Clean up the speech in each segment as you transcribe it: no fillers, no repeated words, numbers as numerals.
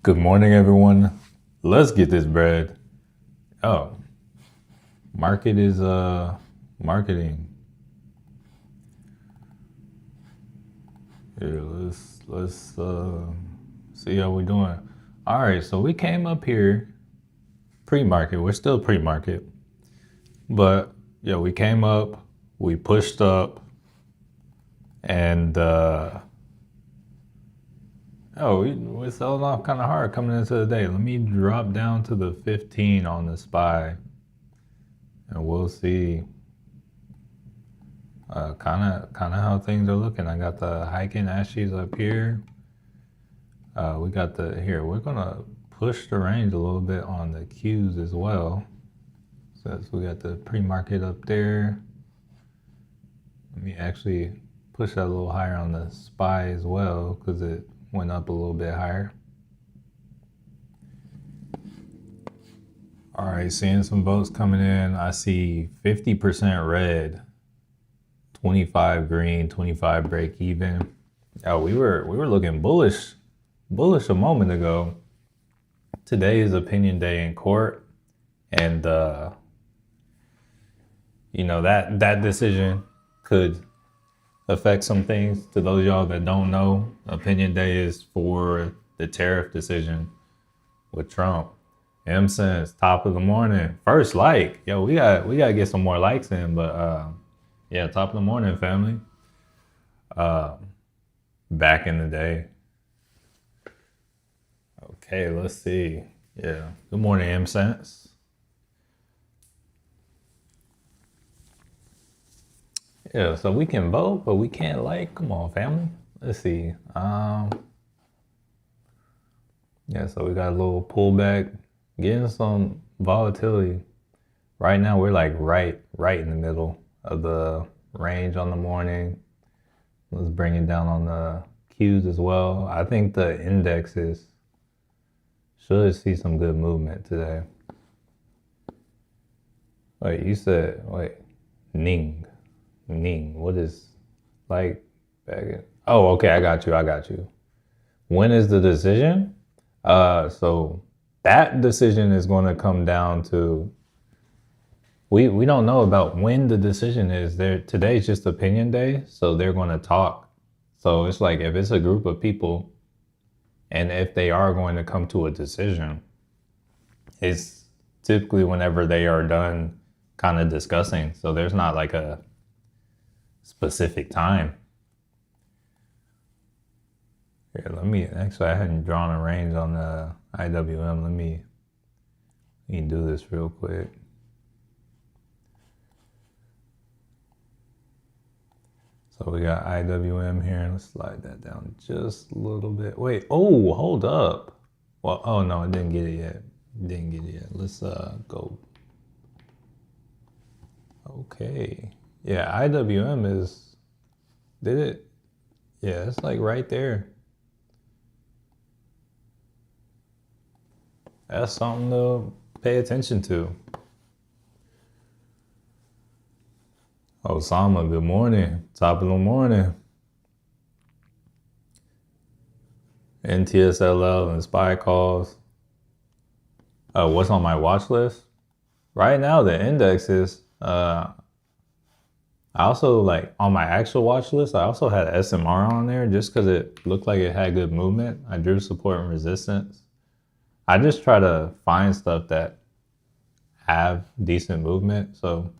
Good morning, everyone. Let's get this bread. Oh, market is marketing. Here, let's see how we doing. All right, so we came up here pre-market. We're still pre-market, but yeah, we came up, we pushed up, and we're selling off kind of hard coming into the day. Let me drop down to the 15 on the SPY, and we'll see kind of how things are looking. I got the hiking ashes up here. We got here. We're gonna push the range a little bit on the Qs as well. So we got the pre-market up there. Let me actually push that a little higher on the SPY as well because it went up a little bit higher. All right, seeing some votes coming in. I see 50% red, 25 green, 25 break even. Oh, we were looking bullish a moment ago. Today is opinion day in court, and that decision could affect some things. To those of y'all that don't know, opinion day is for the tariff decision with Trump. M cents, top of the morning, first like, yo, we gotta get some more likes in, but yeah, top of the morning, family. Back in the day. Okay, let's see. Yeah, good morning, M cents. Yeah, so we can vote, but we can't like. Come on, family. Let's see. Yeah, so we got a little pullback, getting some volatility. Right now, we're like right in the middle of the range on the morning. Let's bring it down on the Qs as well. I think the indexes should see some good movement today. Wait, you said, Ning. What is like back in? Oh, okay, I got you. When is the decision? So that decision is going to come down to, we don't know about when the decision is. Today's just opinion day, so they're going to talk. So it's like if it's a group of people and if they are going to come to a decision, it's typically whenever they are done kind of discussing. So there's not like a specific time. Here, I hadn't drawn a range on the IWM. Let me do this real quick. So we got IWM here. Let's slide that down just a little bit. Wait, oh, hold up. Well, oh no, it didn't get it yet. Let's go. Okay. Yeah, IWM did it? Yeah, it's like right there. That's something to pay attention to. Osama, good morning. Top of the morning. NTSLL and SPY calls. What's on my watch list? Right now, the indexes, I also like on my actual watch list, I also had SMR on there just because it looked like it had good movement. I drew support and resistance. I just try to find stuff that have decent movement. So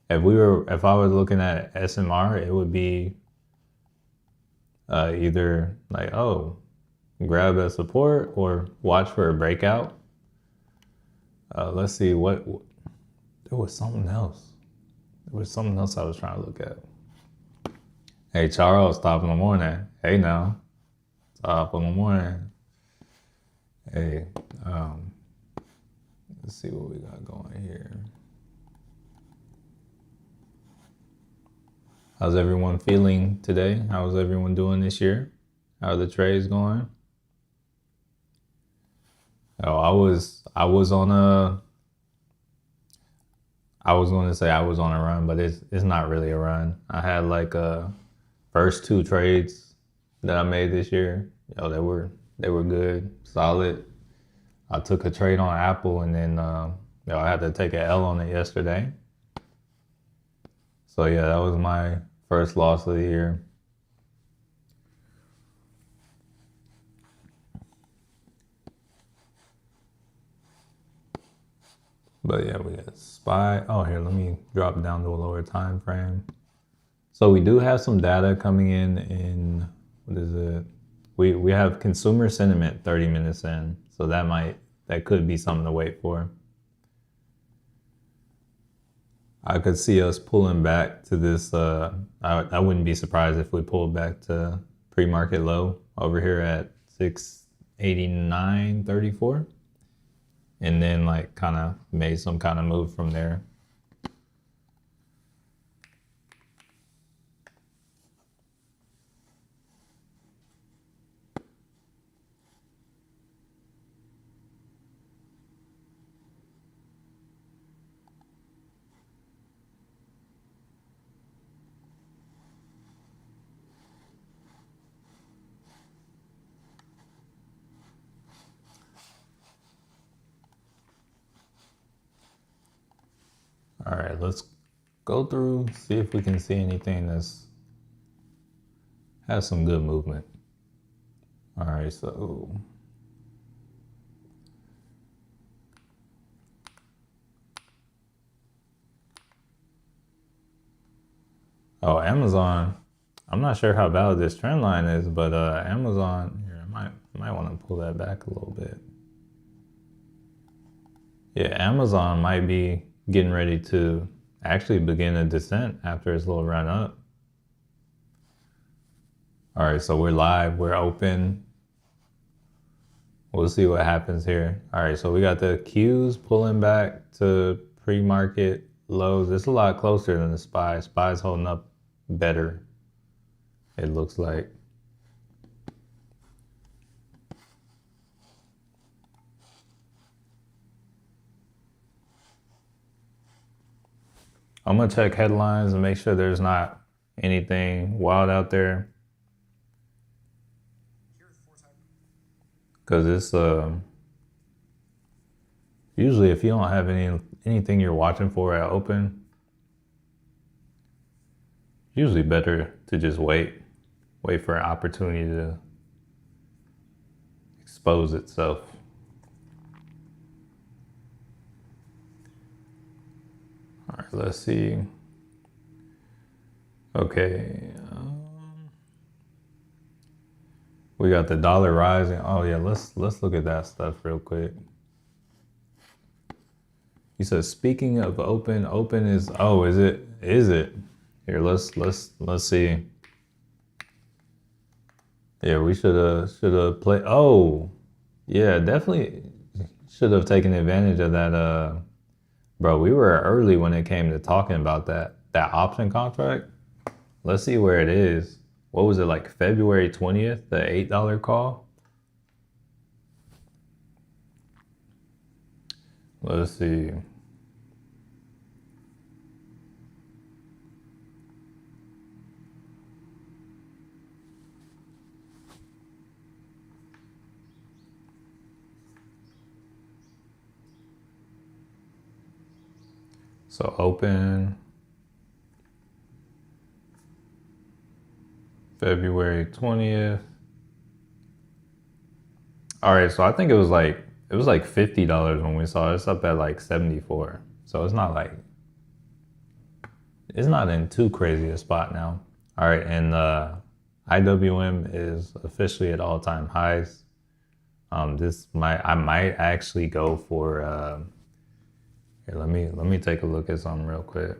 if I was looking at SMR, it would be either like, oh, grab a support or watch for a breakout. Let's see there was something else. There was something else I was trying to look at. Hey, Charles, top of the morning. Hey, now. Top of the morning. Hey, let's see what we got going here. How's everyone feeling today? How's everyone doing this year? How are the trades going? Oh, I was going to say I was on a run, but it's not really a run. I had like first two trades that I made this year. They were They were good, solid. I took a trade on Apple, and then I had to take an L on it yesterday. So yeah, that was my first loss of the year. But yeah, we got SPY. Oh, here, let me drop down to a lower time frame. So we do have some data coming in what is it? We have consumer sentiment 30 minutes in. So that could be something to wait for. I could see us pulling back to this. I wouldn't be surprised if we pulled back to pre-market low over here at 689.34. And then like kind of made some kind of move from there. All right, let's go through, see if we can see anything that's has some good movement. All right, so Amazon. I'm not sure how valid this trend line is, but Amazon here, I might want to pull that back a little bit. Yeah, Amazon might be getting ready to actually begin a descent after its little run up. All right, so we're live, we're open. We'll see what happens here. All right, so we got the Qs pulling back to pre-market lows. It's a lot closer than the SPY. SPY's holding up better, it looks like. I'm gonna check headlines and make sure there's not anything wild out there. Cause it's usually if you don't have anything you're watching for at open, usually better to just wait for an opportunity to expose itself. All right, let's see. Okay. We got the dollar rising. Oh yeah, let's look at that stuff real quick. He says, speaking of open is, oh, is it? Here, let's see. Yeah, we should have played. Oh, yeah, definitely should have taken advantage of that. Bro, we were early when it came to talking about that option contract. Let's see where it is. What was it, like February 20th, the $8 call? Let's see. So open February 20th. All right, so I think it was like $50 when we saw it. It's up at like 74. So it's not in too crazy a spot now. All right, and IWM is officially at all-time highs. I might actually go for here, let me take a look at something real quick.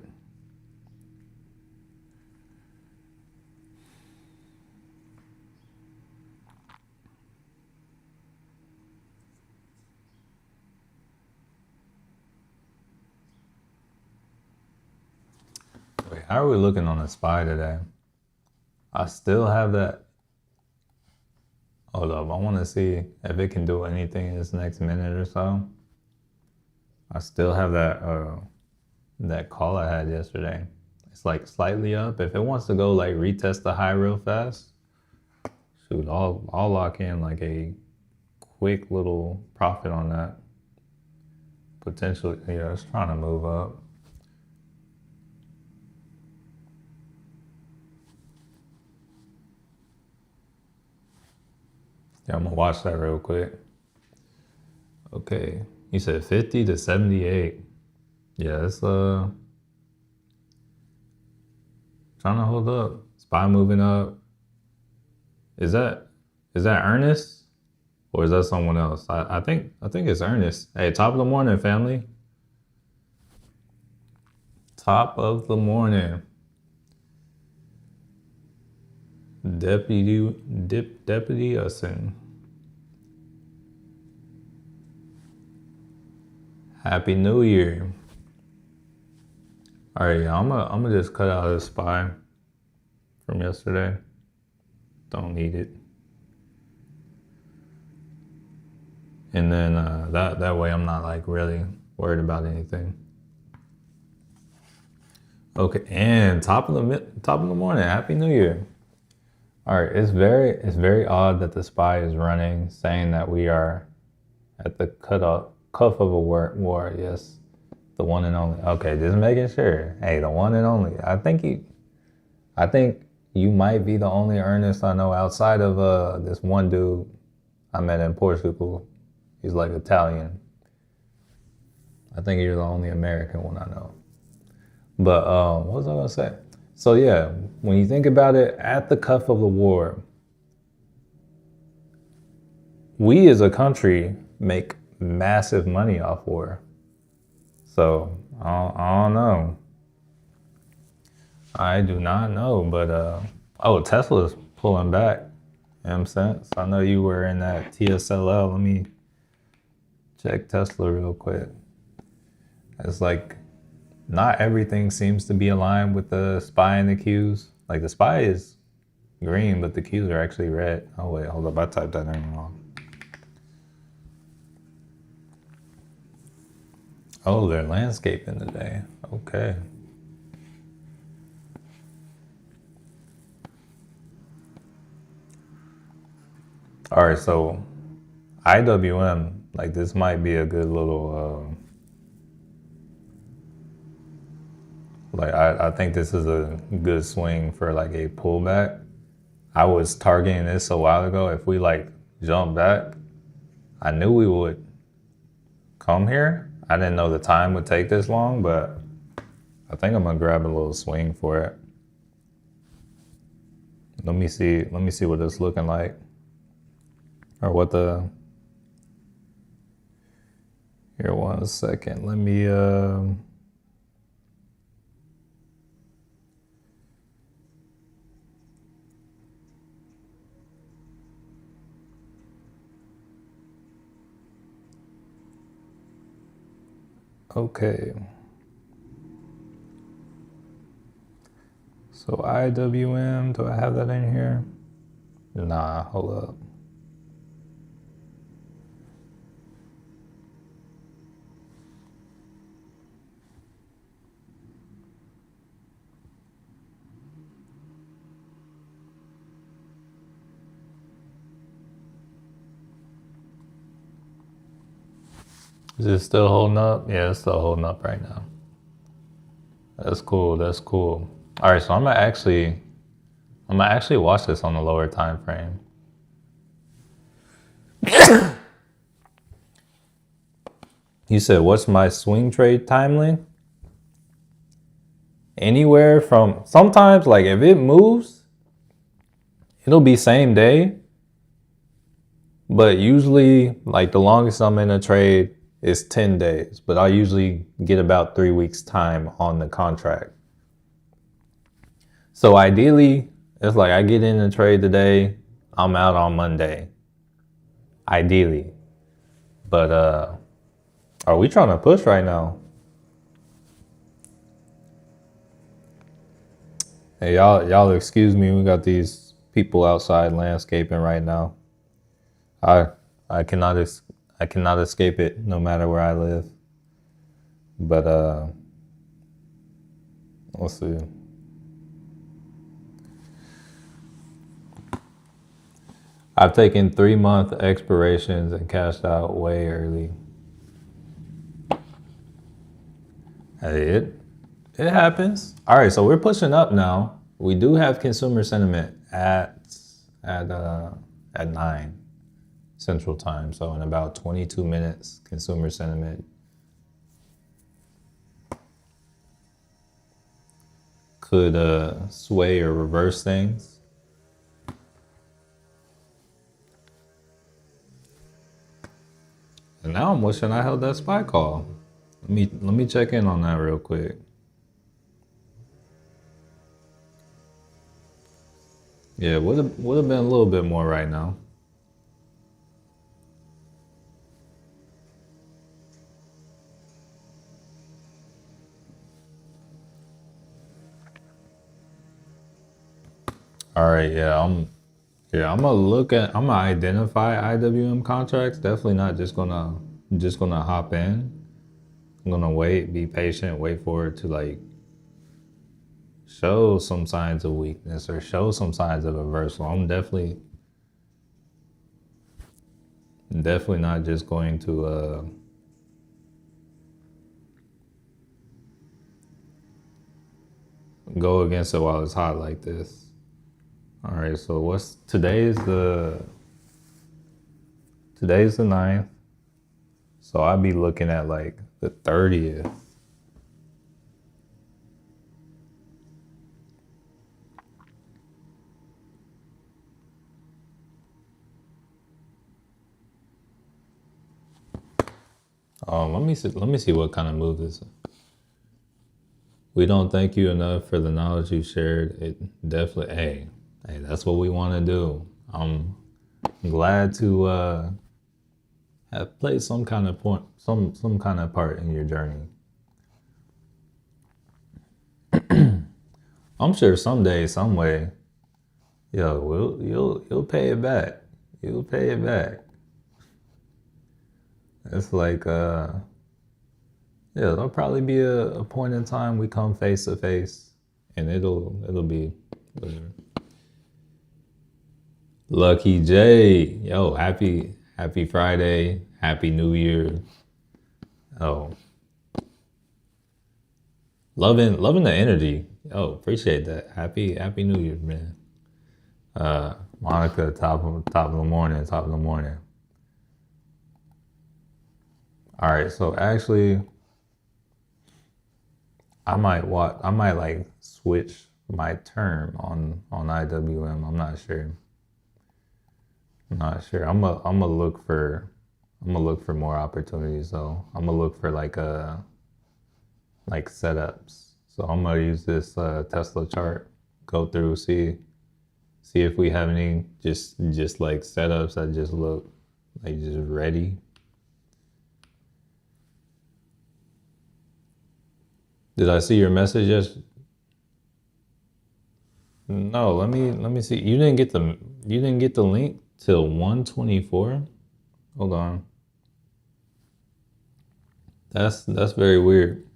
Wait, how are we looking on the SPY today? I still have that. Hold up, I want to see if it can do anything in this next minute or so. I still have that call I had yesterday. It's like slightly up. If it wants to go like retest the high real fast, shoot, I'll lock in like a quick little profit on that. Potentially, yeah, it's trying to move up. Yeah, I'm gonna watch that real quick. Okay, you said 50 to 78. Yeah, it's trying to hold up. SPY moving up. Is that Ernest or is that someone else? I think it's Ernest. Hey, top of the morning, family. Top of the morning. Deputy Usson. Happy New Year. All right, I'm gonna just cut out this SPY from yesterday. Don't need it. And then that way I'm not like really worried about anything. Okay, and top of the morning. Happy New Year. All right, it's very odd that the SPY is running, saying that we are at the cuff of a war. Yes, the one and only. Okay, just making sure. Hey, the one and only. I think you might be the only Ernest I know outside of this one dude I met in Portugal. He's like Italian. I think you're the only American one I know. But what was I gonna say? So yeah, when you think about it, at the cuff of the war, we as a country make massive money off war. So I don't know. I do not know, but Tesla's pulling back. You know what I'm saying? So I know you were in that TSLL. Let me check Tesla real quick. It's like not everything seems to be aligned with the SPY and the Qs. Like the SPY is green, but the Qs are actually red. Oh wait, hold up, I typed that in wrong. Oh, they're landscaping today. Okay. All right, so IWM, like this might be a good little, I think this is a good swing for like a pullback. I was targeting this a while ago. If we like jump back, I knew we would come here. I didn't know the time would take this long, but I think I'm gonna grab a little swing for it. Let me see what it's looking like. Or what the, here 1 second. Let me okay. So IWM, do I have that in here? Nah, hold up. Is it still holding up? Yeah, it's still holding up right now. That's cool. That's cool. All right, so I'm gonna actually watch this on the lower time frame. You said, what's my swing trade timeline? Anywhere from, sometimes like if it moves, it'll be same day. But usually like the longest I'm in a trade is 10 days, but I usually get about 3 weeks time on the contract. So ideally, it's like I get in a trade today, I'm out on Monday. Ideally. But are we trying to push right now? Hey, y'all excuse me, we got these people outside landscaping right now. I cannot escape it no matter where I live. But let's see. I've taken 3-month expirations and cashed out way early. Hey, it happens. All right, so we're pushing up now. We do have consumer sentiment at uh at 9 Central Time. So in about 22 minutes, consumer sentiment could sway or reverse things. And now I'm wishing I held that SPY call. Let me check in on that real quick. Yeah, would have been a little bit more right now. All right, I'm gonna identify IWM contracts. Definitely not just gonna hop in. I'm gonna wait, be patient, wait for it to like show some signs of weakness or show some signs of reversal. I'm definitely not just going to go against it while it's hot like this. All right, so today's the 9th. So I'd be looking at like the 30th. Let me see what kind of move this is. We don't thank you enough for the knowledge you shared. It definitely, hey, that's what we want to do. I'm glad to have played some kind of part in your journey. I'm sure someday, some way, you'll pay it back. You'll pay it back. It's like there'll probably be a point in time we come face to face, and it'll be whatever. Lucky J, yo, happy Friday, happy New Year. Oh, loving the energy. Oh, appreciate that. Happy New Year, man. Monica, top of the morning. All right, so actually, I might like switch my term on IWM. I'm not sure. I'm gonna look for more opportunities though. I'm gonna look for like setups. So I'm gonna use this Tesla chart, go through, see if we have any just like setups that just look like just ready. Did I see your message? Yes. No, let me see. You didn't get the link till 1:24? Hold on. That's very weird.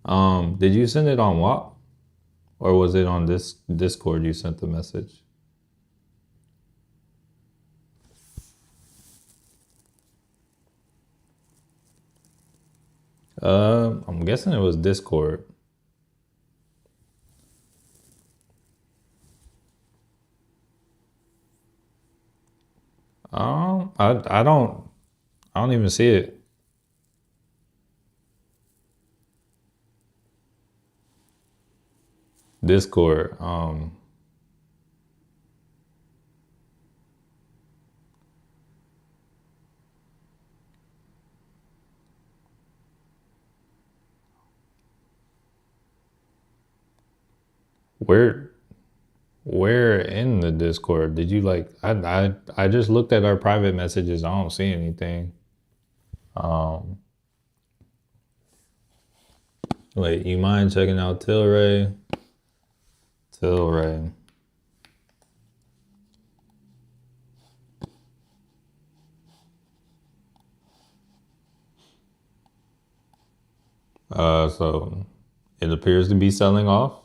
Did you send it on WAP? Or was it on this Discord you sent the message? I'm guessing it was Discord. I don't even see it. Discord. Where in the Discord did you like? I just looked at our private messages. I don't see anything. Wait, you mind checking out Tilray? Tilray. So it appears to be selling off.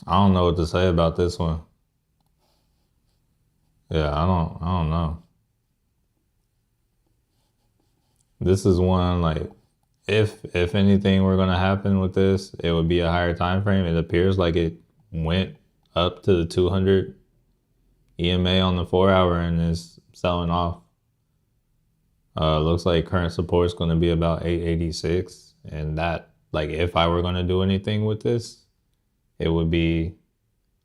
I don't know what to say about this one. Yeah, I don't know. This is one like if anything were gonna happen with this, it would be a higher time frame. It appears like it went up to the 200 EMA on the 4 hour and is selling off. Looks like current support is going to be about 886, and that like if I were going to do anything with this, it would be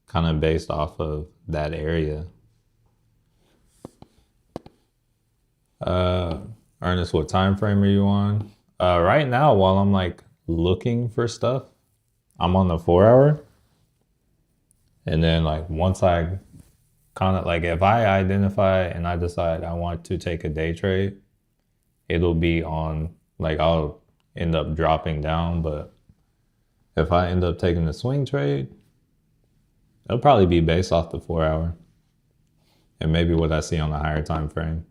kind of based off of that area. Uh, Ernest, what time frame are you on? Right now, while I'm like looking for stuff, I'm on the 4 hour, and then like once I kind of like if I identify and I decide I want to take a day trade, it'll be on like I'll end up dropping down, but if I end up taking a swing trade, it'll probably be based off the 4 hour and maybe what I see on the higher time frame.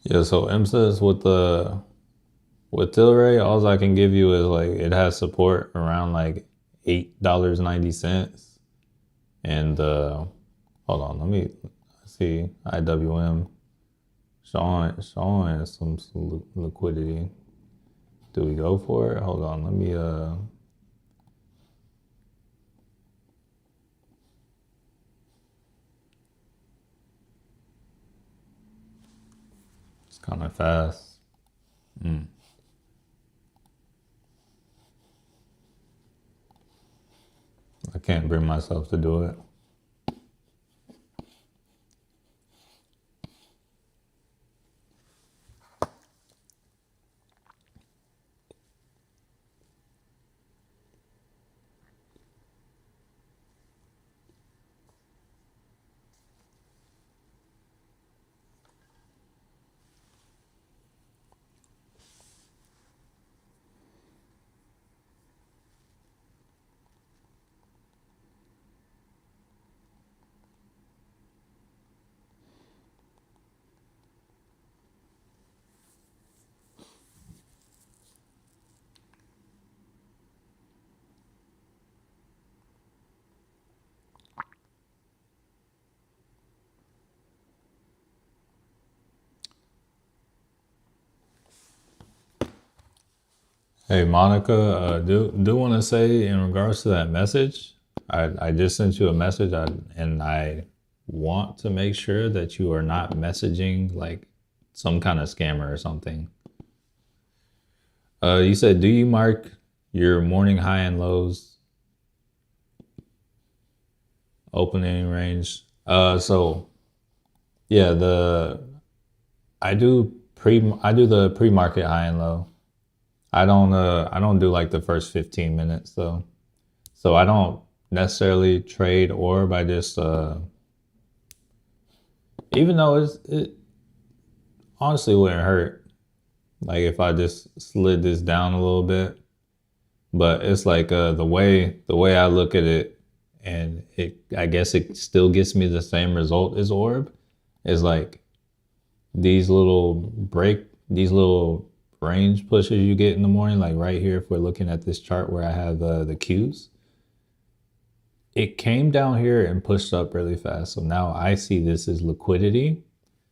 Yeah, so MSIS with Tilray, all I can give you is like it has support around like $8.90. And hold on, let me see IWM showing some liquidity. Do we go for it? Hold on, let me it's kind of fast. I can't bring myself to do it. Hey Monica, do want to say in regards to that message, I just sent you a message, and I want to make sure that you are not messaging like some kind of scammer or something. You said, do you mark your morning high and lows opening range? So yeah, the I do the pre-market high and low. I don't do like the first 15 minutes though. So I don't necessarily trade orb. I just even though it honestly wouldn't hurt like if I just slid this down a little bit. But it's like the way I look at it, and it I guess it still gets me the same result as orb, is like these little range pushes you get in the morning, like right here, if we're looking at this chart where I have the Qs, it came down here and pushed up really fast. So now I see this as liquidity.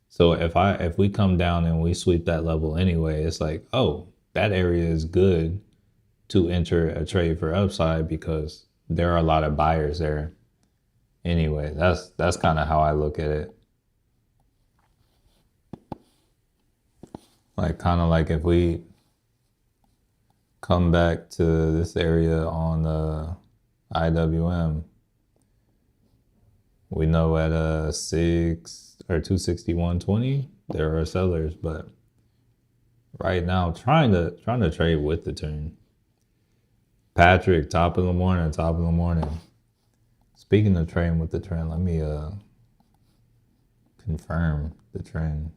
So if we come down and we sweep that level anyway, it's like, oh, that area is good to enter a trade for upside because there are a lot of buyers there. Anyway, that's kind of how I look at it. Like kind of like if we come back to this area on the IWM, we know at a 261.20 there are sellers, but right now trying to trade with the turn. Patrick, top of the morning, top of the morning. Speaking of trading with the trend, let me confirm the trend.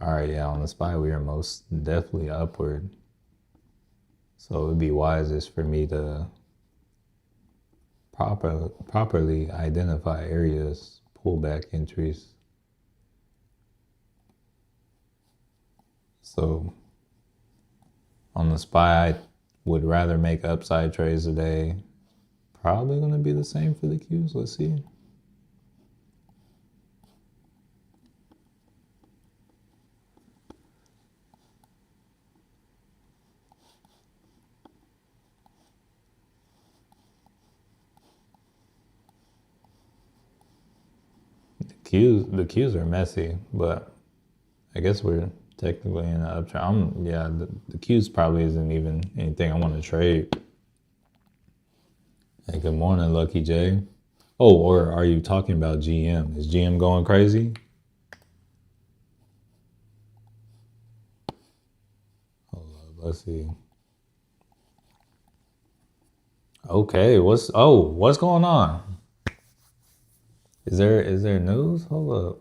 All right, yeah, on the SPY we are most definitely upward. So it would be wisest for me to properly identify areas, pullback entries. So on the SPY, I would rather make upside trades today. Probably going to be the same for the Qs. Let's see. The Qs are messy, but I guess we're technically in an uptrend. Yeah, the Qs probably isn't even anything I want to trade. Hey, good morning, Lucky J. Oh, or are you talking about GM? Is GM going crazy? Hold up, let's see. Okay, what's going on? Is there news? Hold up.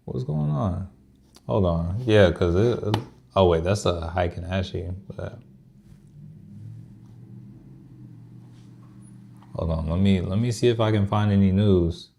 What's going on? Hold on. Yeah, cause oh wait, that's a hike in Ashy. But hold on, let me see if I can find any news.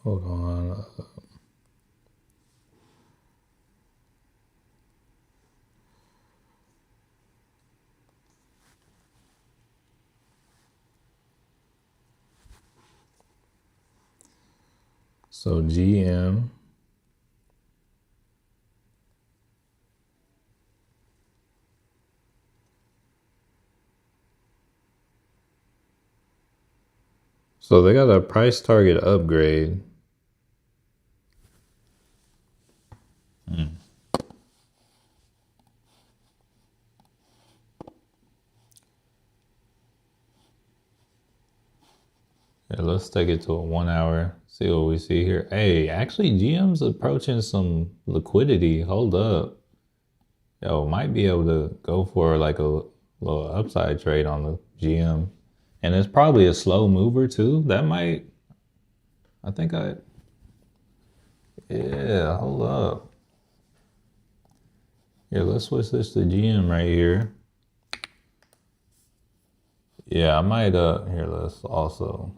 Hold on. So GM. So they got a price target upgrade. Yeah, let's take it to a 1 hour. See what we see here. Hey, actually, GM's approaching some liquidity. Hold up. Yo, might be able to go for like a little upside trade on the GM. And it's probably a slow mover too. That might, I think yeah, hold up. Here, let's switch this to GM right here. Yeah, I might, here, let's also.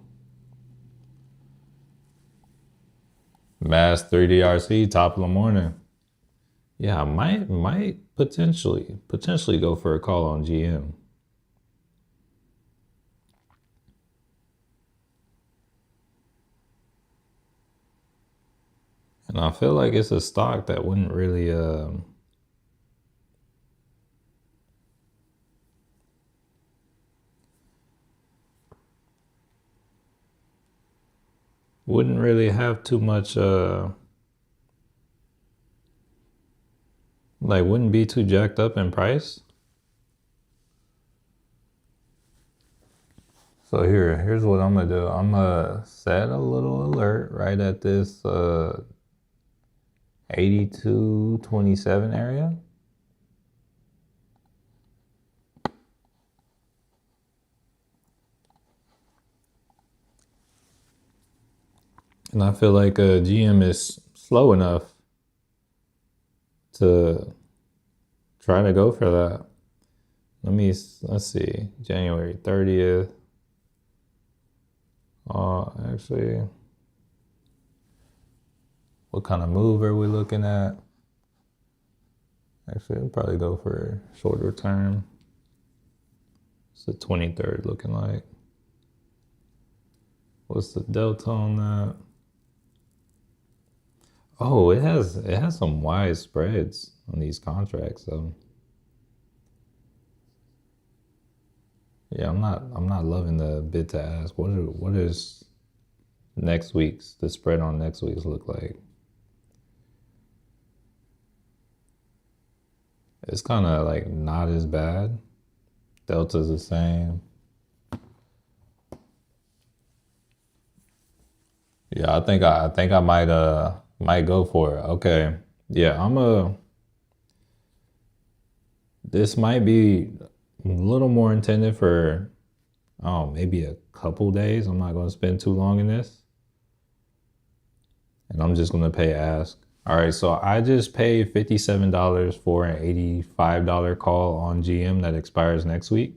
Mass 3DRC, top of the morning. Yeah, I might potentially go for a call on GM. And I feel like it's a stock that wouldn't really have too much like wouldn't be too jacked up in price. So here's what I'm gonna do. I'm gonna set a little alert right at this 82.27 area. And I feel like GM is slow enough to try to go for that. Let's see, January 30th. Actually, what kind of move are we looking at? Actually, I'll probably go for shorter term. It's the 23rd looking like. What's the delta on that? Oh, it has some wide spreads on these contracts, so yeah, I'm not loving the bid to ask. What is the spread on next week's look like? It's kind of like not as bad. Delta's the same. Yeah, I think I might go for it. Okay. Yeah, this might be a little more intended for, oh, maybe a couple days. I'm not going to spend too long in this. And I'm just going to pay ask. All right, so I just paid $57 for an $85 call on GM that expires next week.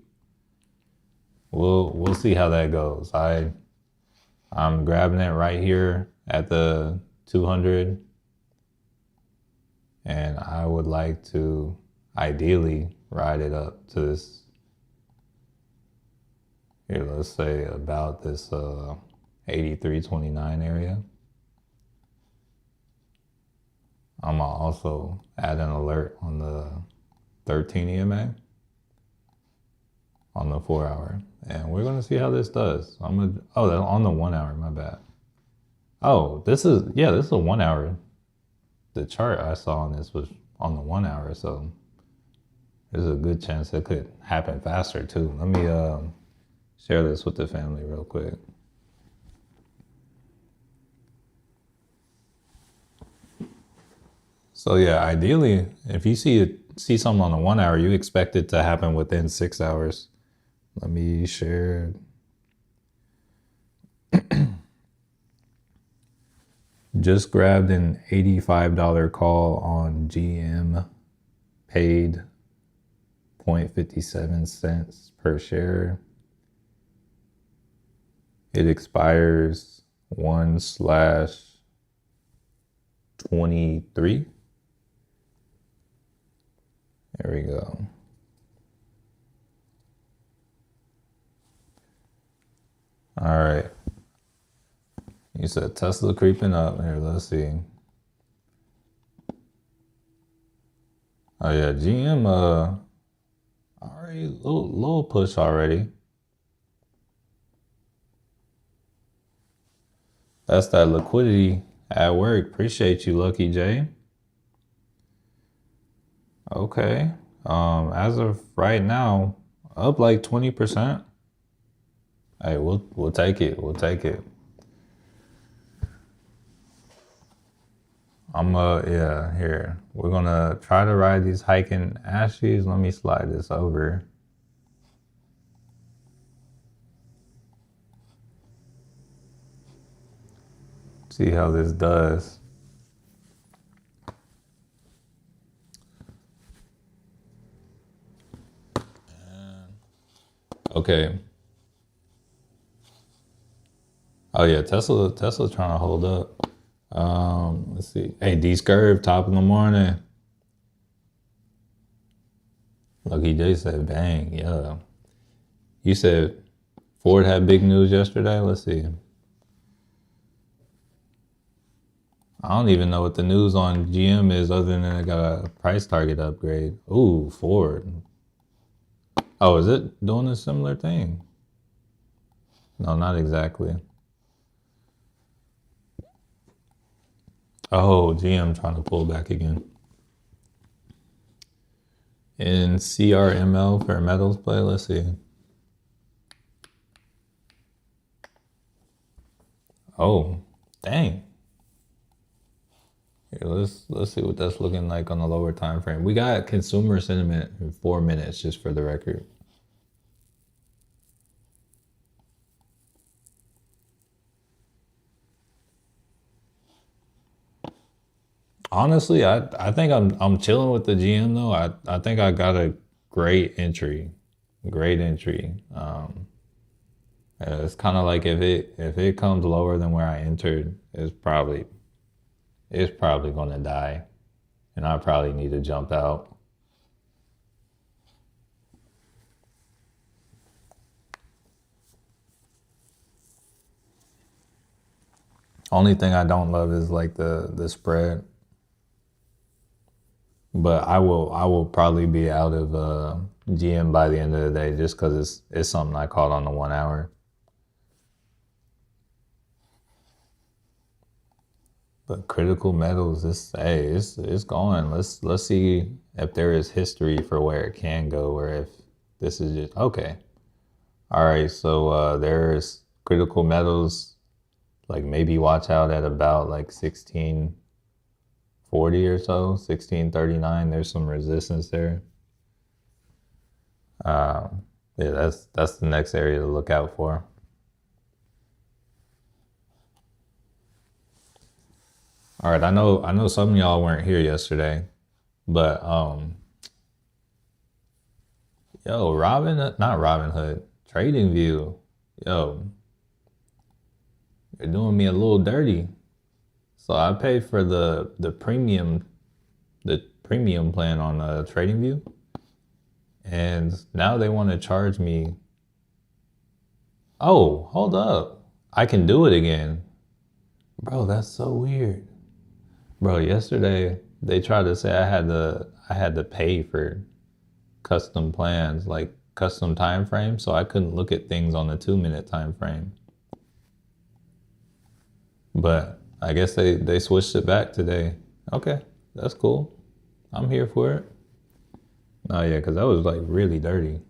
We'll see how that goes. I'm grabbing it right here at the 200, and I would like to ideally ride it up to this. Here, let's say about this 83.29 area. I'm gonna also add an alert on the 13 EMA on the 4 hour, and we're gonna see how this does. On the 1 hour, my bad. Oh, this is a 1 hour. The chart I saw on this was on the 1 hour, so there's a good chance it could happen faster too. Let me share this with the family real quick. So yeah, ideally, if you see something on the 1 hour, you expect it to happen within 6 hours. Let me share. Just grabbed an $85 call on GM, paid 0.57 cents per share. It expires 1/23. There we go. All right. You said Tesla creeping up. Here, let's see. Oh yeah, GM already little push already. That's that liquidity at work. Appreciate you, Lucky J. Okay. As of right now, up like 20%. Hey, we'll take it. We'll take it. Yeah, here. We're gonna try to ride these hiking ashes. Let me slide this over. See how this does. Okay. Oh yeah, Tesla's trying to hold up. Let's see. Hey, D-Scurve, top of the morning. Lucky J said, bang, yeah. You said Ford had big news yesterday. Let's see. I don't even know what the news on GM is other than it got a price target upgrade. Ooh, Ford. Oh, is it doing a similar thing? No, not exactly. Oh, GM trying to pull back again. In CRML for metals play, let's see. Oh, dang. Here, let's see what that's looking like on the lower time frame. We got consumer sentiment in 4 minutes, just for the record. Honestly, I think I'm chilling with the GM though. I think I got a great entry. Great entry. It's kind of like if it comes lower than where I entered, it's probably gonna die, and I probably need to jump out. Only thing I don't love is like the spread, but I will probably be out of GM by the end of the day just because it's something I caught on the 1 hour. But critical metals, it's going. Let's see if there is history for where it can go, or if this is just okay. All right, so there's critical metals, like maybe watch out at about like 16.45 1640 or so, 1639. There's some resistance there. Yeah, that's the next area to look out for. All right, I know some of y'all weren't here yesterday, but yo, not Robinhood, TradingView, yo, you're doing me a little dirty. So I paid for the premium plan on TradingView, and now they want to charge me. Oh, hold up, I can do it again, bro. That's so weird, bro. Yesterday they tried to say I had to pay for custom plans, like custom time frame, so I couldn't look at things on the 2 minute time frame. But I guess they switched it back today. Okay, that's cool. I'm here for it. Oh yeah, because that was like really dirty.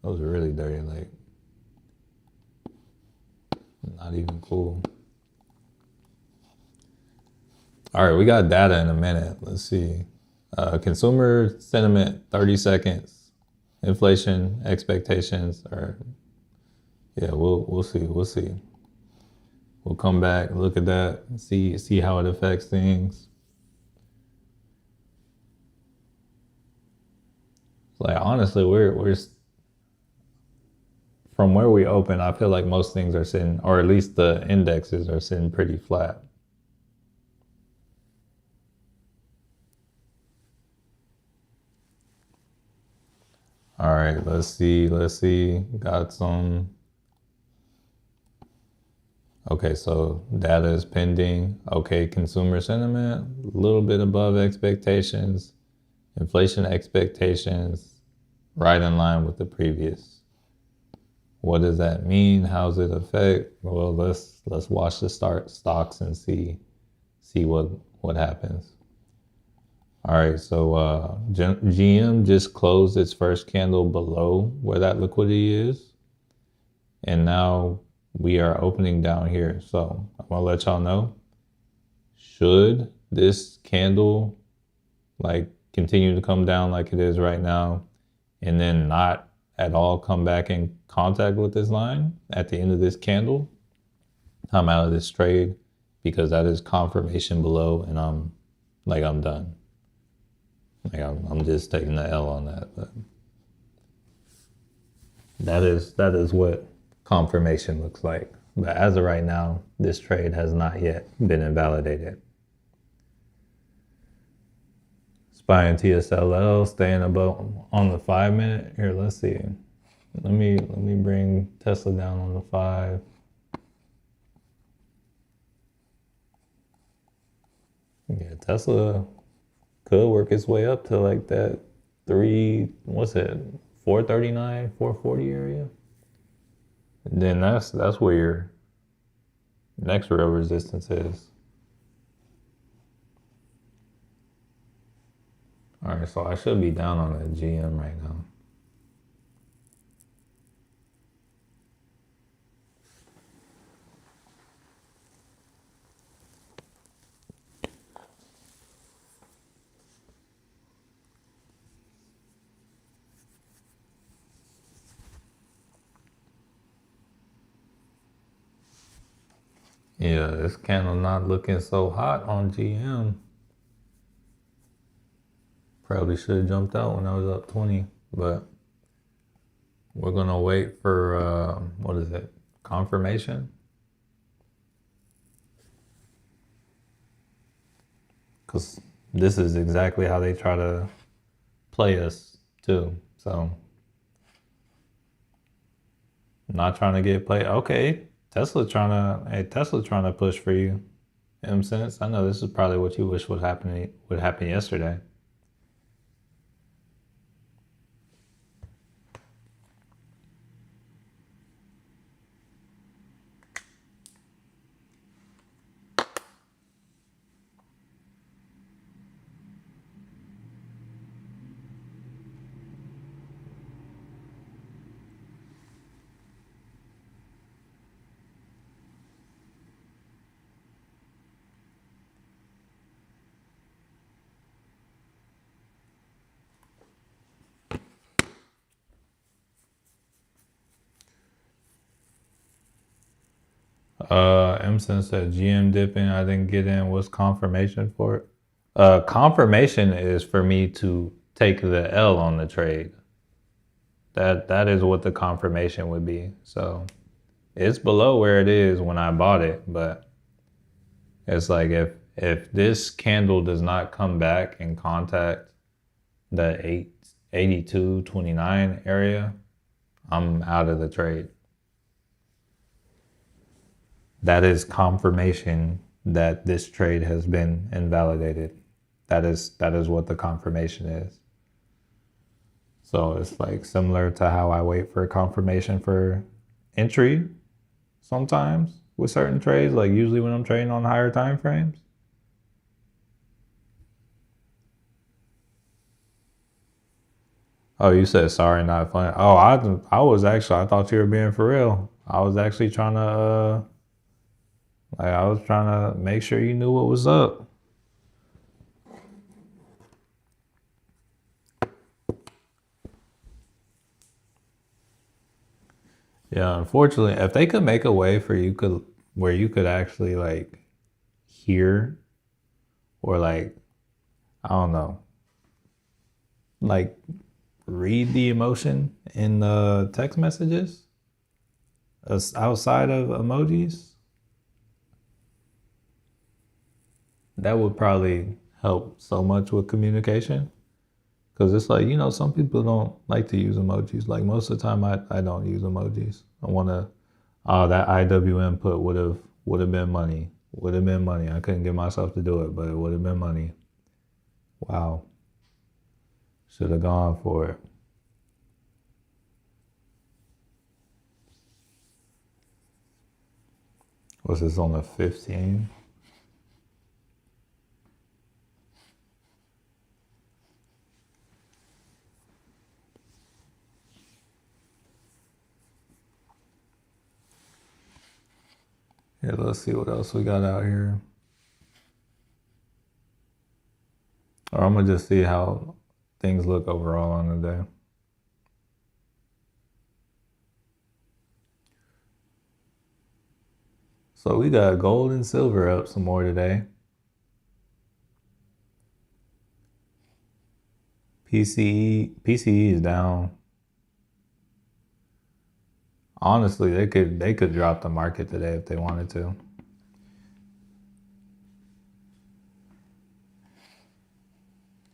That was really dirty, like not even cool. All right, we got data in a minute. Let's see. Consumer sentiment, 30 seconds. Inflation expectations are, yeah, we'll see. We'll see. We'll come back, look at that, see how it affects things. Like honestly, we're from where we open, I feel like most things are sitting, or at least the indexes are sitting pretty flat. All right, let's see. Got some. Okay, so data is pending. Okay, consumer sentiment, a little bit above expectations. Inflation expectations, right in line with the previous. What does that mean? How's it affect? Well, let's watch the stocks and see what happens. All right, so GM just closed its first candle below where that liquidity is, and now we are opening down here. So I'm gonna let y'all know, should this candle like continue to come down like it is right now and then not at all come back in contact with this line at the end of this candle, I'm out of this trade because that is confirmation below, and I'm done. Like I'm just taking the L on that. But that is what confirmation looks like. But as of right now, this trade has not yet been invalidated. SPY and TSLL staying above on the 5 minute. Here, let's see. Let me bring Tesla down on the 5. Yeah, Tesla could work its way up to like that 439, 440 area. And then that's where your next real resistance is. All right, so I should be down on the GM right now. Yeah, this candle not looking so hot on GM. Probably should have jumped out when I was up 20, but we're gonna wait for what is it? Confirmation? Because this is exactly how they try to play us too. So not trying to get played. Okay, Tesla trying to push for you. In sense, I know this is probably what you wish would happen yesterday. Emerson said GM dipping. I didn't get in. What's confirmation for it? Confirmation is for me to take the L on the trade. That is what the confirmation would be. So it's below where it is when I bought it, but it's like if this candle does not come back and contact the 882.29 area, I'm out of the trade. That is confirmation that this trade has been invalidated. That is what the confirmation is. So it's like similar to how I wait for confirmation for entry sometimes with certain trades, like usually when I'm trading on higher time frames. Oh, you said sorry, not funny. Oh, I was actually, I thought you were being for real. I was actually trying to like I was trying to make sure you knew what was up. Yeah, unfortunately, if they could make a way for you could where you could actually like hear or like I don't know, like read the emotion in the text messages outside of emojis, that would probably help so much with communication. Because it's like, some people don't like to use emojis. Like most of the time, I don't use emojis. I want to, oh, that IW input would have been money. Would have been money. I couldn't get myself to do it, but it would have been money. Wow. Should have gone for it. Was this on the 15? Here, let's see what else we got out here. Or I'm going to just see how things look overall on the day. So we got gold and silver up some more today. PCE is down. Honestly, they could drop the market today if they wanted to.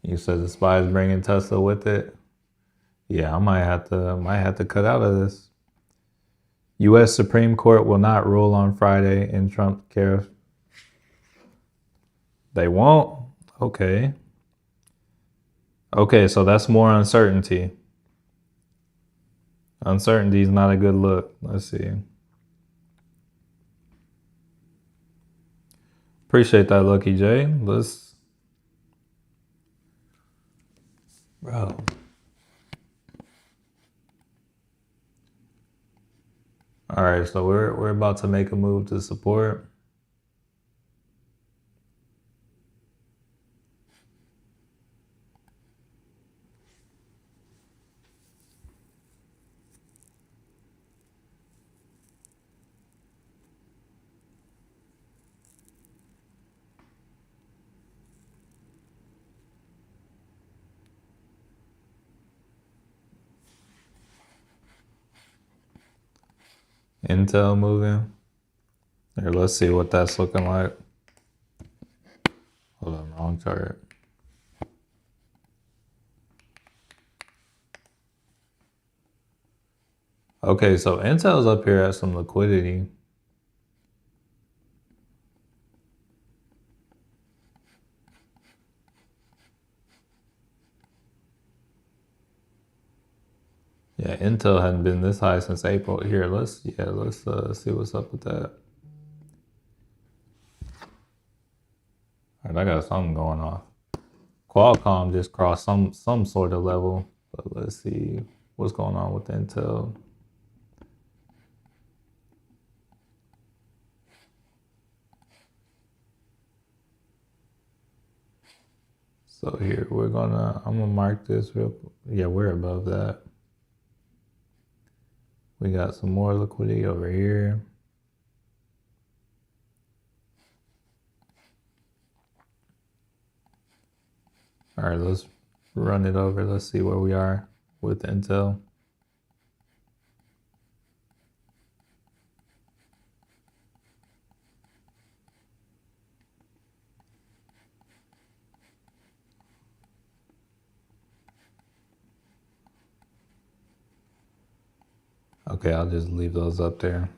You said the SPY is bringing Tesla with it. Yeah, I might have to cut out of this. U.S. Supreme Court will not rule on Friday in Trump tariff. They won't. Okay. Okay, so that's more uncertainty. Uncertainty is not a good look. Let's see. Appreciate that, Lucky J. Bro. All right, so we're about to make a move to support. Intel moving. Here, let's see what that's looking like. Hold on, wrong chart. Okay, so Intel's up here at some liquidity. Yeah, Intel hadn't been this high since April. Here, let's see what's up with that. All right, I got something going on. Qualcomm just crossed some sort of level, but let's see what's going on with Intel. So here I'm gonna mark this real. Yeah, we're above that. We got some more liquidity over here. All right, let's run it over. Let's see where we are with Intel. Okay, I'll just leave those up there.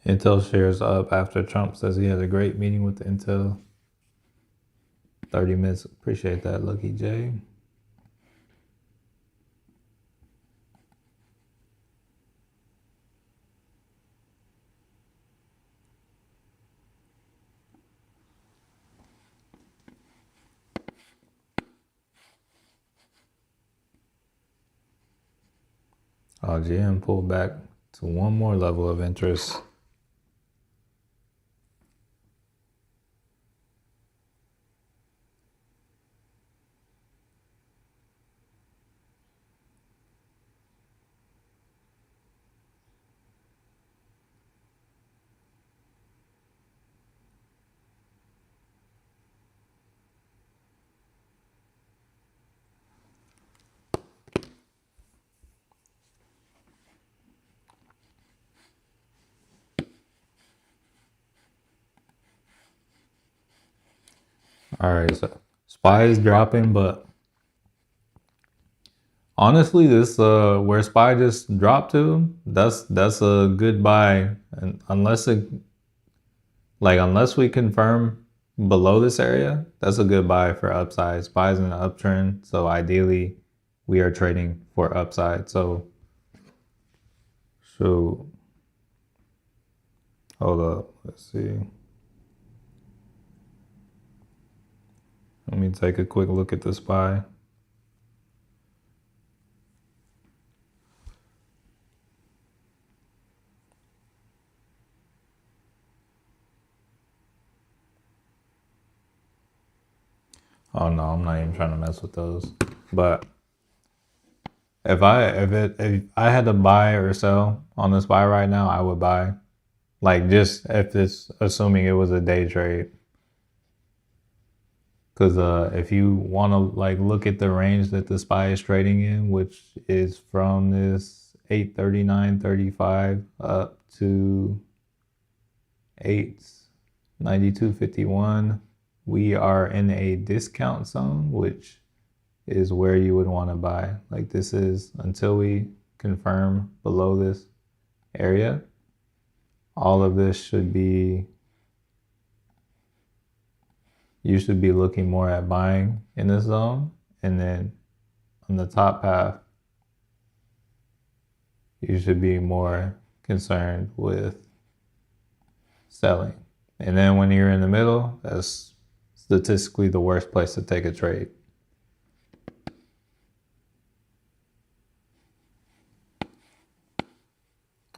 Intel shares up after Trump says he had a great meeting with Intel. 30 minutes. Appreciate that, Lucky J. GM pulled back to one more level of interest. All right, so SPY is dropping, but honestly, this where SPY just dropped to, that's a good buy, and unless we confirm below this area, that's a good buy for upside. SPY's in an uptrend, so ideally, we are trading for upside. So hold up, let's see. Let me take a quick look at the SPY. Oh no, I'm not even trying to mess with those. But if I had to buy or sell on the SPY right now, I would buy. Like just if it's assuming it was a day trade. Because if you want to like look at the range that the SPY is trading in, which is from this 839.35 up to 892.51, we are in a discount zone, which is where you would want to buy. Like this is until we confirm below this area, all of this should be, you should be looking more at buying in this zone. And then on the top half, you should be more concerned with selling. And then when you're in the middle, that's statistically the worst place to take a trade.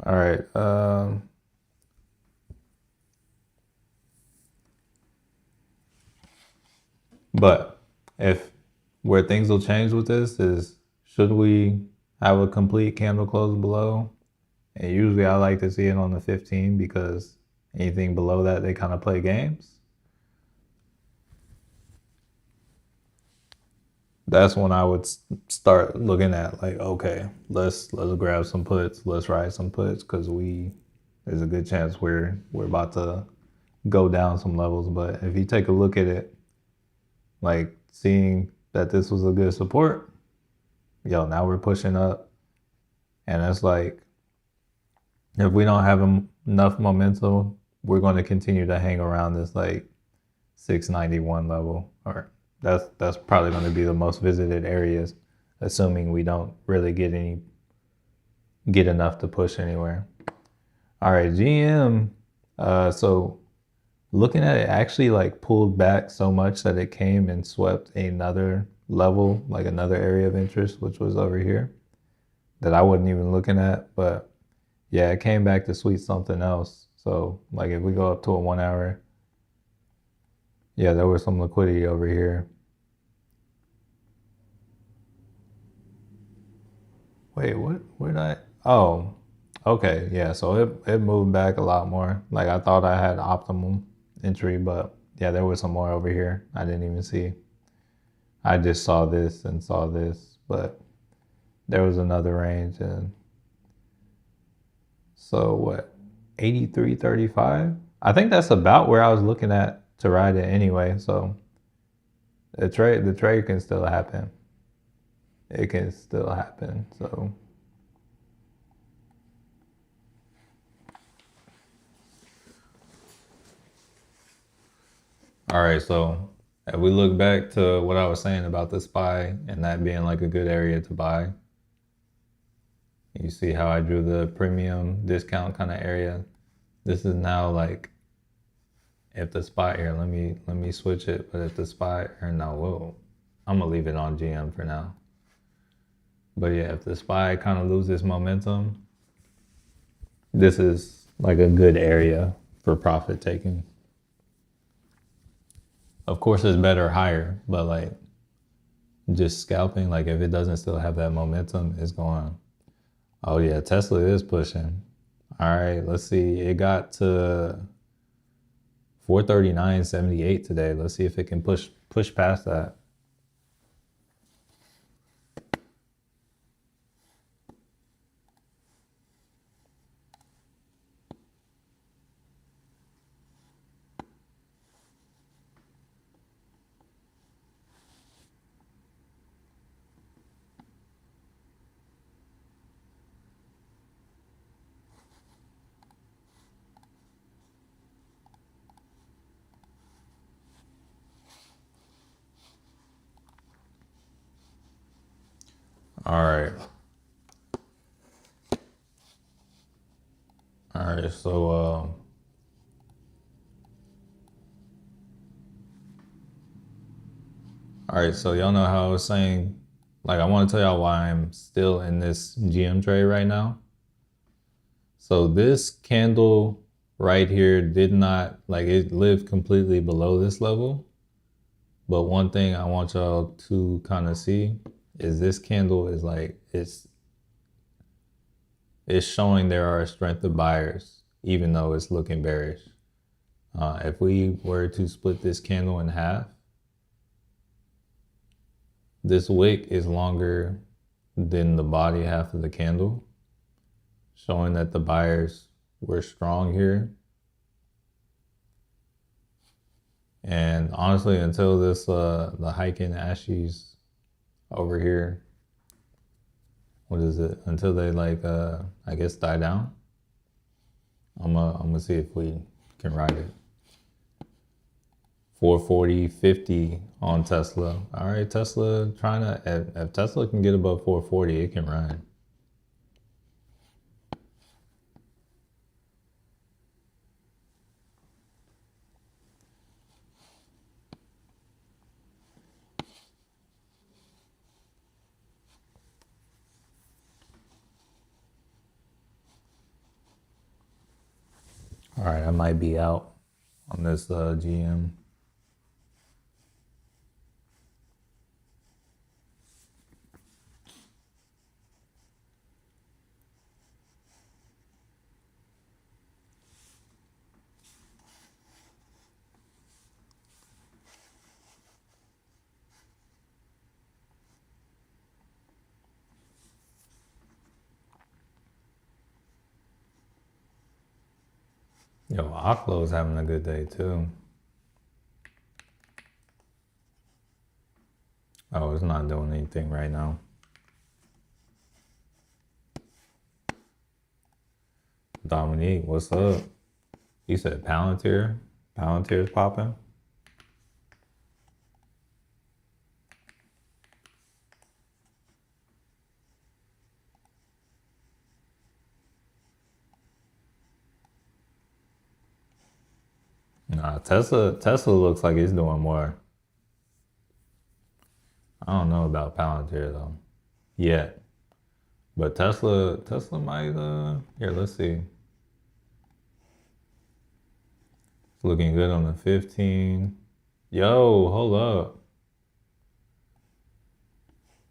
All right. But if where things will change with this is, should we have a complete candle close below? And usually I like to see it on the 15 because anything below that, they kind of play games. That's when I would start looking at like, okay, let's grab some puts, let's ride some puts, because there's a good chance we're about to go down some levels. But if you take a look at it, like seeing that this was a good support, yo, now we're pushing up, and it's like if we don't have enough momentum, we're going to continue to hang around this like 691 level, or that's probably going to be the most visited areas, assuming we don't really get enough to push anywhere. All right, GM. So looking at it, actually like pulled back so much that it came and swept another level, like another area of interest, which was over here, that I wasn't even looking at. But yeah, it came back to sweep something else. So like if we go up to a 1 hour, yeah, there was some liquidity over here. Wait, what? Where did I? Oh, Okay, yeah, so it moved back a lot more. Like I thought I had optimum entry, but yeah, there was some more over here. I didn't even see. I just saw this and saw this, but there was another range. And so what, 83.35? I think that's about where I was looking at to ride it anyway. So the trade can still happen. It can still happen. So all right, so if we look back to what I was saying about the SPY and that being like a good area to buy, you see how I drew the premium discount kind of area. This is now like if the SPY here, let me switch it. But if the SPY or no, whoa, I'm gonna leave it on GM for now. But yeah, if the SPY kind of loses momentum, this is like a good area for profit taking. Of course, it's better higher, but like just scalping, like if it doesn't still have that momentum, it's going. Oh yeah, Tesla is pushing. All right, let's see. It got to 439.78 today. Let's see if it can push past that. All right. All right. So all right. So y'all know how I was saying, like I want to tell y'all why I'm still in this GM trade right now. So this candle right here did not like it lived completely below this level. But one thing I want y'all to kind of see is this candle is like it's showing there are a strength of buyers, even though it's looking bearish. If we were to split this candle in half, this wick is longer than the body half of the candle, showing that the buyers were strong here. And honestly, until this the hike in ashes over here, what is it? Until they like I guess die down. I'm gonna see if we can ride it. 440.50 on Tesla. All right, Tesla trying to if Tesla can get above 440, it can run. All right, I might be out on this GM. Yo, Aklo's having a good day too. Oh, it's not doing anything right now. Dominique, what's up? You said Palantir? Palantir's popping? Nah, Tesla looks like it's doing more. I don't know about Palantir though. Yet. But Tesla might here, let's see. It's looking good on the 15. Yo, hold up.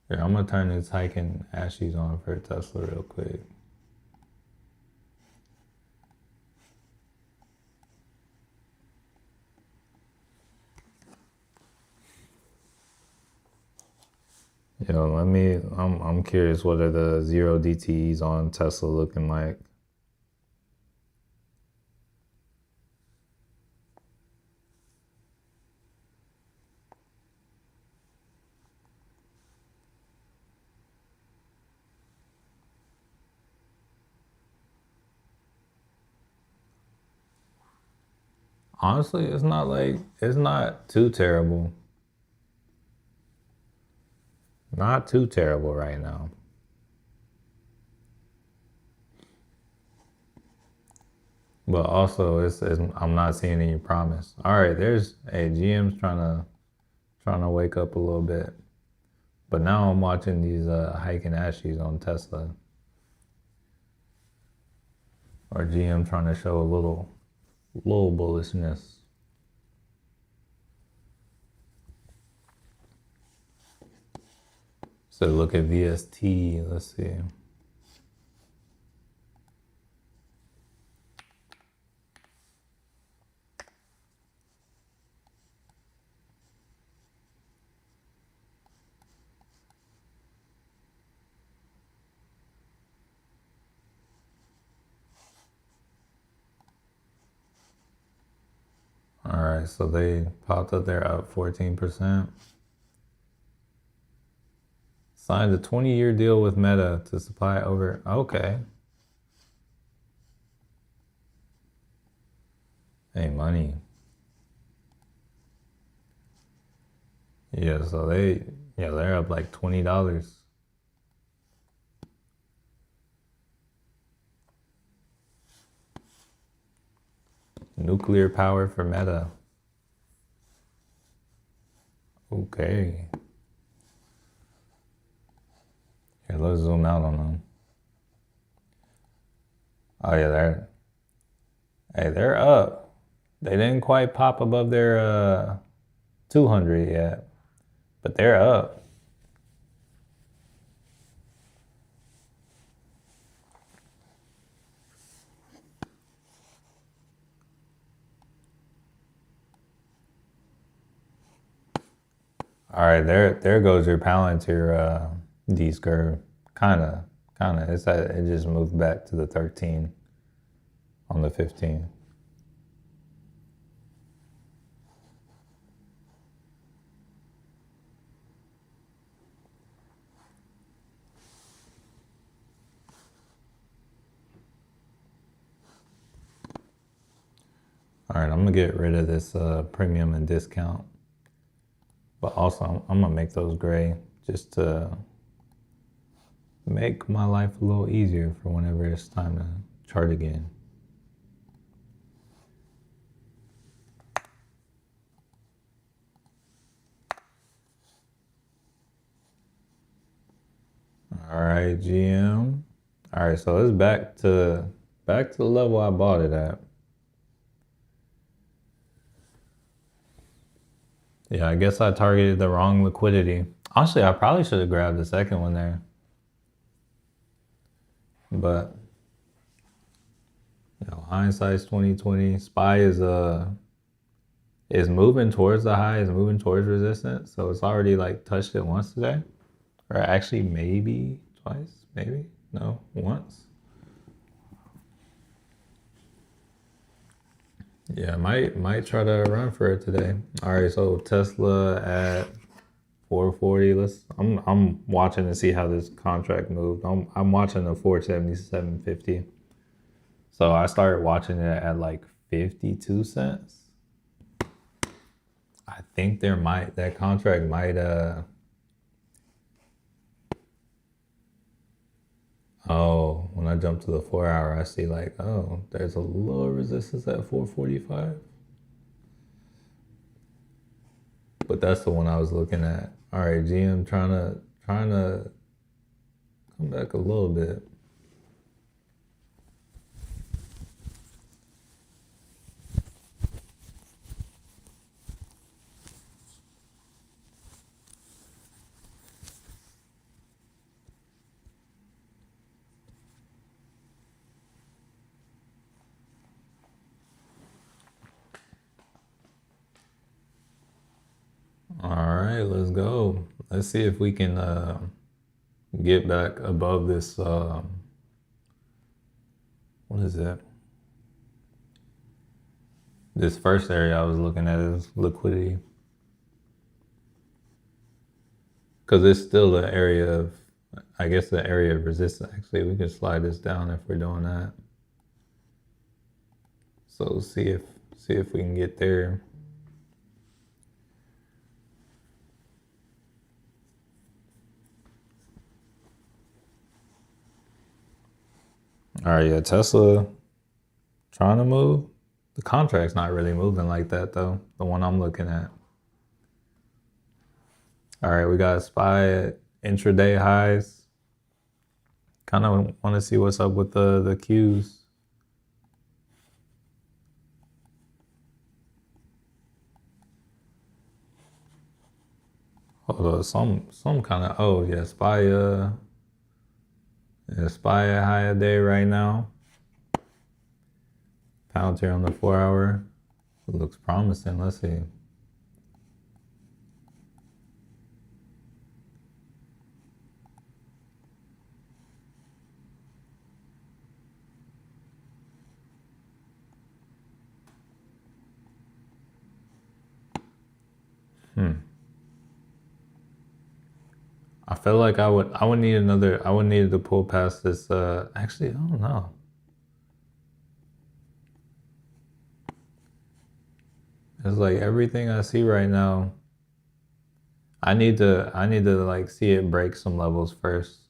Here, I'm gonna turn this hiking ashes on for Tesla real quick. Let me. I'm curious. What are the zero DTEs on Tesla looking like? Honestly, it's not too terrible. Not too terrible right now. But also, I'm not seeing any promise. All right, there's GM's trying to wake up a little bit. But now I'm watching these hiking ashies on Tesla, or GM trying to show a little bullishness. So look at VST. Let's see. All right, so they popped up there up 14%. Signed a 20-year deal with Meta to supply over. Okay. Hey, money. Yeah, so they're up like $20. Nuclear power for Meta. Okay. Here, let's zoom out on them. Oh yeah, they're up. They didn't quite pop above their 200 yet, but they're up. All right, there goes your Palantir D curve. Kinda. It just moved back to the 13 on the 15. All right, I'm gonna get rid of this premium and discount, but also I'm gonna make those gray just to make my life a little easier for whenever it's time to chart again. All right, GM. All right, so it's back to the level I bought it at. Yeah, I guess I targeted the wrong liquidity. Honestly, I probably should have grabbed the second one there. But hindsight's 2020. SPY is moving towards the high, is moving towards resistance. So it's already like touched it once today. Or actually maybe twice, maybe. No, once. Yeah, might try to run for it today. All right, so Tesla at 440. I'm watching to see how this contract moved. I'm watching the 477.50. So I started watching it at like 52 cents. I think that contract might oh, when I jump to the 4 hour, I see like, oh, there's a little resistance at 445. But that's the one I was looking at. All right, GM trying to come back a little bit. All right, let's go. Let's see if we can get back above this. What is that? This first area I was looking at is liquidity. Because it's still the area of, I guess, the area of resistance. Actually, we can slide this down if we're doing that. So see if we can get there. All right, yeah, Tesla trying to move. The contract's not really moving like that though. The one I'm looking at. All right, we got a SPY at intraday highs. Kind of want to see what's up with the Qs. Hold on, some kind of, oh yeah, SPY SPY at higher day right now. Palantir on the 4-hour. It looks promising. Let's see. I feel like I would need another, I would need to pull past this, actually, I don't know. It's like everything I see right now, I need to like see it break some levels first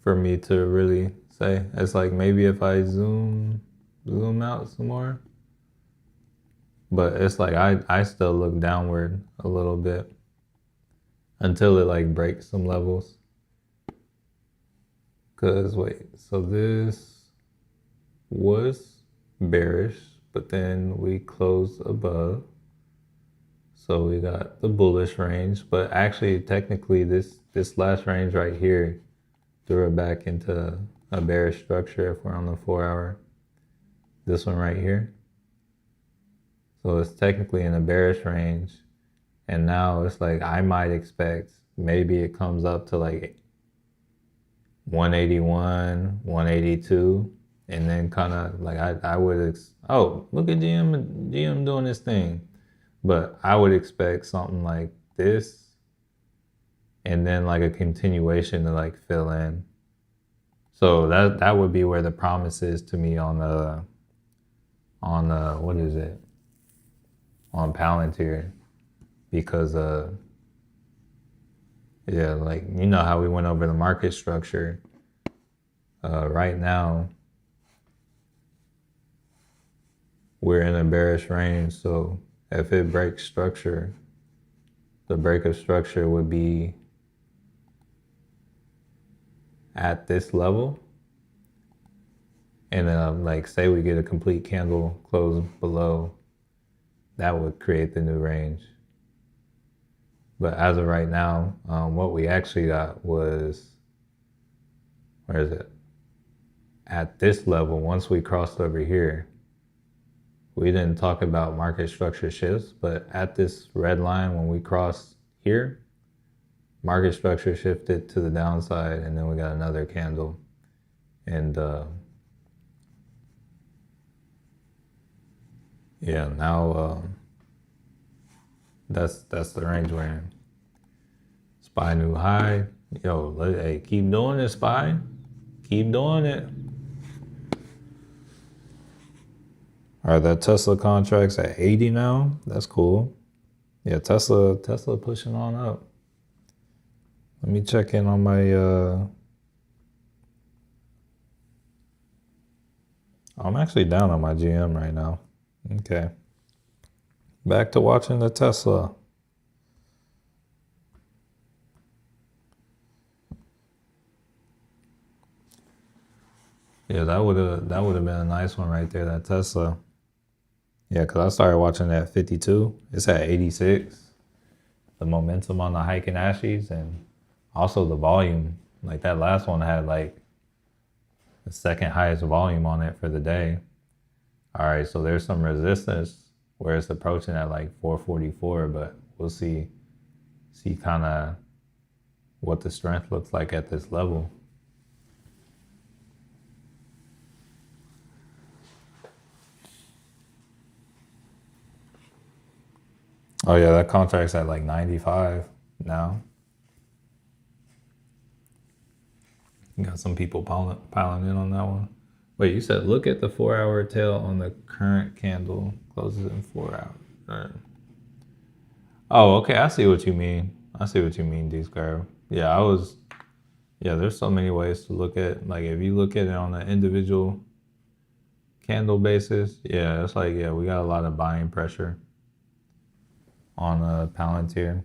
for me to really say. It's like maybe if I zoom out some more, but it's like I still look downward a little bit until it like breaks some levels. Cause wait, so this was bearish, but then we closed above. So we got the bullish range, but actually technically this last range right here threw it back into a bearish structure if we're on the 4-hour. This one right here. So it's technically in a bearish range. And now it's like I might expect maybe it comes up to like 181, 182, and then kind of like I would, oh, look at GM doing this thing. But I would expect something like this and then like a continuation to like fill in. So that would be where the promise is to me on what is it? On Palantir. Because yeah, like you know how we went over the market structure. Right now we're in a bearish range, so if it breaks structure, the break of structure would be at this level. And then like say we get a complete candle close below, that would create the new range. But as of right now, what we actually got was, where is it? At this level, once we crossed over here, we didn't talk about market structure shifts, but at this red line, when we crossed here, market structure shifted to the downside, and then we got another candle. And yeah, now that's the range we're in. SPY new high. Yo, hey, keep doing it, SPY. Keep doing it. All right, that Tesla contract's at 80 now. That's cool. Yeah, Tesla pushing on up. Let me check in on my I'm actually down on my GM right now. Okay. Back to watching the Tesla. Yeah, that would have been a nice one right there, that Tesla. Yeah, because I started watching that 52. It's at 86. The momentum on the hike and ashes, and also the volume. Like that last one had like the second highest volume on it for the day. All right, so there's some resistance where it's approaching at like 444, but we'll see kind of what the strength looks like at this level. Oh yeah, that contract's at like 95 now. You got some people piling in on that one. Wait, you said look at the 4-hour tail on the current candle. Closes in 4 hours. Right. Oh, okay. I see what you mean. D-Square. Yeah, there's so many ways to look at, like, if you look at it on an individual candle basis, yeah, it's like, yeah, we got a lot of buying pressure on Palantir.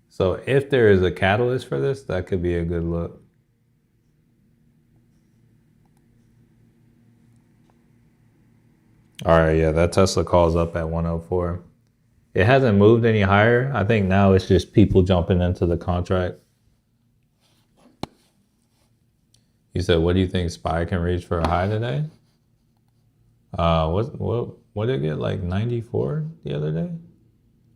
So if there is a catalyst for this, that could be a good look. All right, yeah, that Tesla calls up at 104. It hasn't moved any higher. I think now it's just people jumping into the contract. You said, what do you think SPY can reach for a high today? What did it get, like 94 the other day?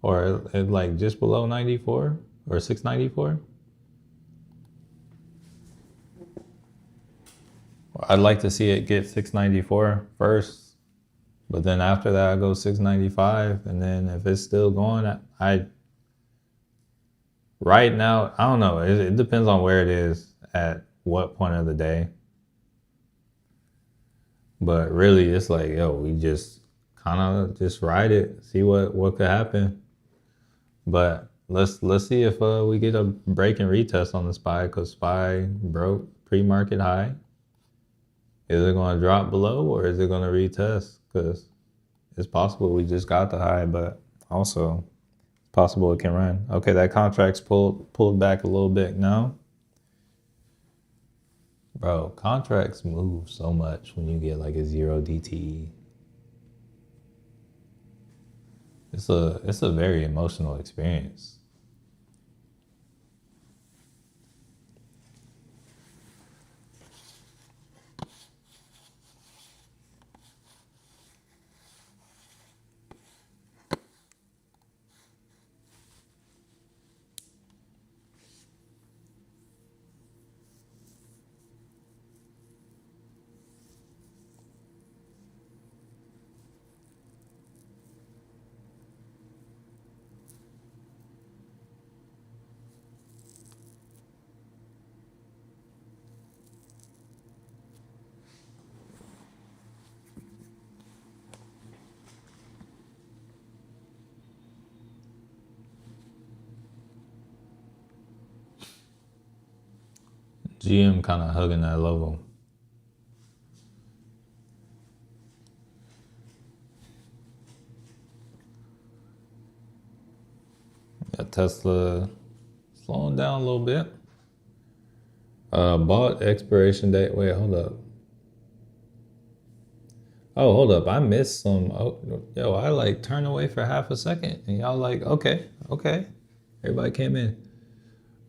Or it like just below 94 or 694? I'd like to see it get 694 first. But then after that, I go 695, and then if it's still going, right now, I don't know. It depends on where it is at what point of the day. But really, it's like, yo, we just kind of just ride it, see what could happen. But let's see if we get a break and retest on the SPY, because SPY broke pre-market high. Is it going to drop below, or is it going to retest? Because it's possible we just got the high, but also it's possible it can run. Okay, that contract's pulled back a little bit now. Bro, contracts move so much when you get like a 0 DTE. It's a very emotional experience. GM kind of hugging that level. Got Tesla slowing down a little bit. Bought expiration date. Wait, hold up. Oh, hold up. I missed some. Oh, yo, I like turned away for half a second. And y'all like, okay. Everybody came in.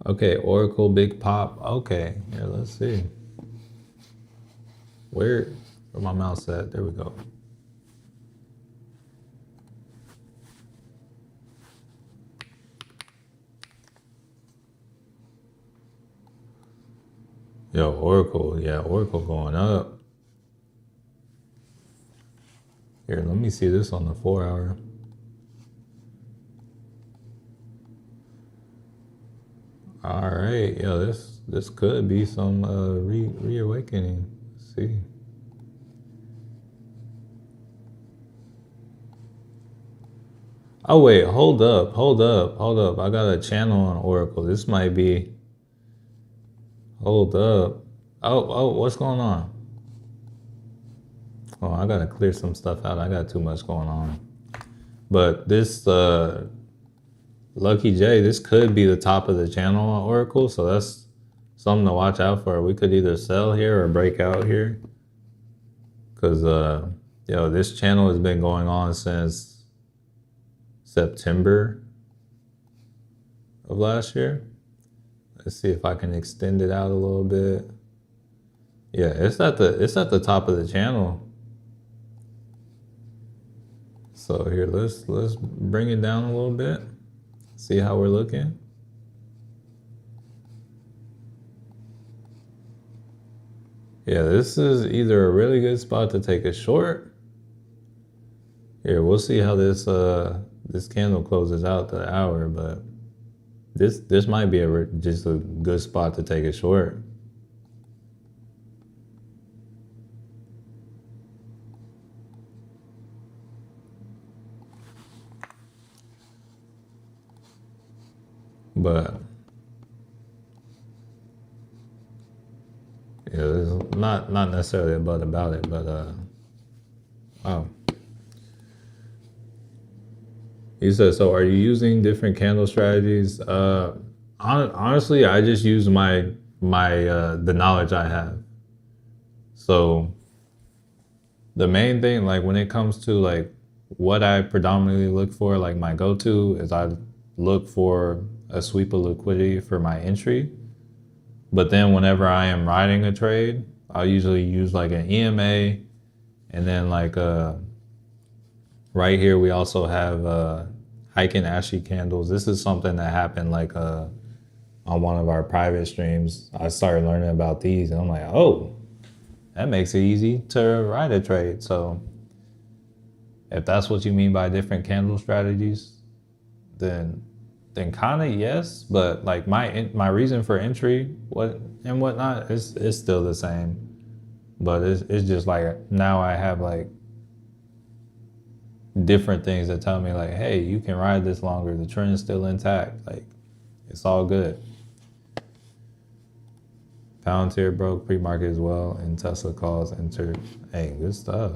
Okay, Oracle, big pop. Okay, here, let's see. Where my mouse at? There we go. Yo, Oracle. Yeah, Oracle going up. Here, let me see this on the 4-hour. All right, yo, this could be some reawakening. Let's see. Oh wait, hold up. I got a channel on Oracle. This might be. Hold up. Oh, what's going on? Oh, I gotta clear some stuff out. I got too much going on. But this Lucky J, this could be the top of the channel on Oracle, so that's something to watch out for. We could either sell here or break out here, because this channel has been going on since September of last year. Let's see if I can extend it out a little bit. Yeah, it's at the top of the channel. So here, let's bring it down a little bit. See how we're looking. Yeah, this is either a really good spot to take a short. Here, we'll see how this candle closes out the hour, but this might be just a good spot to take a short. But yeah, there's not necessarily a but about it, but oh. He said, so are you using different candle strategies? Honestly, I just use my the knowledge I have. So the main thing, like when it comes to like what I predominantly look for, like my go-to is I look for a sweep of liquidity for my entry. But then whenever I am riding a trade, I'll usually use like an EMA, and then like right here we also have Heiken Ashy candles. This is something that happened like on one of our private streams. I started learning about these, and I'm like, oh, that makes it easy to ride a trade. So if that's what you mean by different candle strategies, then kind of yes, but like my reason for entry and whatnot is still the same. But it's just like now I have like different things that tell me like, hey, you can ride this longer. The trend is still intact. Like it's all good. Palantir broke pre-market as well, and Tesla calls entered. Hey, good stuff.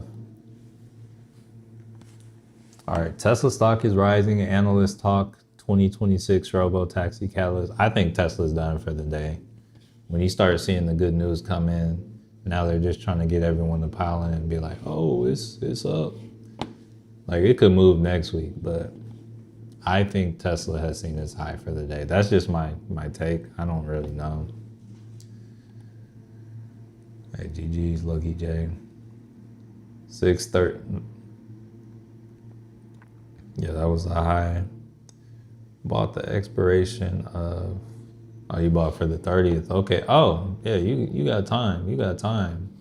All right, Tesla stock is rising. Analysts talk 2026 robo-taxi catalyst. I think Tesla's done for the day. When you start seeing the good news come in, now they're just trying to get everyone to pile in and be like, oh, it's up. Like it could move next week, but I think Tesla has seen its high for the day. That's just my take. I don't really know. Hey, GG's Lucky J. 630. Yeah, that was a high. Bought the expiration of. Oh, you bought for the 30th. Okay. Oh, yeah. You got time. You got time.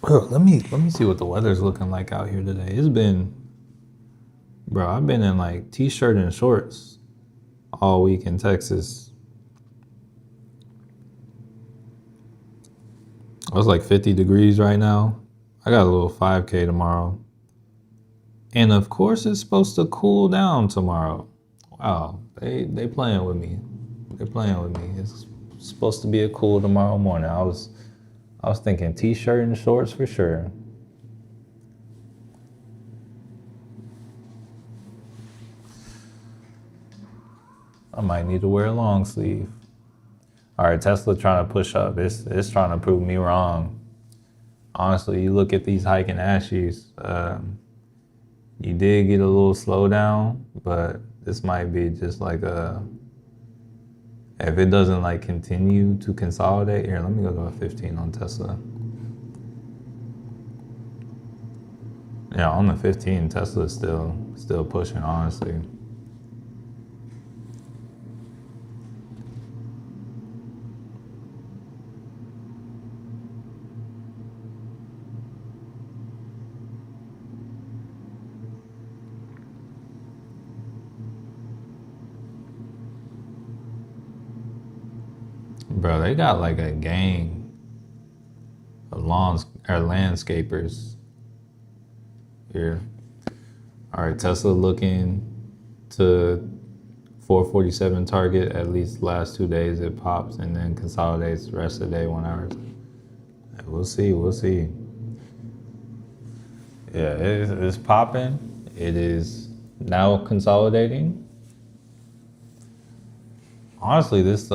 Bro, let me see what the weather's looking like out here today. It's been, bro, I've been in like t-shirt and shorts all week in Texas. It's like 50 degrees right now. I got a little 5K tomorrow. And of course it's supposed to cool down tomorrow. Wow, they playing with me. They're playing with me. It's supposed to be a cool tomorrow morning. I was thinking t-shirt and shorts for sure. I might need to wear a long sleeve. All right, Tesla trying to push up. It's trying to prove me wrong. Honestly, you look at these Heiken Ashies, you did get a little slowdown, but this might be just like if it doesn't like continue to consolidate. Here, let me go to a 15 on Tesla. Yeah, on the 15, Tesla is still pushing, honestly. Bro, they got like a gang of landscapers here. All right, Tesla looking to 447 target at least last 2 days. It pops and then consolidates the rest of the day, 1 hour. We'll see. Yeah, it's popping. It is now consolidating. Honestly, this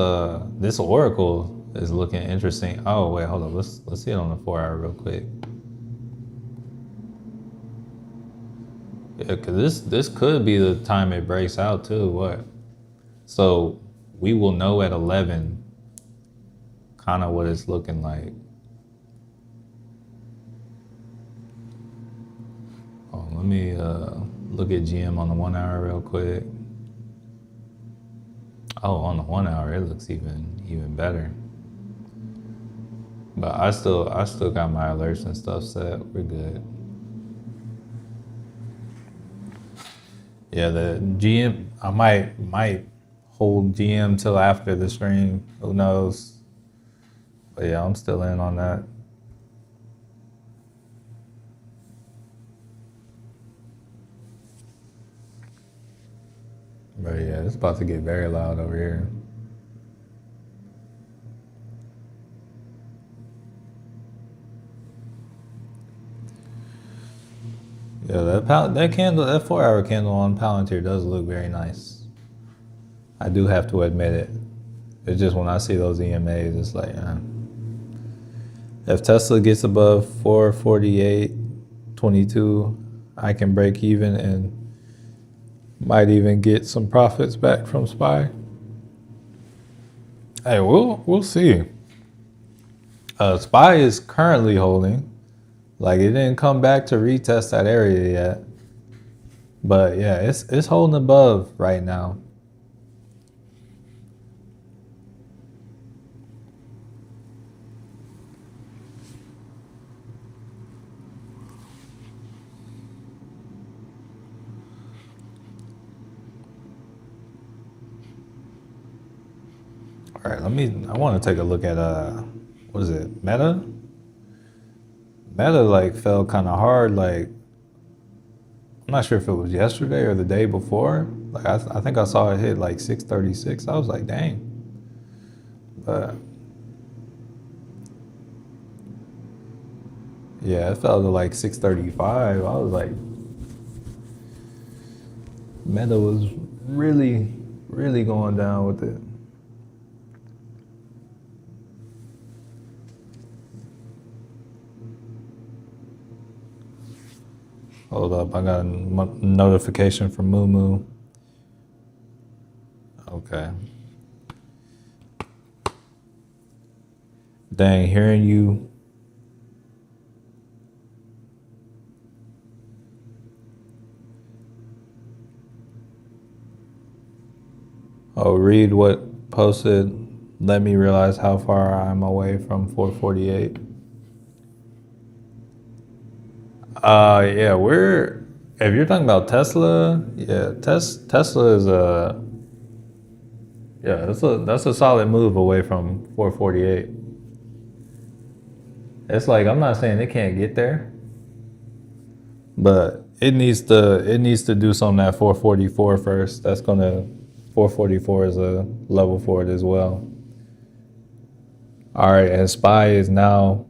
Oracle is looking interesting. Oh wait, hold on. Let's see it on the 4 hour real quick. Yeah, cause this could be the time it breaks out too. What? So we will know at 11 kind of what it's looking like. Oh, let me look at GM on the 1 hour real quick. Oh, on the 1 hour, it looks even better. But I still got my alerts and stuff set. We're good. Yeah, the GM, I might hold GM till after the stream. Who knows? But yeah, I'm still in on that. But yeah, it's about to get very loud over here. Yeah, that candle, that 4 hour candle on Palantir does look very nice. I do have to admit it. It's just when I see those EMAs, it's like, if Tesla gets above 448.22, I can break even and might even get some profits back from SPY. Hey, we'll see. SPY is currently holding. Like, it didn't come back to retest that area yet. But yeah, it's holding above right now. All right, I want to take a look at, what is it, Meta? Meta like fell kind of hard, like, I'm not sure if it was yesterday or the day before. Like, I think I saw it hit like 636. I was like, dang. But yeah, it fell to like 635. I was like, Meta was really, really going down with it. Hold up, I got a notification from Moomoo. Okay. Dang, hearing you. Oh, read what posted. Let me realize how far I'm away from 448. Yeah, if you're talking about Tesla, yeah, Tesla is that's a solid move away from 448. It's like, I'm not saying it can't get there, but it needs to do something at 444 first. 444 is a level for it as well. All right, and SPY is now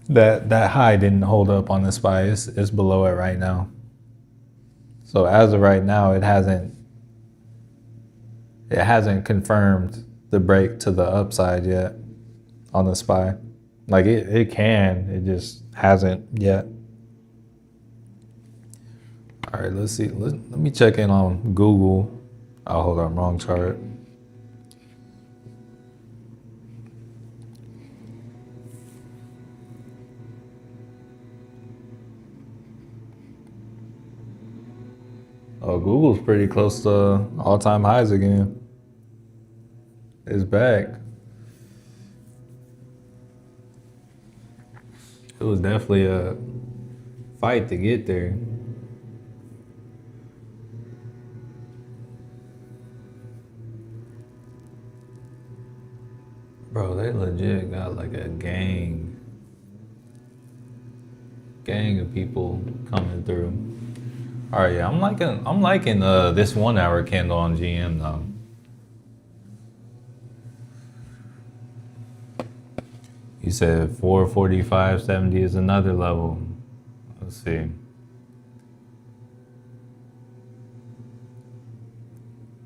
that high didn't hold up on the SPY. It's below it right now. So as of right now, it hasn't confirmed the break to the upside yet on the SPY. Like, it can, it just hasn't yet. All right, let's see. Let me check in on Google. Oh, hold on, wrong chart. Oh, Google's pretty close to all-time highs again. It's back. It was definitely a fight to get there. Bro, they legit got like a gang of people coming through. All right, yeah, I'm liking this 1 hour candle on GM though. You said 445.70 is another level. Let's see.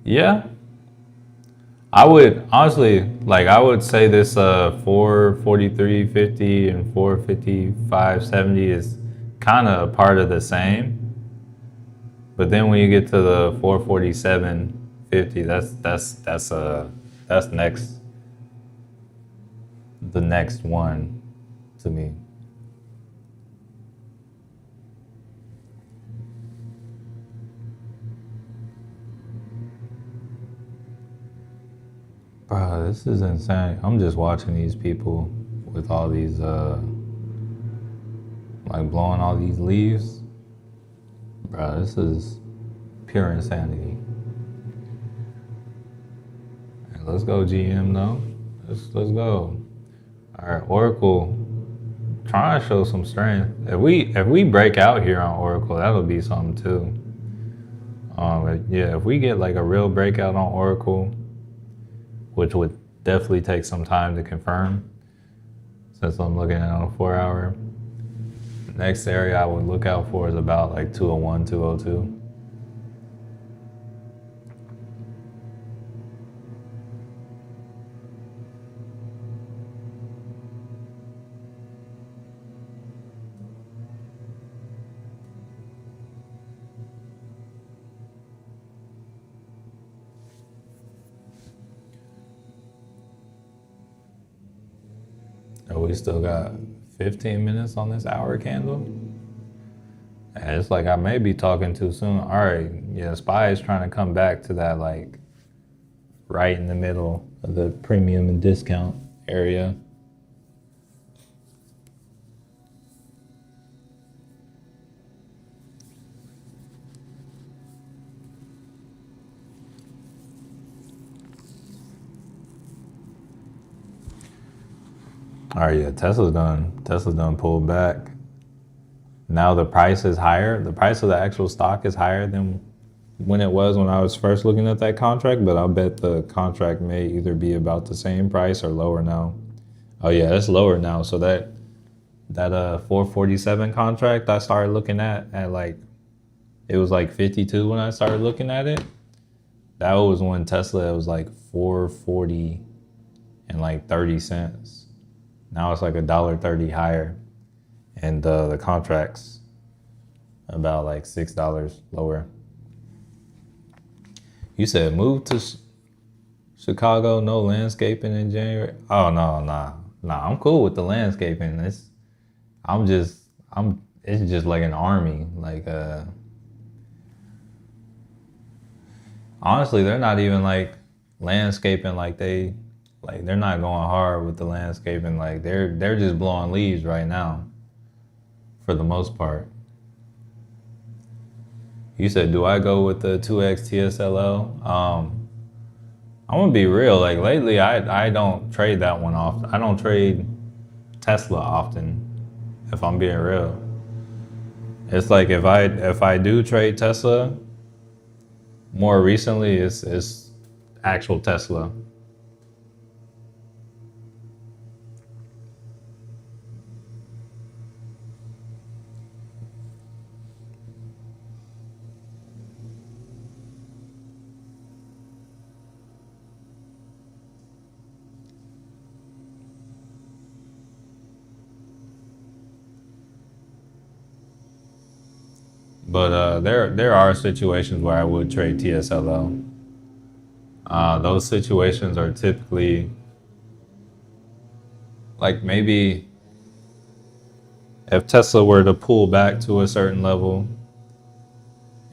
Yeah. I would honestly, I would say this 443.50 and 455.70 is kind of a part of the same. But then when you get to the 447.50, that's next, the next one to me. Bro, this is insane. I'm just watching these people with all these like blowing all these leaves. Bro, this is pure insanity. Right, let's go, GM though. Let's go. All right, Oracle, trying to show some strength. If we break out here on Oracle, that'll be something too. Yeah, if we get like a real breakout on Oracle, which would definitely take some time to confirm, since I'm looking at on a 4-hour. Next area I would look out for is about like 201, 202. Oh, we still got 15 minutes on this hour candle. And it's like I may be talking too soon. All right, yeah, SPY is trying to come back to that like right in the middle of the premium and discount area. All right, yeah, Tesla's done pulled back. Now the price is higher. The price of the actual stock is higher than when it was when I was first looking at that contract, but I'll bet the contract may either be about the same price or lower now. Oh yeah, it's lower now. So that 447 contract I started looking at like it was like 52 when I started looking at it. That was when Tesla, it was like 440 and like 30 cents. Now it's like $1.30 higher, and the contract's about like $6 lower. You said move to Chicago, no landscaping in January. Oh no, nah. I'm cool with the landscaping. It's just like an army. Like honestly, they're not even like landscaping like they're not going hard with the landscaping. Like they're just blowing leaves right now for the most part. You said, do I go with the 2x TSLL? I'm gonna be real. Like lately, I don't trade that one off. I don't trade Tesla often, if I'm being real. It's like if I do trade Tesla, more recently it's actual Tesla. But there are situations where I would trade TSLL. Those situations are typically like maybe if Tesla were to pull back to a certain level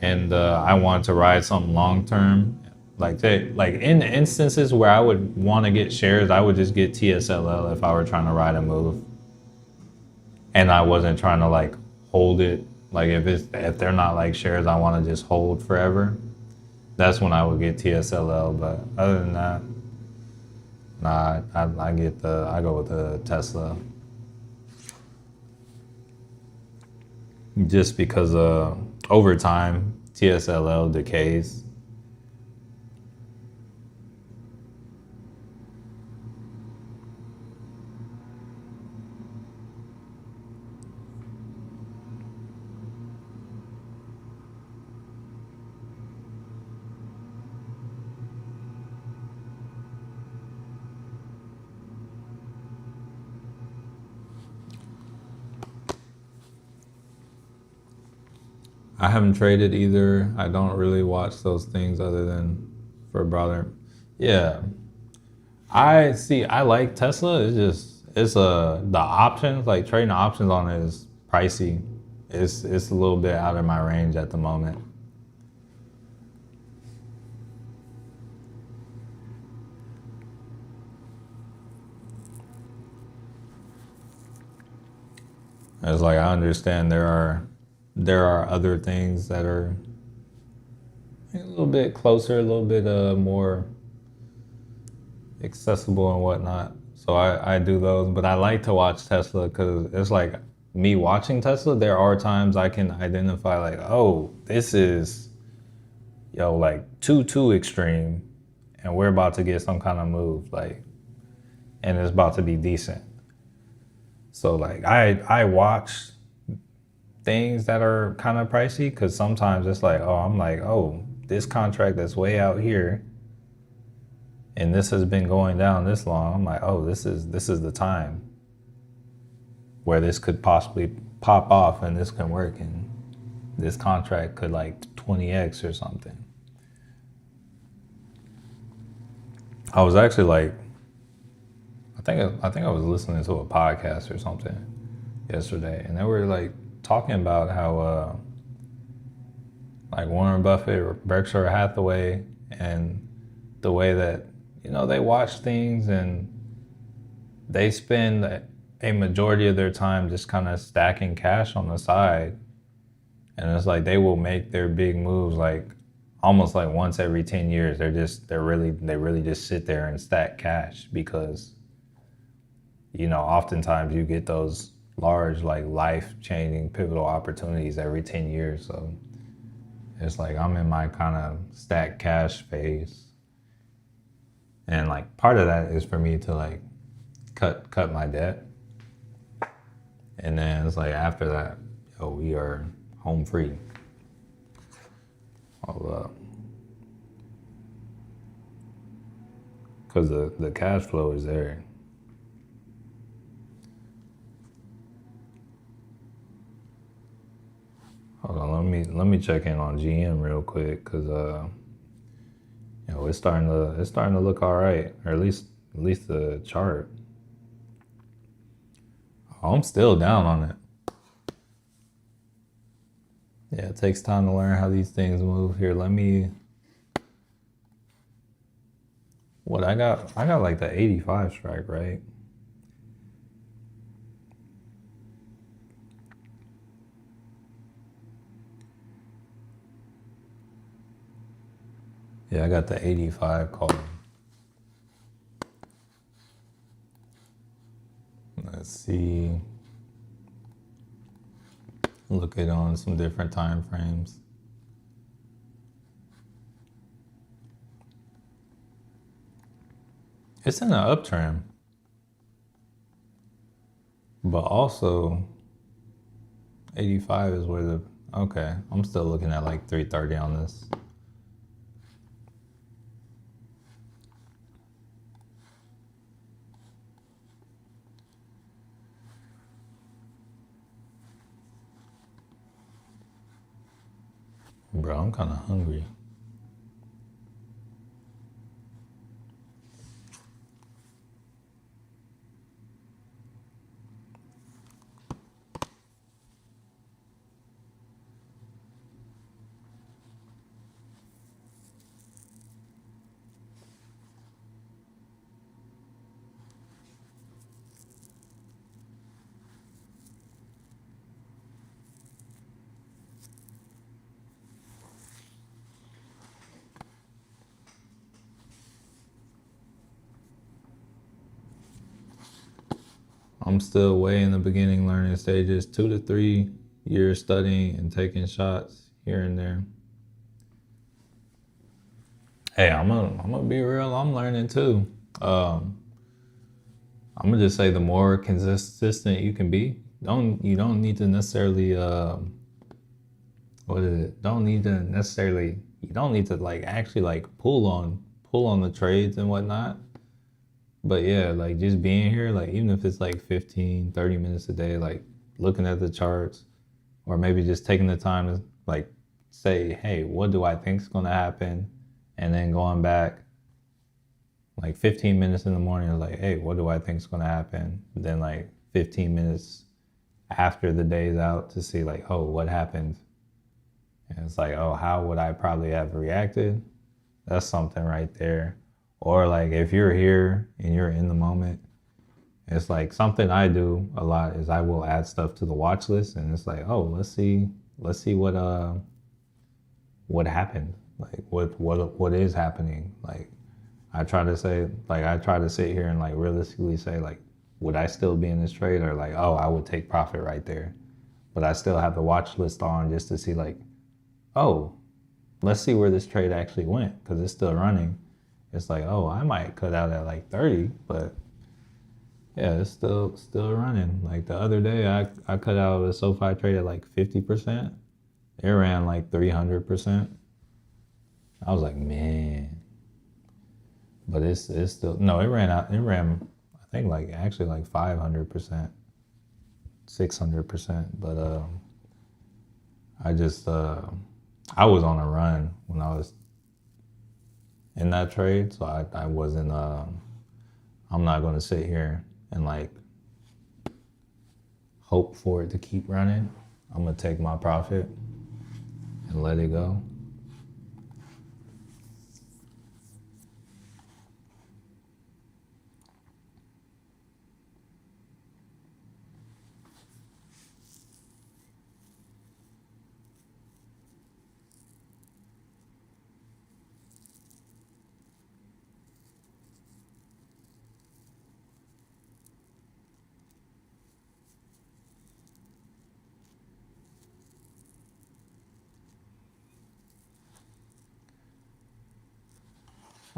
and I want to ride something long term, like in instances where I would want to get shares, I would just get TSLL if I were trying to ride a move, and I wasn't trying to like hold it. Like if they're not like shares I want to just hold forever, that's when I would get TSLL. But other than that, nah, I go with the Tesla. Just because over time TSLL decays. I haven't traded either. I don't really watch those things other than for a brother. Yeah, I see. I like Tesla. It's just the options like trading options on it is pricey. It's a little bit out of my range at the moment. It's like I understand there are other things that are a little bit closer, a little bit more accessible and whatnot. So I do those, but I like to watch Tesla because it's like me watching Tesla. There are times I can identify like, oh, this is like too extreme, and we're about to get some kind of move like, and it's about to be decent. So like I watch things that are kind of pricey because sometimes it's like, oh, I'm like, oh, this contract that's way out here and this has been going down this long. I'm like, oh, this is the time where this could possibly pop off and this can work and this contract could like 20x or something. I was actually like, I think I was listening to a podcast or something yesterday, and they were like talking about how like Warren Buffett or Berkshire Hathaway and the way that they watch things and they spend a majority of their time just kind of stacking cash on the side, and it's like they will make their big moves like almost like once every 10 years. They really just sit there and stack cash because oftentimes you get those large, like life-changing, pivotal opportunities every 10 years. So it's like I'm in my kind of stack cash phase. And like part of that is for me to like cut my debt. And then it's like after that, we are home free. Because the cash flow is there. Hold on, let me check in on GM real quick because it's starting to look all right, or at least the chart. Oh, I'm still down on it. Yeah, it takes time to learn how these things move. Here, let me. What I got like the 85 strike, right? Yeah, I got the 85 call. Let's see. Look it on some different time frames. It's in an uptrend. But also 85 is where okay, I'm still looking at like 330 on this. Bro, I'm kind of hungry. I'm still way in the beginning learning stages, 2 to 3 years studying and taking shots here and there. Hey, I'm gonna be real. I'm learning too. I'm gonna just say the more consistent you can be, you don't need to necessarily what is it? You don't need to like actually like pull on the trades and whatnot. But yeah, like just being here, like even if it's like 15, 30 minutes a day, like looking at the charts or maybe just taking the time to like say, hey, what do I think is going to happen? And then going back like 15 minutes in the morning, I was like, hey, what do I think is going to happen? Then like 15 minutes after the day's out to see like, oh, what happened? And it's like, oh, how would I probably have reacted? That's something right there. Or like if you're here and you're in the moment, it's like something I do a lot is I will add stuff to the watch list, and it's like, oh, let's see what happened, like what is happening. Like I try to sit here and like realistically say like, would I still be in this trade, or like, oh, I would take profit right there, but I still have the watch list on just to see like, oh, let's see where this trade actually went because it's still running. It's like, oh, I might cut out at like 30, but yeah, it's still running. Like the other day, I cut out a SoFi trade at like 50%. It ran like 300%. I was like, man. But it's still, no, it ran, I think like actually like 500%, 600%. But I just, I was on a run when I was in that trade. So I wasn't, I'm not going to sit here and like hope for it to keep running. I'm going to take my profit and let it go.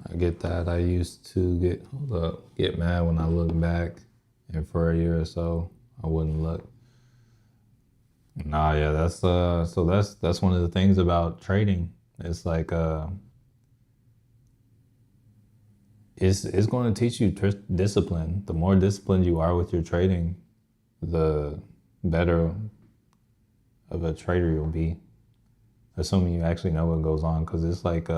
I get that. I used to get mad when I look back, and for a year or so, I wouldn't look. Nah, yeah, that's one of the things about trading. It's like it's going to teach you discipline. The more disciplined you are with your trading, the better of a trader you'll be. Assuming you actually know what goes on, because it's like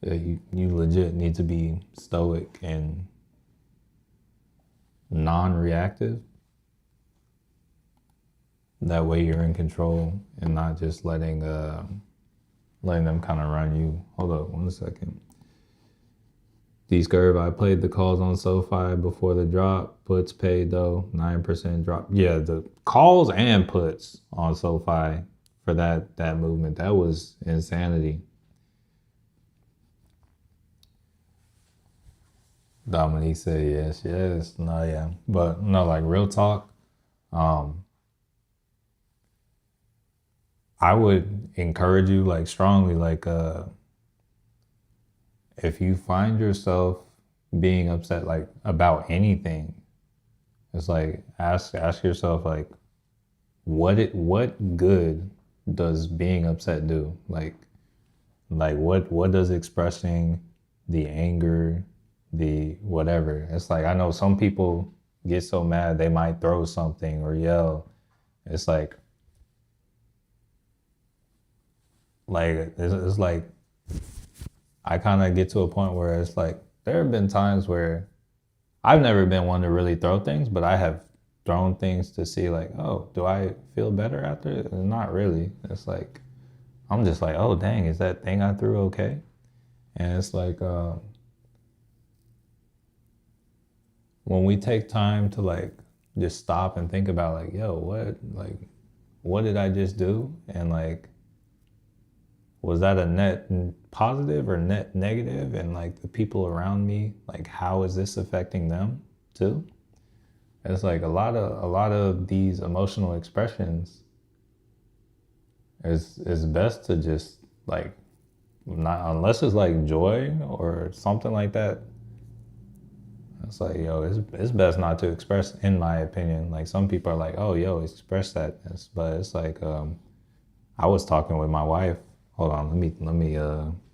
you legit need to be stoic and non-reactive. That way you're in control and not just letting them kind of run you. Hold up 1 second. D-Scurve, I played the calls on SoFi before the drop. Puts paid though, 9% drop. Yeah, the calls and puts on SoFi for that movement, that was insanity. Dominique said yes. No, yeah. But no, like real talk, I would encourage you like strongly, like if you find yourself being upset like about anything, it's like ask yourself like what good does being upset do? Like what does expressing the anger, the whatever. It's like I know some people get so mad they might throw something or yell. It's like it's like I kind of get to a point where it's like there have been times where I've never been one to really throw things, but I have thrown things to see like, oh, do I feel better after it? Not really. It's like I'm just like, oh dang, is that thing I threw okay? And it's like when we take time to like just stop and think about like, yo, what did I just do? And like, was that a net positive or net negative? And like the people around me, like how is this affecting them too? It's like a lot of these emotional expressions is best to just like not, unless it's like joy or something like that. It's like, yo, it's best not to express, in my opinion. Like some people are like, oh, yo, express that. But it's like, I was talking with my wife. Hold on, let me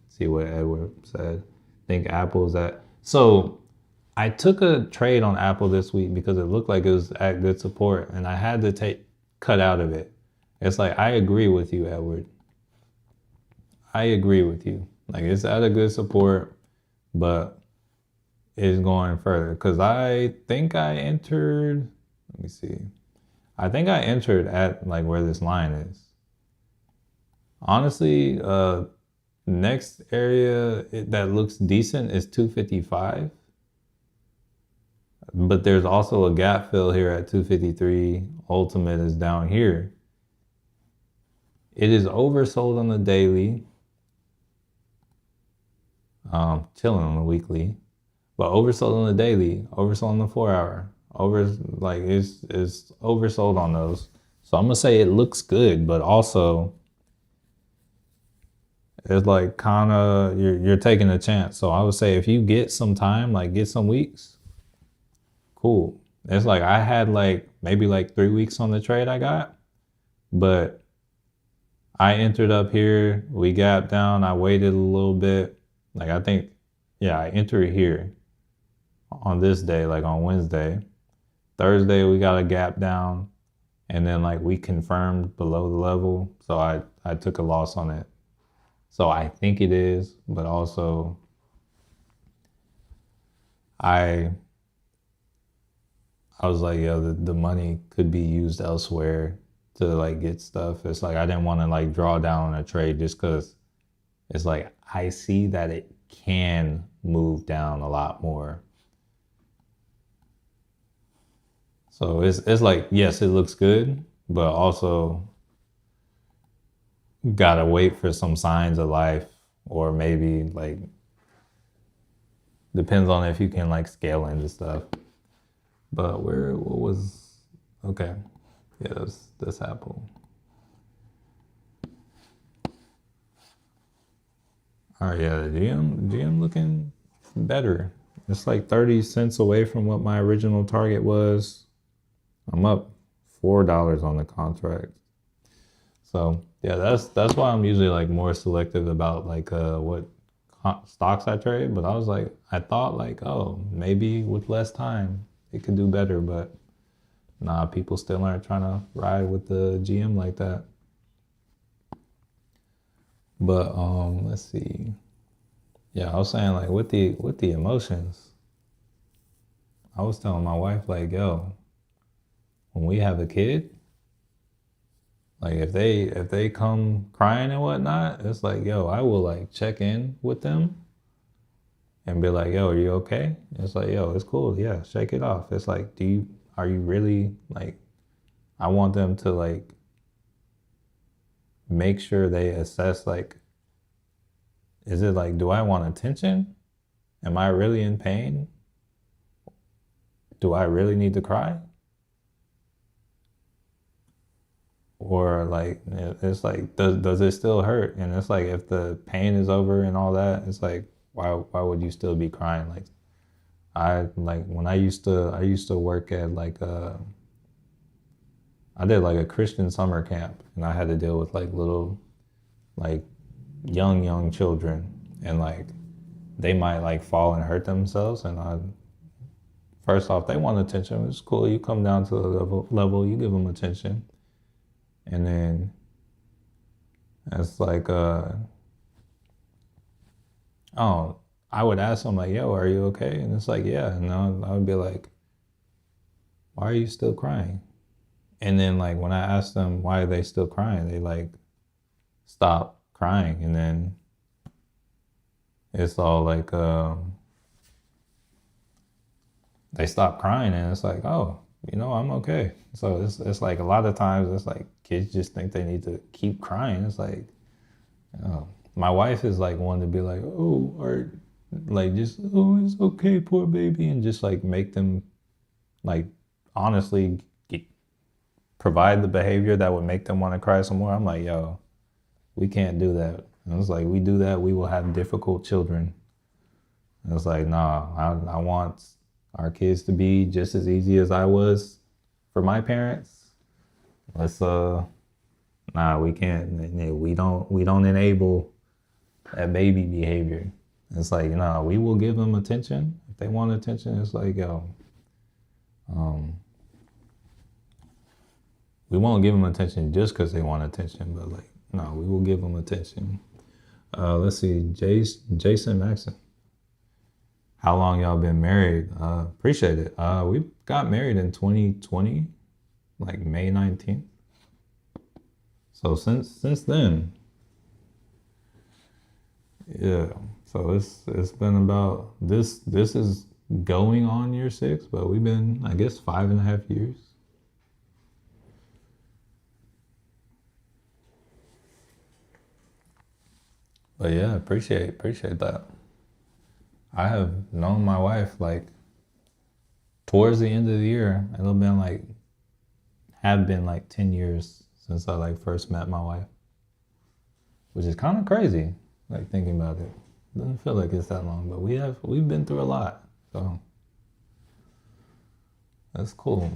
see what Edward said. Think Apple's at. So I took a trade on Apple this week because it looked like it was at good support, and I had to cut out of it. It's like, I agree with you, Edward. I agree with you. Like, it's at a good support, but it's going further. Because I think I entered, let me see. I think I entered at like where this line is. Honestly, next area that looks decent is 255. But there's also a gap fill here at 253. Ultimate is down here. It is oversold on the daily. Chilling on the weekly. But oversold on the daily, oversold on the 4 hour. It's oversold on those. So I'm gonna say it looks good, but also it's like kinda you're taking a chance. So I would say if you get some time, like get some weeks, cool. It's like I had like maybe like 3 weeks on the trade I got, but I entered up here, we gapped down, I waited a little bit. Like I think, yeah, I entered here on this day, like on Wednesday. Thursday we got a gap down, and then like we confirmed below the level. So I took a loss on it. So I think it is, but also I was like, yo, the money could be used elsewhere to like get stuff. It's like I didn't want to like draw down on a trade just because it's like I see that it can move down a lot more. So it's like, yes, it looks good, but also gotta wait for some signs of life, or maybe like depends on if you can like scale into stuff. But what was okay? Yeah, that's Apple. All right, yeah, the GM looking better. It's like 30 cents away from what my original target was. I'm up $4 on the contract. So yeah, that's why I'm usually like more selective about like what stocks I trade. But I thought like, oh, maybe with less time it could do better. But nah, people still aren't trying to ride with the GM like that. But let's see. Yeah, I was saying like with the emotions, I was telling my wife like, yo, when we have a kid, like if they come crying and whatnot, it's like, yo, I will like check in with them and be like, yo, are you okay? It's like, yo, it's cool. Yeah, shake it off. It's like, are you really like, I want them to like make sure they assess like, is it like, do I want attention? Am I really in pain? Do I really need to cry? Or like it's like does it still hurt? And it's like if the pain is over and all that, it's like why would you still be crying? Like I like when I used to work at like I did like a Christian summer camp, and I had to deal with like little like young children, and like they might like fall and hurt themselves. And I first off, they want attention. It's cool. You come down to the level, you give them attention. And then it's like, oh, I would ask them like, yo, are you okay? And it's like, yeah. And I would be like, why are you still crying? And then like when I ask them why are they still crying, they like stop crying. And then it's all like, they stop crying, and it's like, oh, I'm okay. So it's like a lot of times it's like kids just think they need to keep crying. It's like, my wife is like one to be like, oh, or like just, oh, it's okay, poor baby, and just like make them like honestly provide the behavior that would make them want to cry some more. I'm like, yo, we can't do that. And it's like, we do that, we will have difficult children. And it's like, nah, I want our kids to be just as easy as I was for my parents. Let's nah, we can't. We don't enable that baby behavior. It's like, nah, we will give them attention if they want attention. It's like, yo, we won't give them attention just because they want attention, but like, no, we will give them attention. Let's see, Jason Maxon. How long y'all been married? Appreciate it. We got married in 2020, like May 19th. So since then, yeah. So it's been about this. This is going on year 6, but we've been, I guess, 5.5 years. But yeah, appreciate that. I have known my wife like towards the end of the year. It'll been like have been like 10 years since I like first met my wife, which is kind of crazy. Like thinking about it, doesn't feel like it's that long, but we've been through a lot, so that's cool.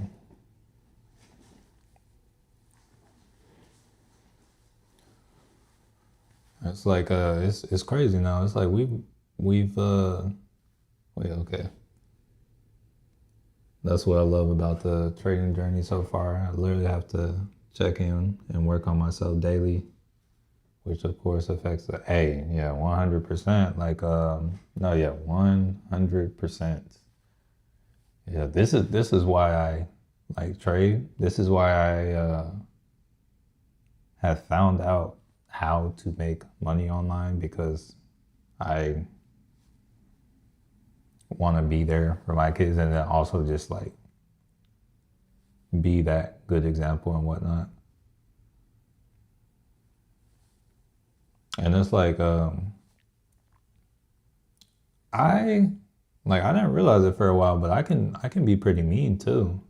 It's like it's crazy now. It's like we've wait, okay. That's what I love about the trading journey so far. I literally have to check in and work on myself daily, which of course affects the A. Yeah, 100%. Like no, yeah, 100%. Yeah, this is why I like trade. This is why I have found out how to make money online, because I want to be there for my kids, and then also just like be that good example and whatnot. And it's like I I didn't realize it for a while, but I can be pretty mean too.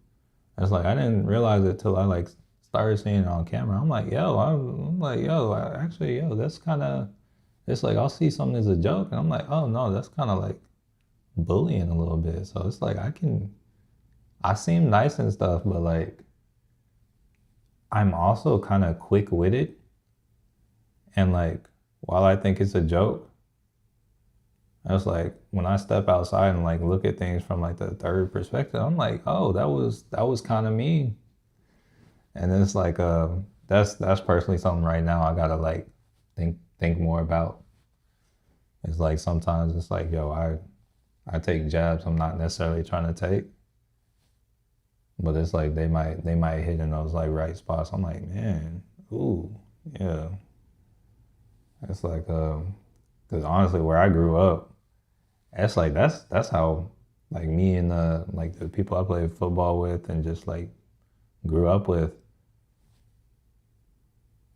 It's like I didn't realize it till I like started seeing it on camera. I'm like, yo, actually, yo, that's kind of. It's like I'll see something as a joke, and I'm like, oh no, that's kind of like bullying a little bit. So it's like I seem nice and stuff, but like I'm also kind of quick-witted, and like while I think it's a joke, it's like when I step outside and like look at things from like the third perspective, I'm like, oh, that was kind of mean. And it's like that's personally something right now I gotta like think more about. It's like sometimes it's like, yo, I take jabs I'm not necessarily trying to take, but it's like they might hit in those like right spots. I'm like, man, ooh, yeah. It's like because honestly, where I grew up, it's like that's how like me and like the people I played football with and just like grew up with.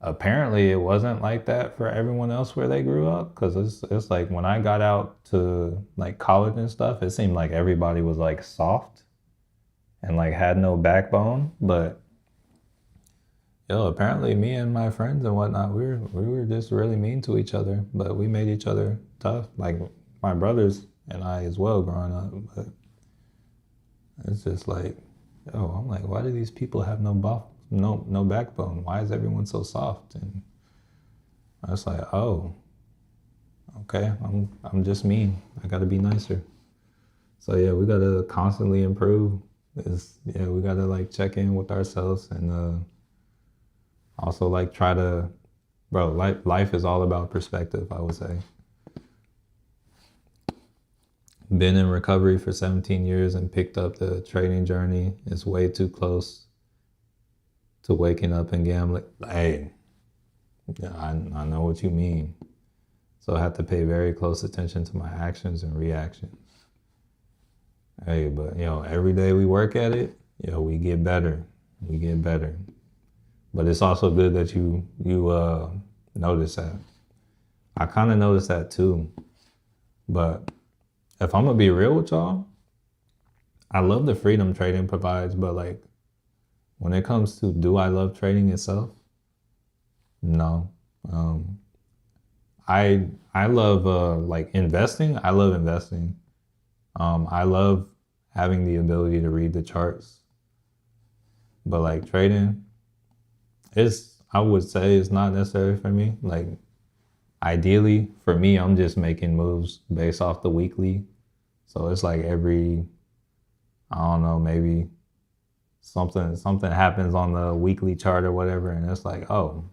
Apparently, it wasn't like that for everyone else where they grew up, because it's like when I got out to like college and stuff, it seemed like everybody was like soft and like had no backbone. But yo, apparently, me and my friends and whatnot, we were just really mean to each other, but we made each other tough. Like my brothers and I as well growing up. But it's just like, yo, I'm like, why do these people have no backbone? Why is everyone so soft? And I was like, oh, okay, I'm just mean. I gotta be nicer. So yeah, we gotta constantly improve. Yeah, we gotta like check in with ourselves, and also like try to, bro, life is all about perspective, I would say. Been in recovery for 17 years and picked up the trading journey. It's way too close to waking up and gambling. Hey, yeah, I know what you mean. So I have to pay very close attention to my actions and reactions. Hey, but every day we work at it, we get better. We get better. But it's also good that you notice that. I kind of noticed that too. But if I'm gonna be real with y'all, I love the freedom trading provides, but like when it comes to do I love trading itself? No. I love like investing. I love investing. I love having the ability to read the charts. But like trading, I would say it's not necessary for me. Like ideally for me, I'm just making moves based off the weekly. So it's like every, I don't know, maybe something happens on the weekly chart or whatever, and it's like, oh,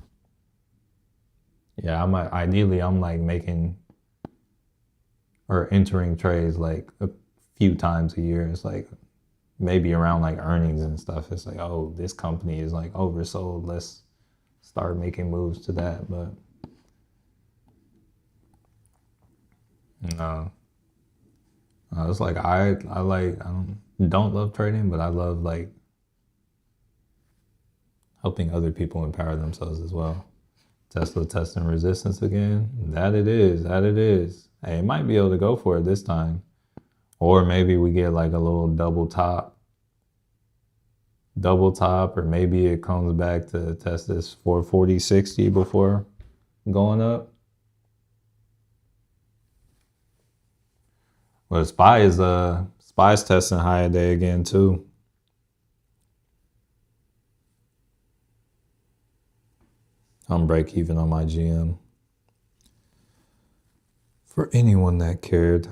yeah, I'm like making or entering trades like a few times a year. It's like maybe around like earnings and stuff. It's like, oh, this company is like oversold. Let's start making moves to that. But no, it's like I don't love trading, but I love like helping other people empower themselves as well. Tesla testing resistance again. That it is. That it is. Hey, it might be able to go for it this time. Or maybe we get like a little double top, or maybe it comes back to test this 440.60 before going up. But SPY's testing higher day again too. I'm break even on my GM. For anyone that cared.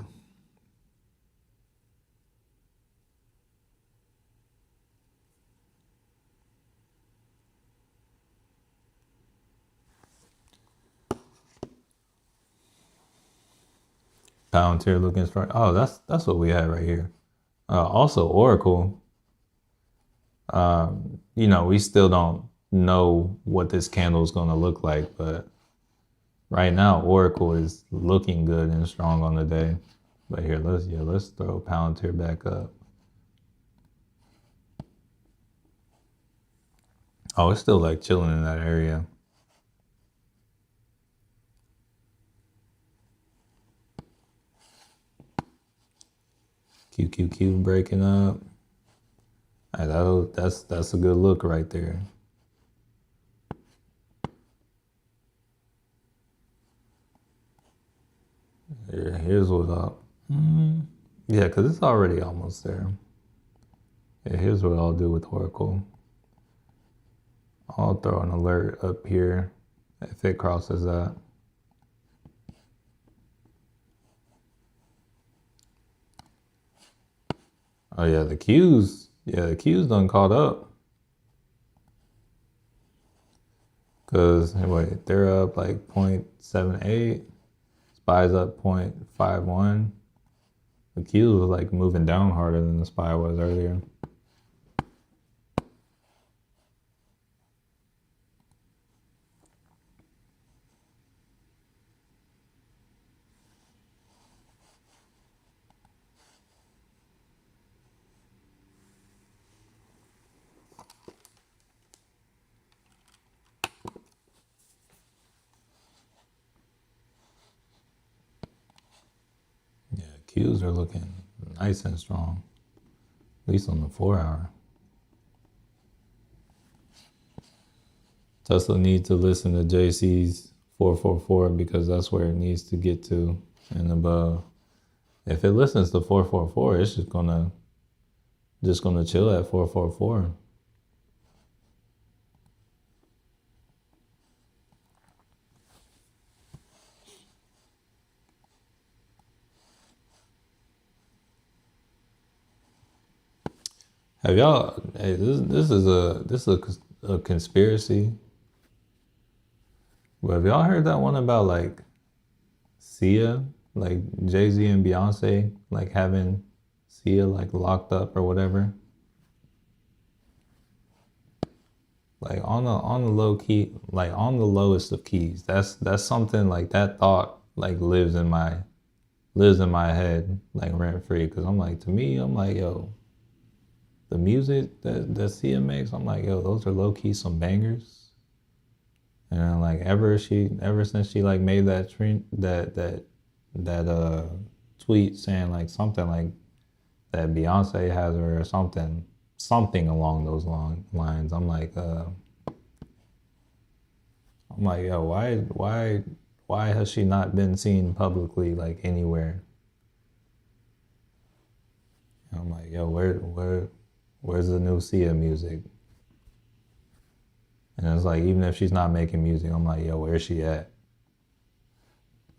Palantir looking strong. Oh, that's what we had right here. Also, Oracle. We still don't know what this candle is going to look like, but right now Oracle is looking good and strong on the day. But here, let's throw Palantir back up. Oh, it's still like chilling in that area. QQQ breaking up. That's a good look right there. Here's what's up. Yeah, because it's already almost there. Yeah, here's what I'll do with Oracle. I'll throw an alert up here if it crosses that. Oh yeah, the Q's done caught up. Cause wait, they're up like 0.78. SPY's up 0.51. The Q's was like moving down harder than the SPY was earlier. Yeah, Q's are looking nice and strong, at least on the 4 hour. Tesla needs to listen to JC's 444 because that's where it needs to get to and above. If it listens to 444, it's just gonna chill at 444. Have y'all? Hey, this is a conspiracy. But have y'all heard that one about like Sia, like Jay-Z and Beyonce, like having Sia like locked up or whatever? Like on the low key, like on the lowest of keys. That's something like that thought like lives in my head like rent free. Cause I'm like, to me, I'm like, yo, the music that Sia makes, I'm like, yo, those are low key some bangers. And like ever since she like made that tweet saying like something like that Beyonce has her or something along those long lines. I'm like, yo, why has she not been seen publicly like anywhere? And I'm like, yo, where's the new Sia music? And it's like, even if she's not making music, I'm like, yo, where's she at?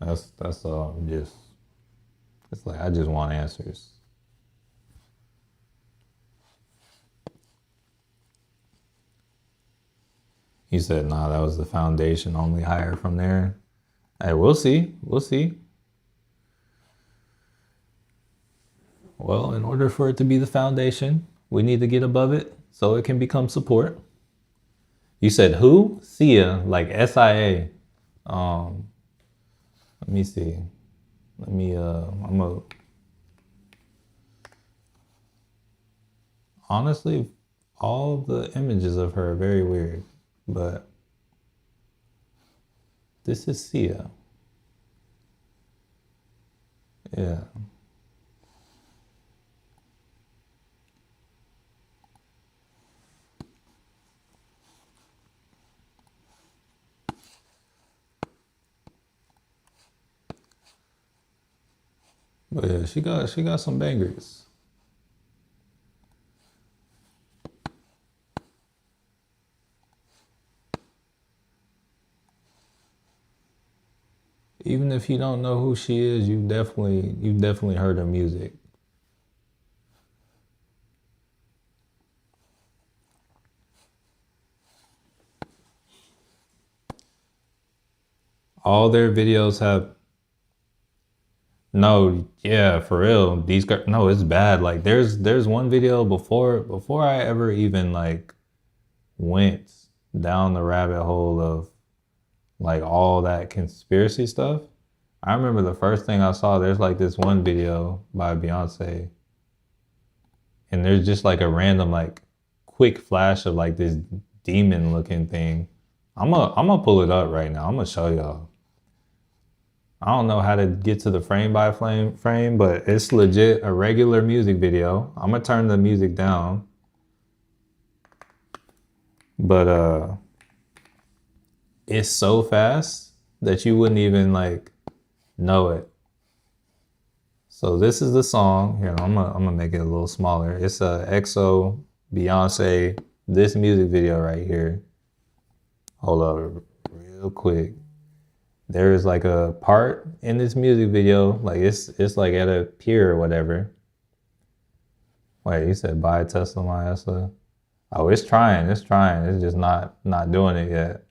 That's all. It's like I just want answers. He said, nah, that was the foundation, only higher from there. Hey, we'll see. We'll see. Well, in order for it to be the foundation, we need to get above it so it can become support. You said who? Sia, like SIA. Let me see. Honestly, all the images of her are very weird, but this is Sia. Yeah. But yeah, she got some bangers. Even if you don't know who she is, you definitely heard her music. All their videos have no, yeah, for real. These guys, no, it's bad. Like there's one video before I ever even like went down the rabbit hole of like all that conspiracy stuff. I remember the first thing I saw, there's like this one video by Beyonce, and there's just like a random like quick flash of like this demon looking thing. I'm gonna pull it up right now. I'm gonna show y'all. I don't know how to get to the frame by frame, but it's legit a regular music video. I'm gonna turn the music down. But it's so fast that you wouldn't even like know it. So this is the song. Here, I'm gonna make it a little smaller. It's a EXO Beyonce, this music video right here. Hold up real quick. There is like a part in this music video, like it's like at a pier or whatever. Wait, you said buy a Tesla, my Tesla. Oh, it's trying. It's just not doing it yet.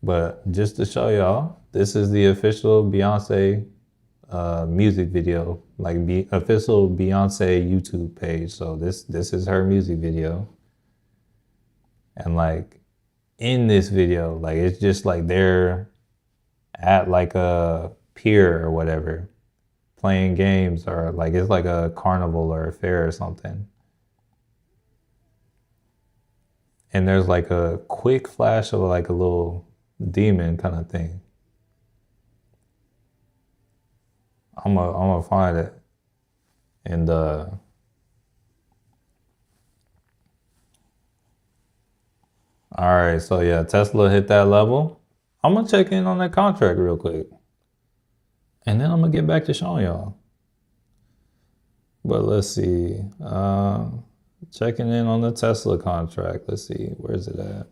But just to show y'all, this is the official Beyonce music video, like official Beyonce YouTube page. So this is her music video, and like in this video, like it's just like they're at like a pier or whatever, playing games, or like it's like a carnival or a fair or something. And there's like a quick flash of like a little demon kind of thing. I'm gonna find it. And all right, so yeah, Tesla hit that level. I'm gonna check in on that contract real quick, and then I'm gonna get back to showing y'all. But let's see. Checking in on the Tesla contract. Let's see, where's it at?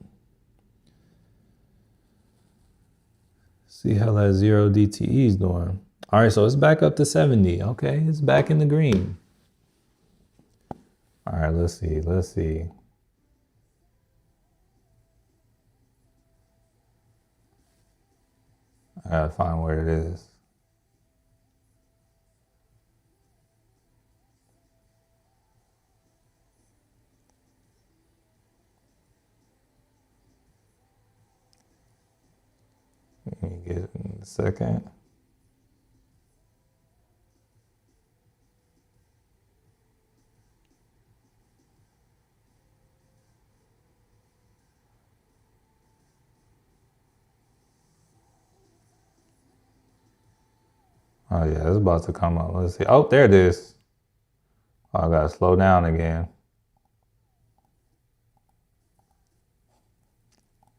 See how that 0 DTE is doing. All right, so it's back up to 70. Okay, it's back in the green. All right, let's see. I gotta find where it is. Let me get it in a second. Oh yeah, it's about to come up. Let's see. Oh, there it is. Oh, I gotta slow down again.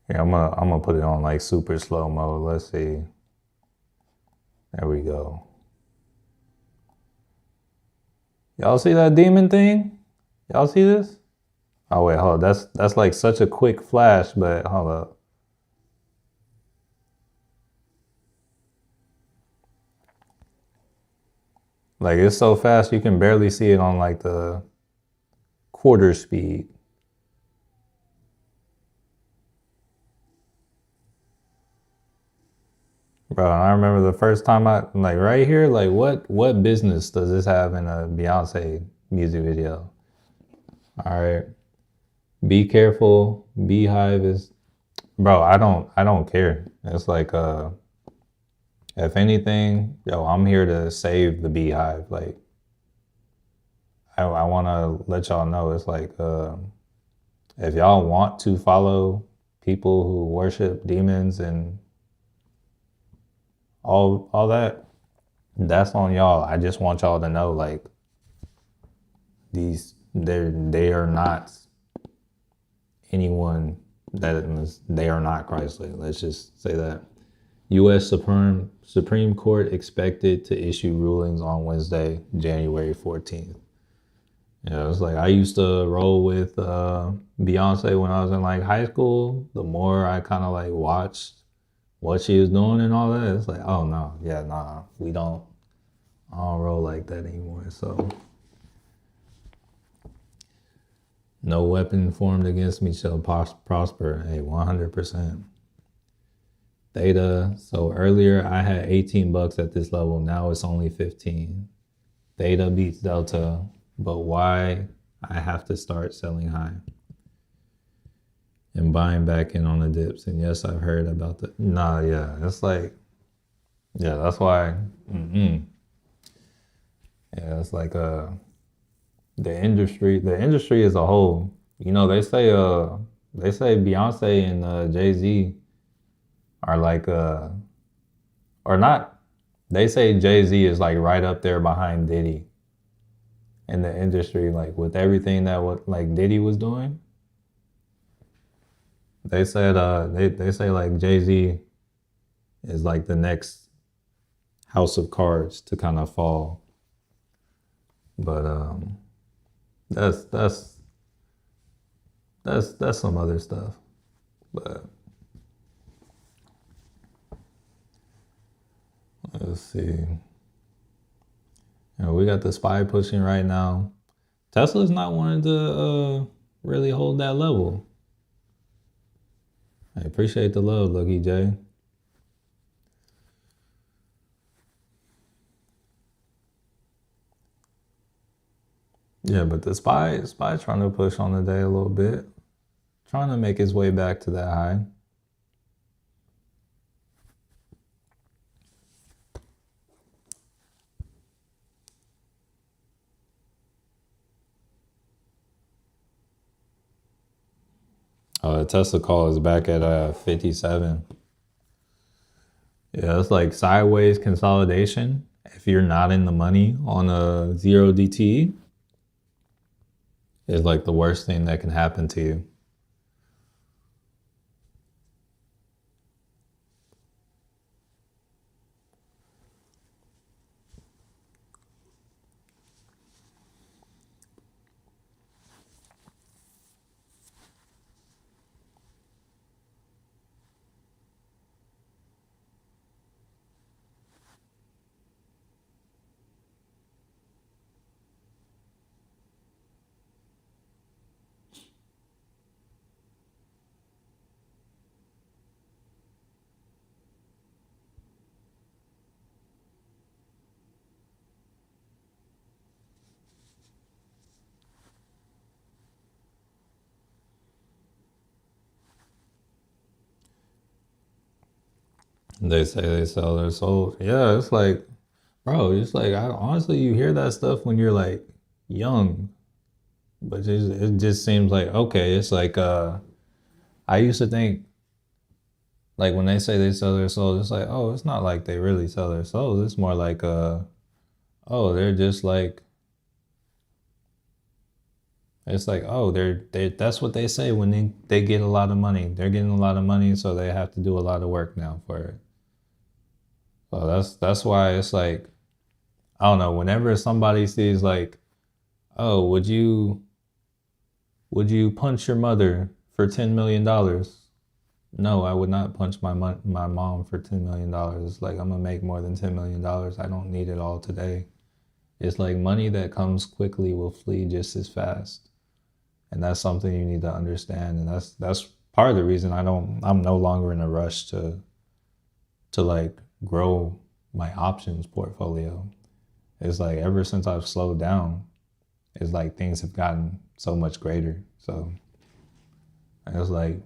Yeah, I'm gonna put it on like super slow mode. Let's see. There we go. Y'all see that demon thing? Y'all see this? Oh wait, hold on. That's like such a quick flash, but hold up. Like it's so fast you can barely see it on like the quarter speed. Bro, I remember the first time I like right here, like what business does this have in a Beyonce music video? All right. Be careful. Beehive is bro, I don't care. It's like if anything, yo, I'm here to save the beehive. Like I wanna let y'all know it's like if y'all want to follow people who worship demons and all that, that's on y'all. I just want y'all to know like they are not anyone that is, they are not Christ-like. Let's just say that. U.S. Supreme Court expected to issue rulings on Wednesday, January 14th. Yeah, it's like I used to roll with Beyonce when I was in like high school. The more I kind of like watched what she was doing and all that, it's like, oh no, yeah, nah, I don't roll like that anymore. So no weapon formed against me shall prosper. Hey, 100%. Theta. So earlier I had $18 at this level. Now it's only 15. Theta beats Delta. But why I have to start selling high and buying back in on the dips. And yes, I've heard about the, nah, yeah, it's like, yeah, that's why, yeah, it's like, the industry as a whole, you know, they say Beyonce and Jay-Z are like, or not, they say Jay-Z is like right up there behind Diddy in the industry, like with everything that what like Diddy was doing. They said they say like Jay-Z is like the next house of cards to kind of fall. But that's that's that's some other stuff. But let's see. You know, we got the SPY pushing right now. Tesla's not wanting to really hold that level. I appreciate the love, Lucky J. Yeah, but the SPY trying to push on the day a little bit, trying to make his way back to that high. The Tesla call is back at 57. Yeah, it's like sideways consolidation. If you're not in the money on a 0 DTE, is like the worst thing that can happen to you. They say they sell their soul. Yeah, it's like, bro, it's like honestly, you hear that stuff when you're like young, but it just seems like okay. It's like I used to think like when they say they sell their souls, it's like oh, it's not like they really sell their souls. It's more like oh, they're just like it's like oh, they that's what they say when they get a lot of money. They're getting a lot of money, so they have to do a lot of work now for it. So that's why it's like I don't know. Whenever somebody sees like, oh, would you punch your mother for $10 million? No, I would not punch my mom for $10 million. It's like I'm gonna make more than $10 million. I don't need it all today. It's like money that comes quickly will flee just as fast, and that's something you need to understand. And that's part of the reason I'm no longer in a rush to like grow my options portfolio. It's like ever since I've slowed down, it's like things have gotten so much greater. So it's like,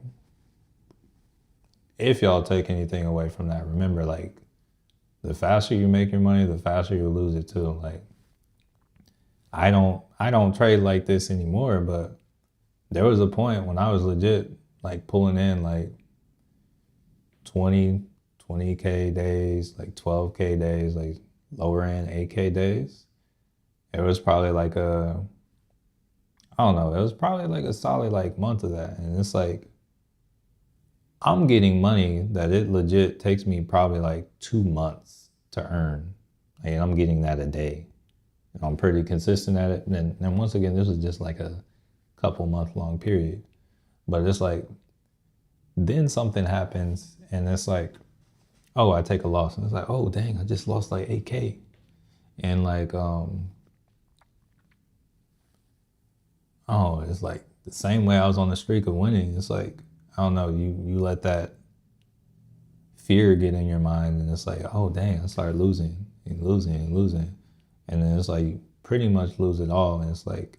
if y'all take anything away from that, remember, like, the faster you make your money, the faster you lose it too. Like, I don't trade like this anymore, but there was a point when I was legit like pulling in like 20K days, like 12K days, like lower end 8K days. It was probably like I don't know, it was probably like a solid like month of that. And it's like, I'm getting money that it legit takes me probably like 2 months to earn. And I'm getting that a day. And I'm pretty consistent at it. And once again, this is just like a couple month long period. But it's like, then something happens and it's like, oh, I take a loss. And it's like, oh, dang, I just lost like 8K. And like, oh, it's like the same way I was on the streak of winning. It's like, I don't know, you let that fear get in your mind and it's like, oh, dang, I started losing and losing and losing. And then it's like, you pretty much lose it all. And it's like,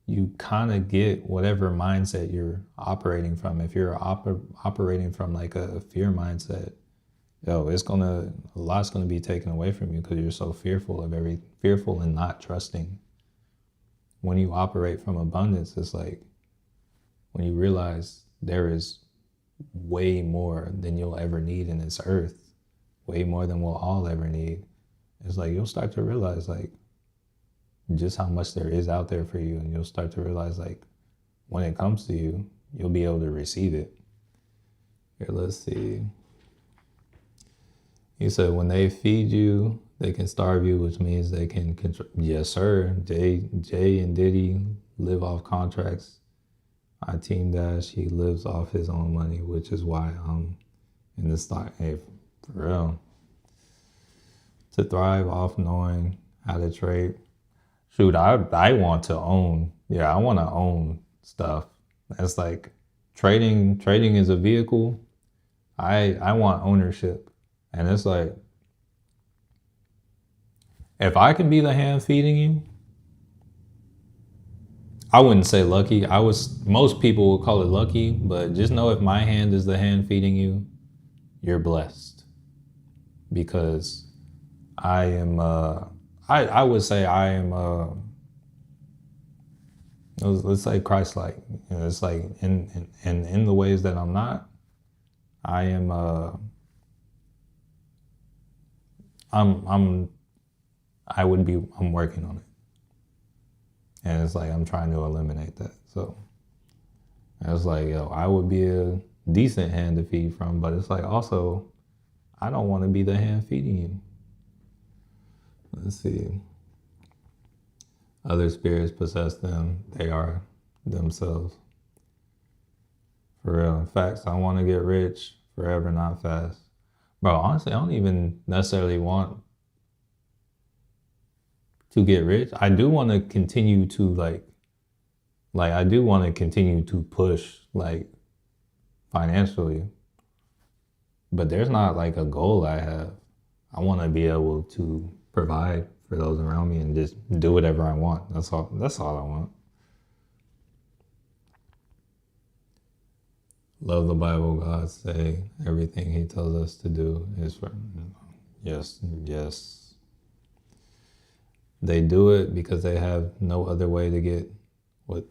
you kind of get whatever mindset you're operating from. If you're operating from like a fear mindset, a lot's gonna be taken away from you because you're so fearful and not trusting. When you operate from abundance, it's like when you realize there is way more than you'll ever need in this earth, way more than we'll all ever need. It's like you'll start to realize like just how much there is out there for you, and you'll start to realize like when it comes to you, you'll be able to receive it. Here, let's see. He said when they feed you, they can starve you, which means they can control. Yes, sir. Jay and Diddy live off contracts. I Team Dash, he lives off his own money, which is why I'm in the stock. Hey, for real. To thrive off knowing how to trade. Shoot, I want to own. Yeah, I want to own stuff. It's like trading is a vehicle. I want ownership. And it's like, if I can be the hand feeding you, I wouldn't say lucky. Most people would call it lucky, but just know if my hand is the hand feeding you, you're blessed. Because I am, I would say I am, let's say Christ-like. You know, it's like in the ways that I'm not, I am, I'm working on it. And it's like, I'm trying to eliminate that. So it's like, I would be a decent hand to feed from, but it's like also, I don't want to be the hand feeding you. Let's see. Other spirits possess them. They are themselves. For real. In fact, I want to get rich forever, not fast. Bro, honestly, I don't even necessarily want to get rich. I do want to continue to I do want to continue to push like financially, but there's not like a goal I have. I want to be able to provide for those around me and just do whatever I want. That's all I want. Love the Bible. God say everything he tells us to do is for, yes. They do it because they have no other way to get what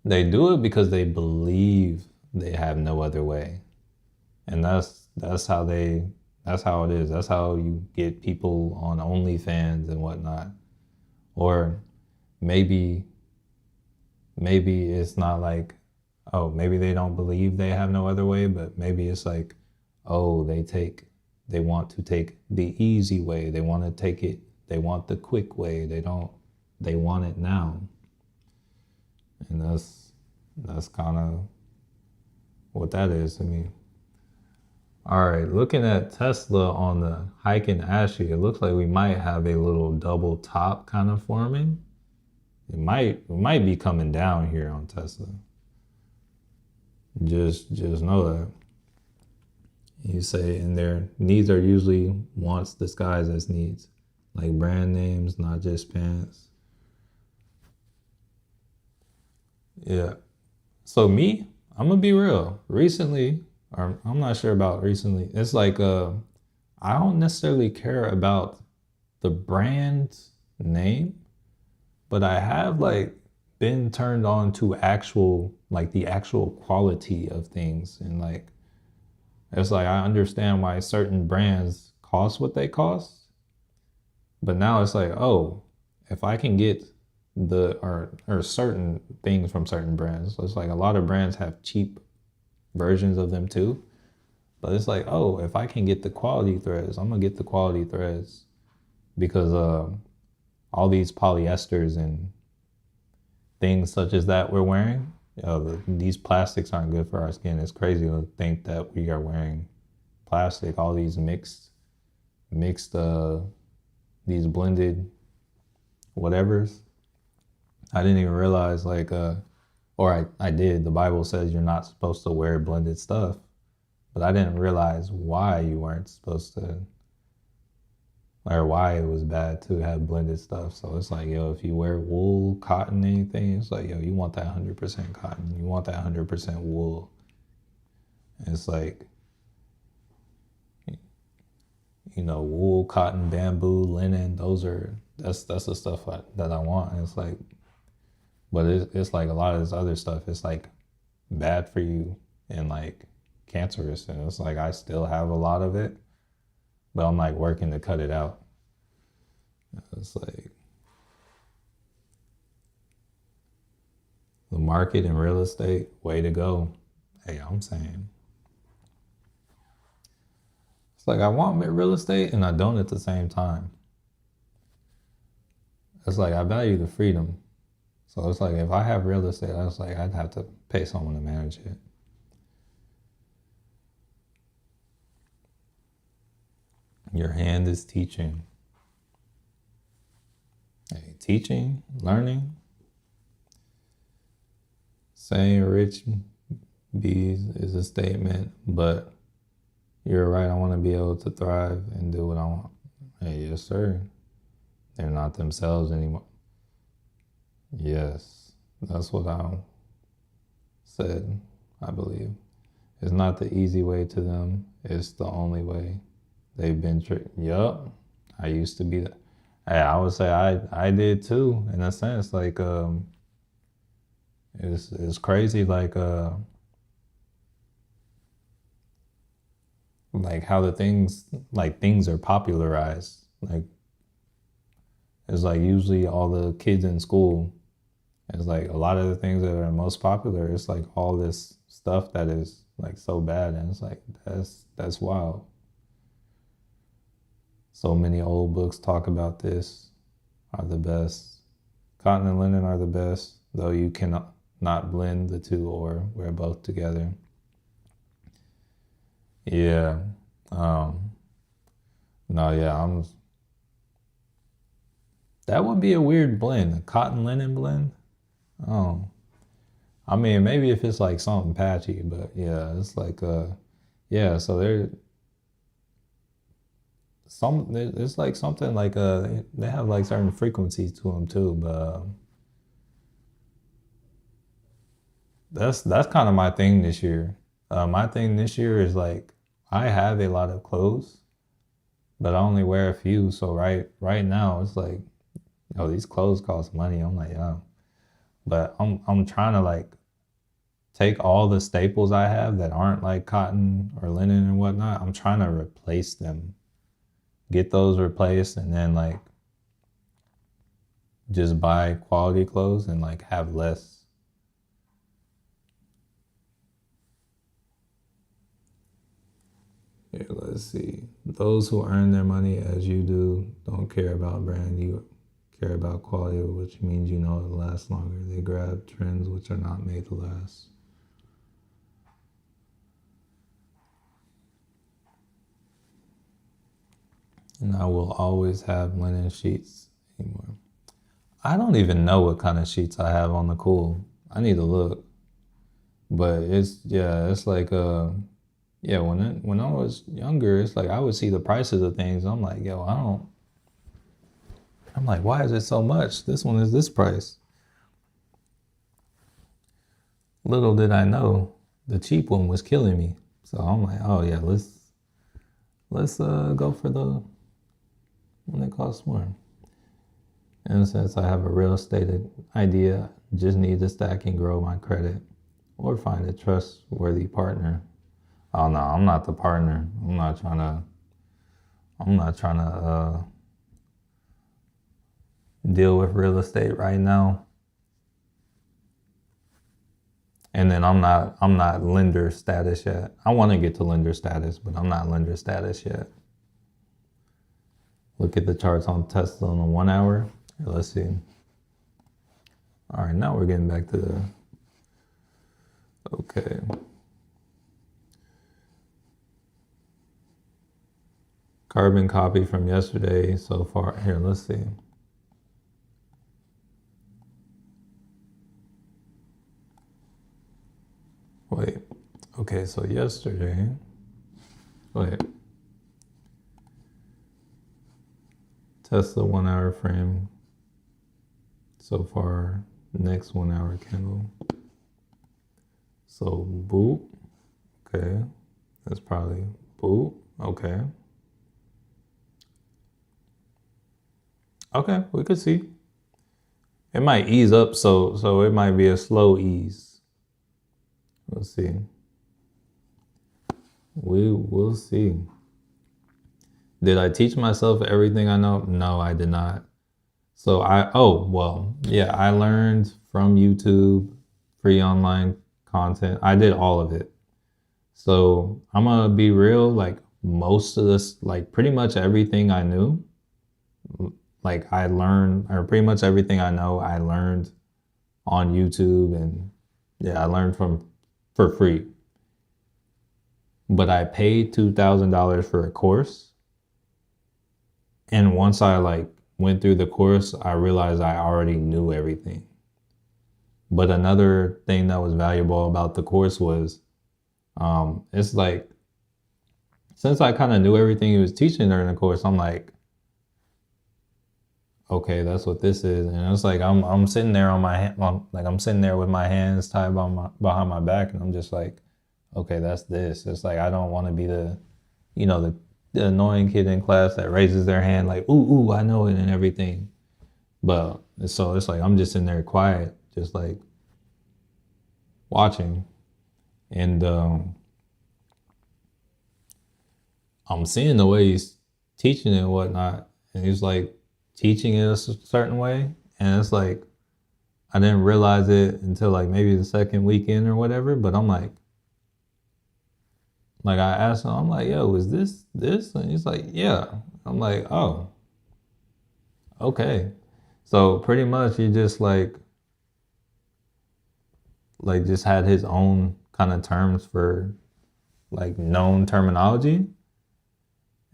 they do it because they believe they have no other way. And that's how it is. That's how you get people on OnlyFans and whatnot. Or maybe it's not like, oh, maybe they don't believe they have no other way, but maybe it's like, oh, they want to take the easy way. They want to take it. They want the quick way. They want it now. And that's kind of what that is to me. All right, looking at Tesla on the Heiken Ashi, it looks like we might have a little double top kind of forming. It might be coming down here on Tesla. Just know that. You say, and their needs are usually wants disguised as needs, like brand names, not just pants. Yeah. So me, I'm gonna be real. Recently, or I'm not sure about recently. It's like I don't necessarily care about the brand name, but I have like been turned on to actual like the actual quality of things, and like it's like I understand why certain brands cost what they cost, but now it's like, oh, if I can get the or certain things from certain brands, so it's like a lot of brands have cheap versions of them too. But it's like, oh, if I can get the quality threads, I'm gonna get the quality threads because all these polyesters and things such as that we're wearing, these plastics aren't good for our skin. It's crazy to think that we are wearing plastic, all these mixed, these blended whatevers. I didn't even realize like, or I did. The Bible says you're not supposed to wear blended stuff, but I didn't realize why you weren't supposed to, or why it was bad to have blended stuff. So it's like, yo, if you wear wool, cotton, anything, it's like, yo, you want that 100% cotton. You want that 100% wool. It's like, wool, cotton, bamboo, linen. That's the stuff that I want. And it's like, but it's like a lot of this other stuff. It's like bad for you and like cancerous. And it's like I still have a lot of it, but I'm like working to cut it out. It's like the market and real estate, way to go. Hey, I'm saying it's like I want real estate and I don't at the same time. It's like I value the freedom. So it's like if I have real estate, I was like I'd have to pay someone to manage it. Your hand is teaching. Hey, teaching, learning, saying rich bees is a statement, but you're right. I want to be able to thrive and do what I want. Hey, yes, sir. They're not themselves anymore. Yes, that's what I said, I believe. It's not the easy way to them, it's the only way. They've been tricked. Yup. I used to be that. Hey, I would say I did too, in a sense. Like it's crazy like how the things are popularized. Like it's like usually all the kids in school, it's like a lot of the things that are most popular, it's like all this stuff that is like so bad, and it's like that's wild. So many old books talk about this are the best. Cotton and linen are the best, though you cannot not blend the two or wear both together. Yeah. Um, no, yeah, that would be a weird blend, a cotton linen blend. Oh, I mean, maybe if it's like something patchy, but yeah, it's like yeah. So it's like something like they have like certain frequencies to them too, but that's kind of my thing this year. My thing this year is like I have a lot of clothes, but I only wear a few. So right now it's like, these clothes cost money. I'm like, yeah, but I'm trying to like take all the staples I have that aren't like cotton or linen and whatnot. I'm trying to replace them, get those replaced, and then like just buy quality clothes and like have less. Here, let's see. Those who earn their money as you do don't care about brand. You care about quality, which means you know it'll last longer. They grab trends which are not made to last. And I will always have linen sheets anymore. I don't even know what kind of sheets I have on the cool. I need to look. But it's, yeah, it's like Yeah, when I was younger, it's like I would see the prices of things. I'm like, yo, I'm like, why is it so much? This one is this price. Little did I know, the cheap one was killing me. So I'm like, oh yeah, let's go for the one that costs more. And since I have a real estate idea, just need to stack and grow my credit, or find a trustworthy partner. Oh no, I'm not the partner. I'm not trying to deal with real estate right now. And then I'm not lender status yet. I want to get to lender status, but I'm not lender status yet. Look at the charts on Tesla on the 1 hour. Here, let's see. All right, now we're getting back to the, okay. Carbon copy from yesterday so far. Here, let's see. Wait, okay, so yesterday, wait. Tesla 1 hour frame so far, next 1 hour candle. So boop, okay, that's probably boop, okay. Okay, we could see. It might ease up, so it might be a slow ease. Let's see. We will see. Did I teach myself everything I know? No, I did not. So I learned from YouTube, free online content. I did all of it. So I'm gonna be real, like most of this, like pretty much everything I knew, like I learned, or pretty much everything I know, I learned on YouTube, and yeah, I learned for free. But I paid $2,000 for a course, and once I like went through the course, I realized I already knew everything. But another thing that was valuable about the course was, it's like, since I kind of knew everything he was teaching during the course, I'm like, okay, that's what this is. And it's like I'm sitting there on my hand, like I'm sitting there with my hands tied behind my back, and I'm just like, okay, that's this. It's like I don't want to be the, the annoying kid in class that raises their hand like, ooh, I know it and everything. But so it's like I'm just in there quiet, just like watching, and I'm seeing the way he's teaching it and whatnot, and he's like teaching it a certain way, and it's like I didn't realize it until like maybe the second weekend or whatever. But I'm like I asked him, I'm like, yo, is this? And he's like, yeah. I'm like, oh, okay. So pretty much he just like just had his own kind of terms for like known terminology.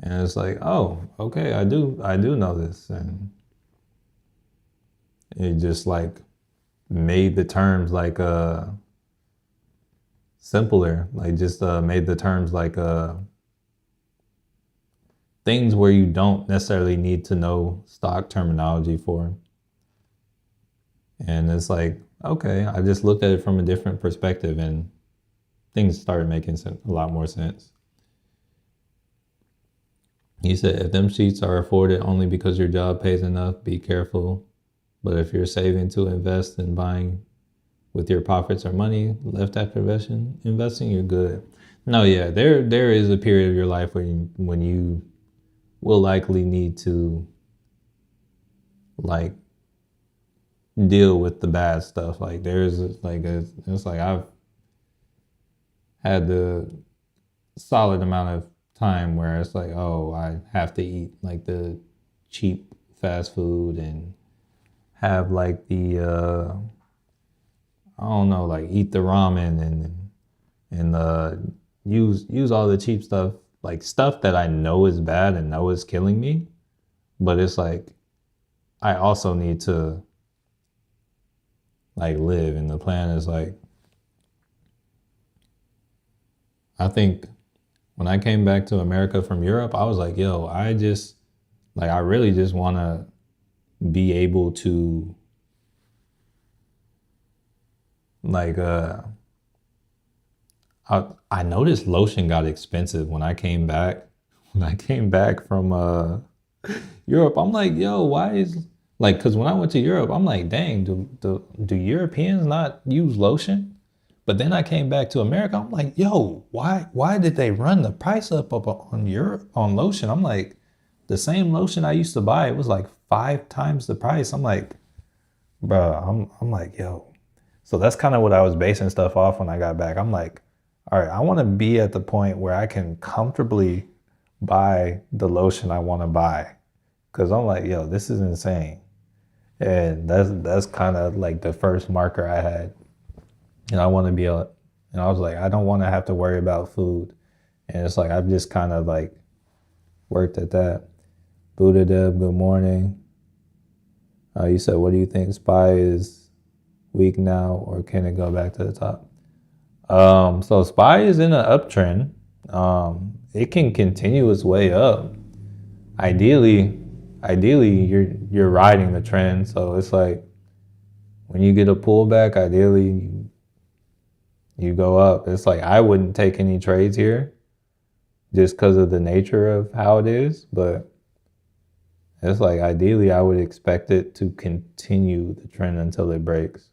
And it's like, oh, okay, I do know this. And it just like made the terms like simpler, like just made the terms like things where you don't necessarily need to know stock terminology for. And it's like, okay, I just looked at it from a different perspective, and things started making a lot more sense. He said, if them sheets are afforded only because your job pays enough, be careful. But if you're saving to invest and buying with your profits or money left after investing, you're good. No, yeah, there is a period of your life when you will likely need to like deal with the bad stuff. Like there's like it's like I've had the solid amount of time where it's like, oh, I have to eat like the cheap fast food and have like the I don't know, like eat the ramen and use all the cheap stuff, like stuff that I know is bad and know is killing me. But it's like I also need to like live, and the plan is like, I think when I came back to America from Europe, I was like, yo, I really just want to be able to like I noticed lotion got expensive when I came back. When I came back from Europe, I'm like, yo, why is like because when I went to Europe, I'm like, dang, do Europeans not use lotion? But then I came back to America, I'm like, yo, why did they run the price up on Europe on lotion? I'm like, the same lotion I used to buy, it was like 5 times the price. I'm like, bro, I'm like, yo. So that's kind of what I was basing stuff off when I got back. I'm like, all right, I want to be at the point where I can comfortably buy the lotion I want to buy. Cause I'm like, yo, this is insane. And that's kind of like the first marker I had. And I want to be able, and I was like, I don't want to have to worry about food. And it's like, I've just kind of like worked at that. Buddha Deb, good morning. You said, what do you think? SPY is weak now, or can it go back to the top? So SPY is in an uptrend. It can continue its way up. Ideally, you're riding the trend. So it's like when you get a pullback, ideally you go up. It's like I wouldn't take any trades here just because of the nature of how it is, but it's like ideally I would expect it to continue the trend until it breaks.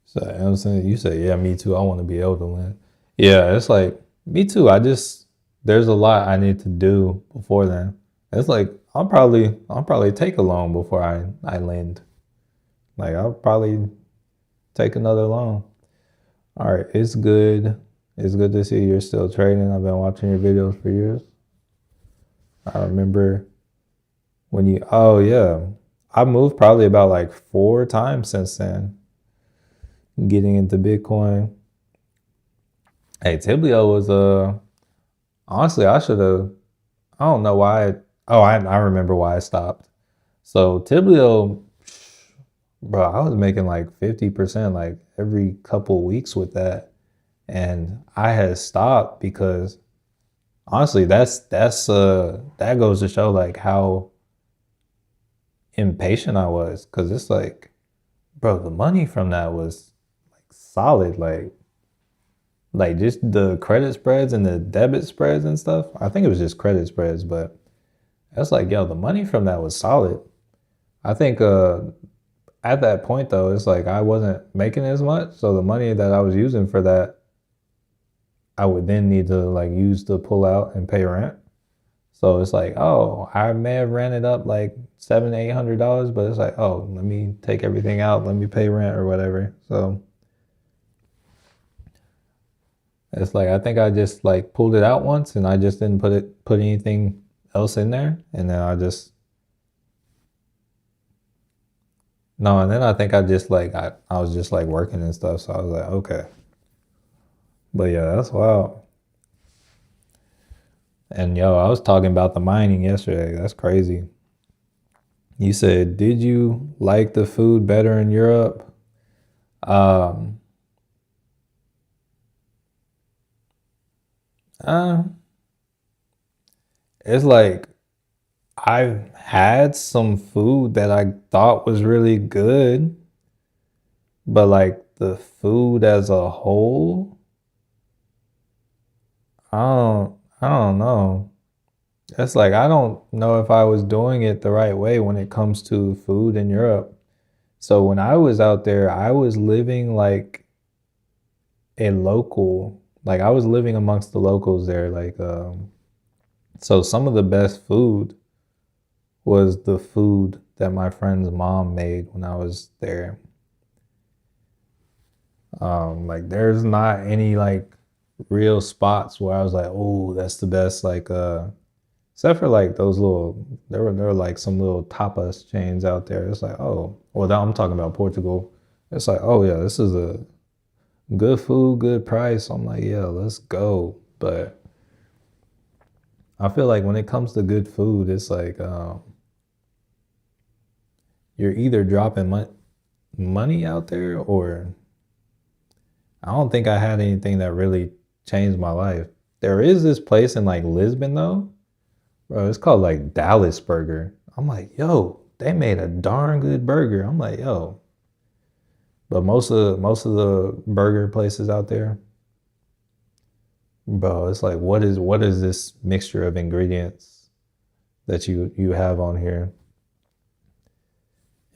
So I'm saying, you say, yeah, me too. I want to be able to win. Yeah, it's like me too. There's a lot I need to do before then. It's like I'll probably take a loan before I lend. Like I'll probably take another loan. All right, it's good. It's good to see you're still trading. I've been watching your videos for years. I remember when oh yeah, I moved probably about like 4 times since then. Getting into Bitcoin. Hey, Tiblio was honestly I should have. I don't know why. I remember why I stopped. So Tiblio, bro, I was making like 50% like every couple weeks with that, and I had stopped because honestly, that goes to show like how impatient I was, because it's like, bro, the money from that was like solid, like just the credit spreads and the debit spreads and stuff. I think it was just credit spreads, but that's like, yo, the money from that was solid. I think at that point though, it's like I wasn't making as much, so the money that I was using for that, I would then need to like use to pull out and pay rent. So it's like, oh, I may have ran it up like $700-800, but it's like, oh, let me take everything out, let me pay rent or whatever. So it's like I think I just like pulled it out once and I just didn't put anything else in there, and then and then I think I just like I was just like working and stuff, so I was like, okay. But yeah, that's wild. And yo, I was talking about the mining yesterday. That's crazy. You said, did you like the food better in Europe? Um, uh, it's like I've had some food that I thought was really good, but like the food as a whole, I don't know. It's like I don't know if I was doing it the right way when it comes to food in Europe. So when I was out there, I was living like a local, like I was living amongst the locals there. Like, so some of the best food was the food that my friend's mom made when I was there. Like there's not any like real spots where I was like, oh, that's the best. Like, except for like those little, there were like some little tapas chains out there. It's like, oh, well, now I'm talking about Portugal. It's like, oh yeah, this is a good food, good price. I'm like, yeah, let's go. But I feel like when it comes to good food, it's like you're either dropping money out there, or I don't think I had anything that really changed my life. There is this place in like Lisbon though, bro. It's called like Dallas Burger. I'm like, yo, they made a darn good burger. I'm like, yo, but most of the burger places out there, bro, it's like what is this mixture of ingredients that you have on here?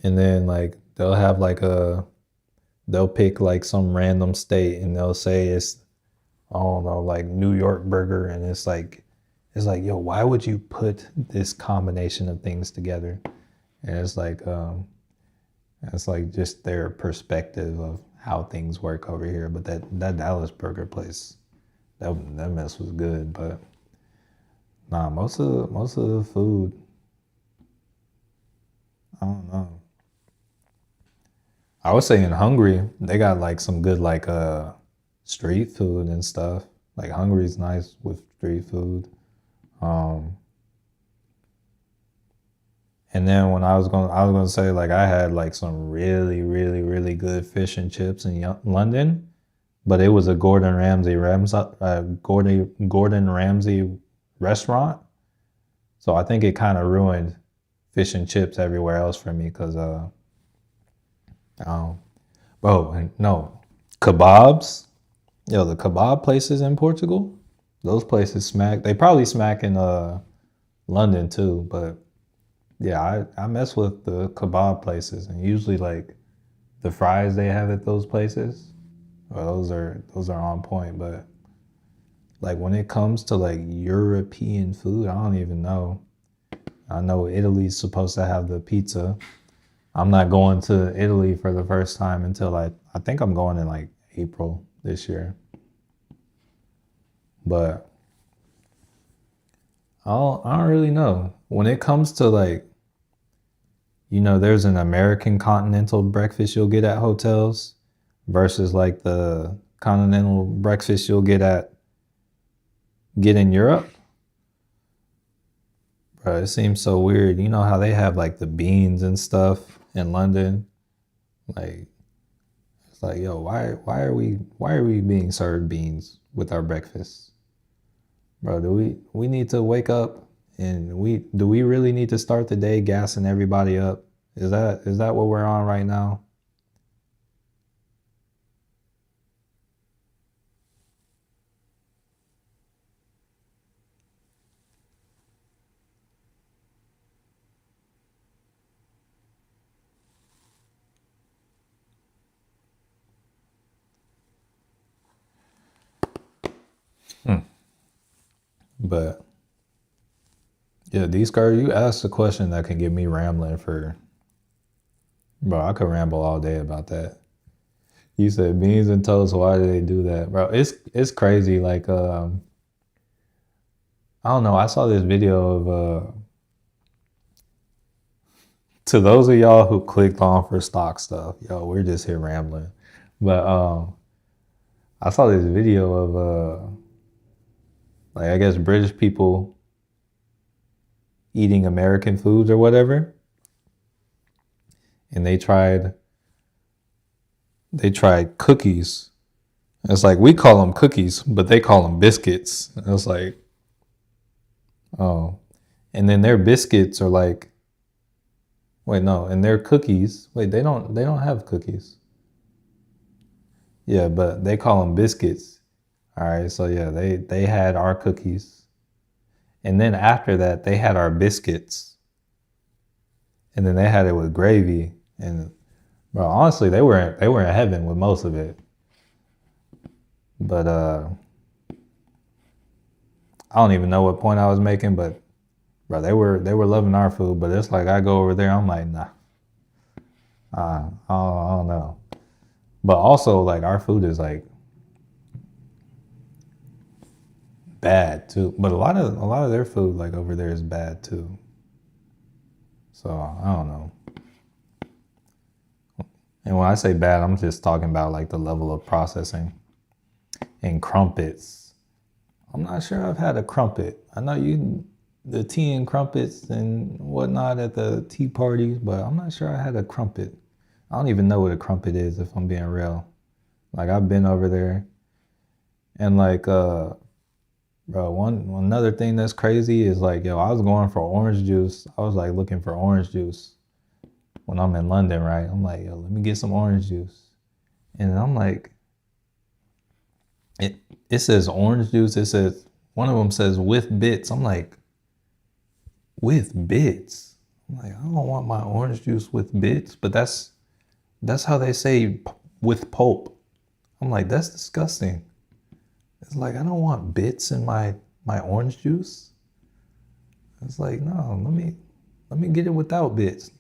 And then like they'll pick like some random state and they'll say it's, I don't know, like New York burger, and it's like, yo, why would you put this combination of things together? And it's like just their perspective of how things work over here. But that Dallas burger place, that mess was good. But nah, most of the food, I don't know. I would say in Hungary, they got like some good like street food and stuff. Like Hungary's nice with street food. Um, and then when I was gonna say like I had like some really really really good fish and chips in London, but it was a Gordon Ramsay restaurant. So I think it kind of ruined fish and chips everywhere else for me because um, bro, no, kebabs. Yo, the kebab places in Portugal, those places smack. They probably smack in London too, but yeah, I mess with the kebab places, and usually like the fries they have at those places, well, those are on point. But like when it comes to like European food, I don't even know. I know Italy's supposed to have the pizza. I'm not going to Italy for the first time until I think I'm going in like April this year. But I don't really know. When it comes to like, there's an American continental breakfast you'll get at hotels versus like the continental breakfast you'll get in Europe. Bro, it seems so weird. You know how they have like the beans and stuff in London? Like it's like, yo, why are we being served beans with our breakfast? Bro, do we need to wake up and we really need to start the day gassing everybody up? Is that what we're on right now? Hmm. But yeah, these guys, you asked a question that can get me rambling for, bro, I could ramble all day about that. You said beans and toast, why do they do that? Bro, it's crazy. Like I don't know, I saw this video of to those of y'all who clicked on for stock stuff, yo, we're just here rambling. But I saw this video of like I guess British people eating American foods or whatever, and they tried cookies. It's like we call them cookies, but they call them biscuits. And it's like, oh, and then their biscuits are like, wait, no, and their cookies, wait, they don't have cookies. Yeah, but they call them biscuits. All right, so yeah, they had our cookies, and then after that they had our biscuits, and then they had it with gravy. And bro, honestly, they were in heaven with most of it. But I don't even know what point I was making, but bro, they were loving our food. But it's like I go over there, I'm like, nah, I don't know. But also like our food is like bad too. But a lot of their food like over there is bad too. So I don't know. And when I say bad, I'm just talking about like the level of processing and crumpets. I'm not sure I've had a crumpet. I know the tea and crumpets and whatnot at the tea parties, but I'm not sure I had a crumpet. I don't even know what a crumpet is if I'm being real. Like I've been over there, and like bro, another thing that's crazy is like, yo, I was going for orange juice. I was like looking for orange juice when I'm in London, right? I'm like, yo, let me get some orange juice. And I'm like, it says orange juice. It says, one of them says with bits. I'm like, with bits? I'm like, I don't want my orange juice with bits, but that's how they say with pulp. I'm like, that's disgusting. It's like, I don't want bits in my orange juice. It's like, no, let me get it without bits.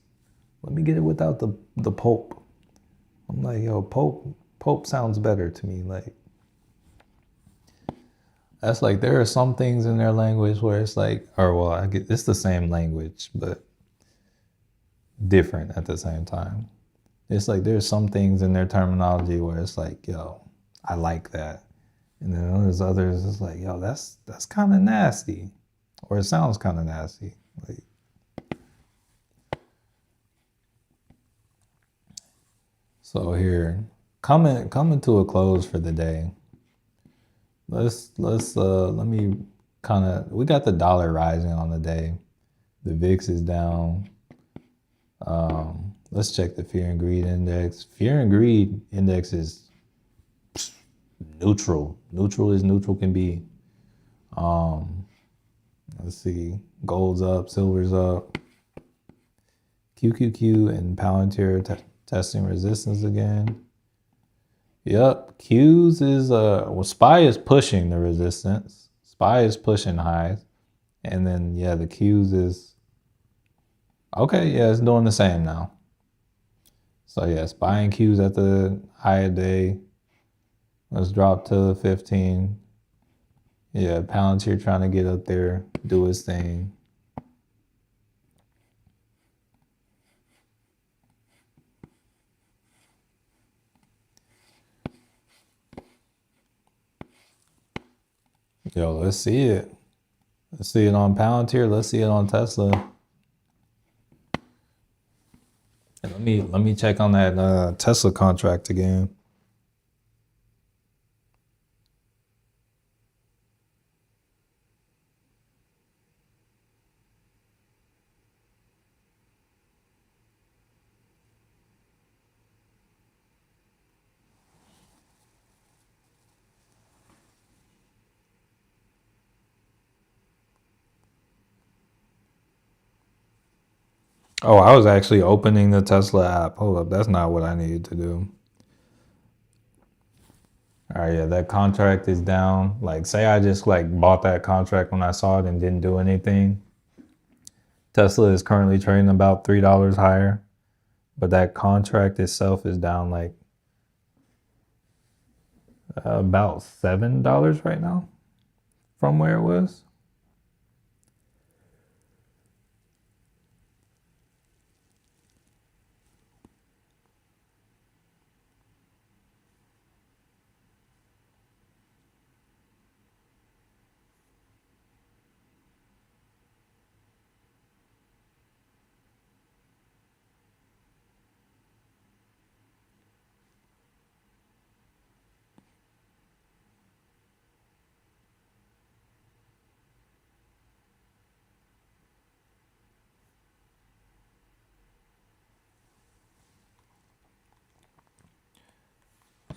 Let me get it without the pulp. I'm like, yo, pulp sounds better to me. Like, that's like, there are some things in their language where it's like, or well, I get it's the same language, but different at the same time. It's like there's some things in their terminology where it's like, yo, I like that. And then there's others, it's like, yo, that's kind of nasty. Or it sounds kind of nasty. Like, so here, coming to a close for the day. Let me kind of, we got the dollar rising on the day. The VIX is down. Let's check the fear and greed index. Fear and greed index is neutral. Neutral as neutral can be. Let's see. Gold's up, silver's up. QQQ and Palantir testing resistance again. Yep, Q's is well, SPY is pushing the resistance. SPY is pushing highs, and then yeah, the Q's is okay. Yeah, it's doing the same now. So yeah, SPY and Q's at the high of day. Let's drop to 15. Yeah, Palantir trying to get up there, do his thing. Yo, let's see it. Let's see it on Palantir. Let's see it on Tesla. And let me check on that Tesla contract again. Oh, I was actually opening the Tesla app. Hold up, that's not what I needed to do. All right, yeah, that contract is down. Like, say I just like bought that contract when I saw it and didn't do anything. Tesla is currently trading about $3 higher, but that contract itself is down like about $7 right now from where it was.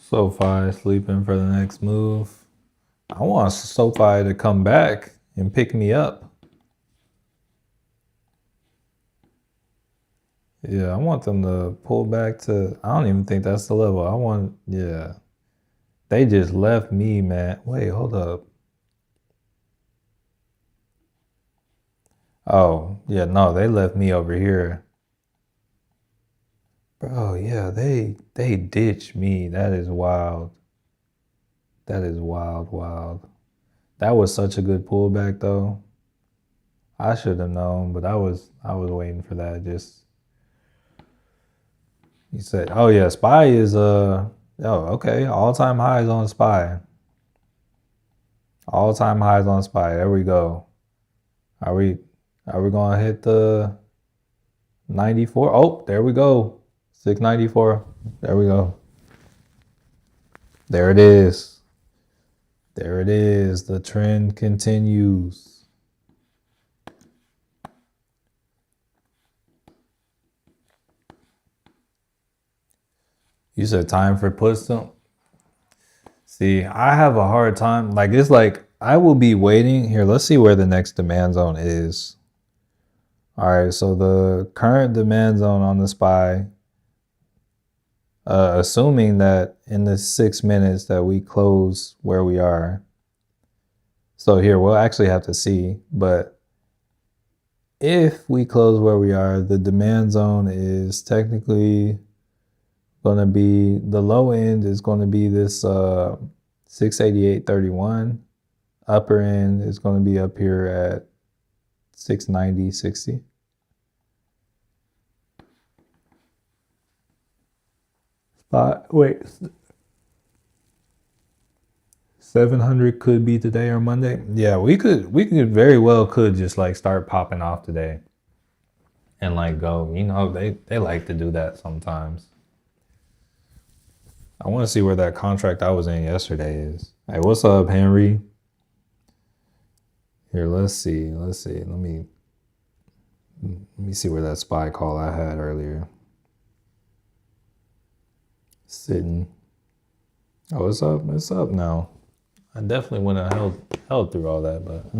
SoFi sleeping for the next move. I want SoFi to come back and pick me up. Yeah, I want them to pull back to, I don't even think that's the level. Yeah. They just left me, man. Wait, hold up. Oh, yeah, no, they left me over here. Bro, yeah, they ditched me. That is wild. That is wild, wild. That was such a good pullback though. I should have known, but I was waiting for that. Just you said, oh yeah, SPY is okay, all-time highs on SPY. All-time highs on SPY. There we go. Are we gonna hit the 94? Oh, there we go. 694. There we go. There it is. There it is. The trend continues. You said time for puts them. See, I have a hard time. Like, it's like I will be waiting. Here, let's see where the next demand zone is. All right, so the current demand zone on the SPY, assuming that in the 6 minutes that we close where we are. So here, we'll actually have to see. But if we close where we are, the demand zone is technically going to be, the low end is going to be this 688.31. Upper end is going to be up here at 690.60. Wait, 700 could be today or Monday. Yeah, we could very well could just like start popping off today and like go. You know, they like to do that sometimes. I want to see where that contract I was in yesterday is. Hey, what's up, Henry? Here, let's see. Let me see where that SPY call I had earlier. Sitting. Oh, it's up. It's up now. I definitely wouldn't have held through all that, but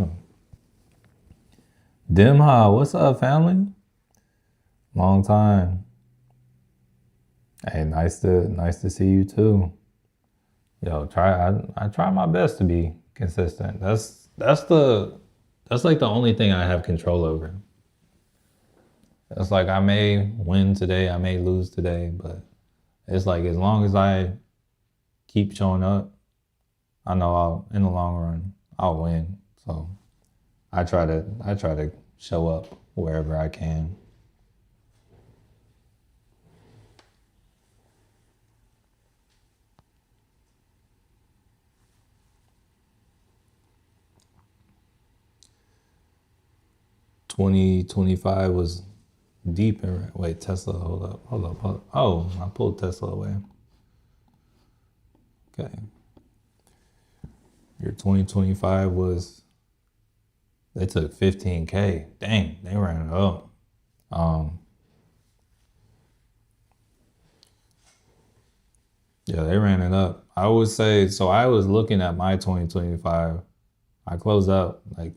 Dimha, what's up, family? Long time. Hey, nice to see you too. Yo, I try my best to be consistent. That's like the only thing I have control over. It's like I may win today, I may lose today, but it's like as long as I keep showing up, I know in the long run I'll win. So I try to show up wherever I can. $20.25 was deep in. Wait, Tesla, hold up. Oh, I pulled Tesla away. Okay. Your 2025 was, they took 15K. Dang, they ran it up. Yeah, they ran it up. I would say, so I was looking at my 2025. I closed out like,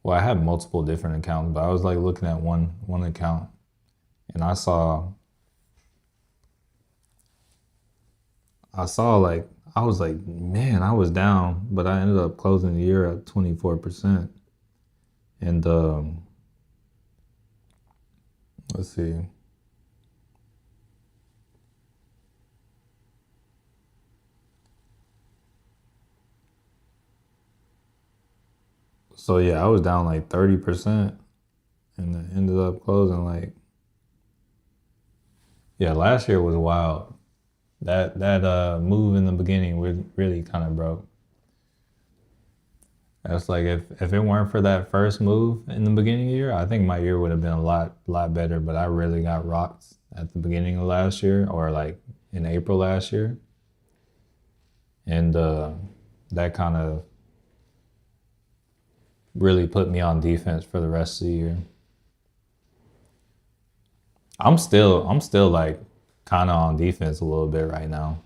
well, I have multiple different accounts, but I was like looking at one account and I saw like, I was like, man, I was down, but I ended up closing the year at 24%. And let's see. So yeah, I was down like 30% and then ended up closing like, yeah, last year was wild. That move in the beginning was really kind of broke. That's like if it weren't for that first move in the beginning of the year, I think my year would have been a lot better. But I really got rocked at the beginning of last year, or like in April last year, and that kind of really put me on defense for the rest of the year. I'm still like kind of on defense a little bit right now.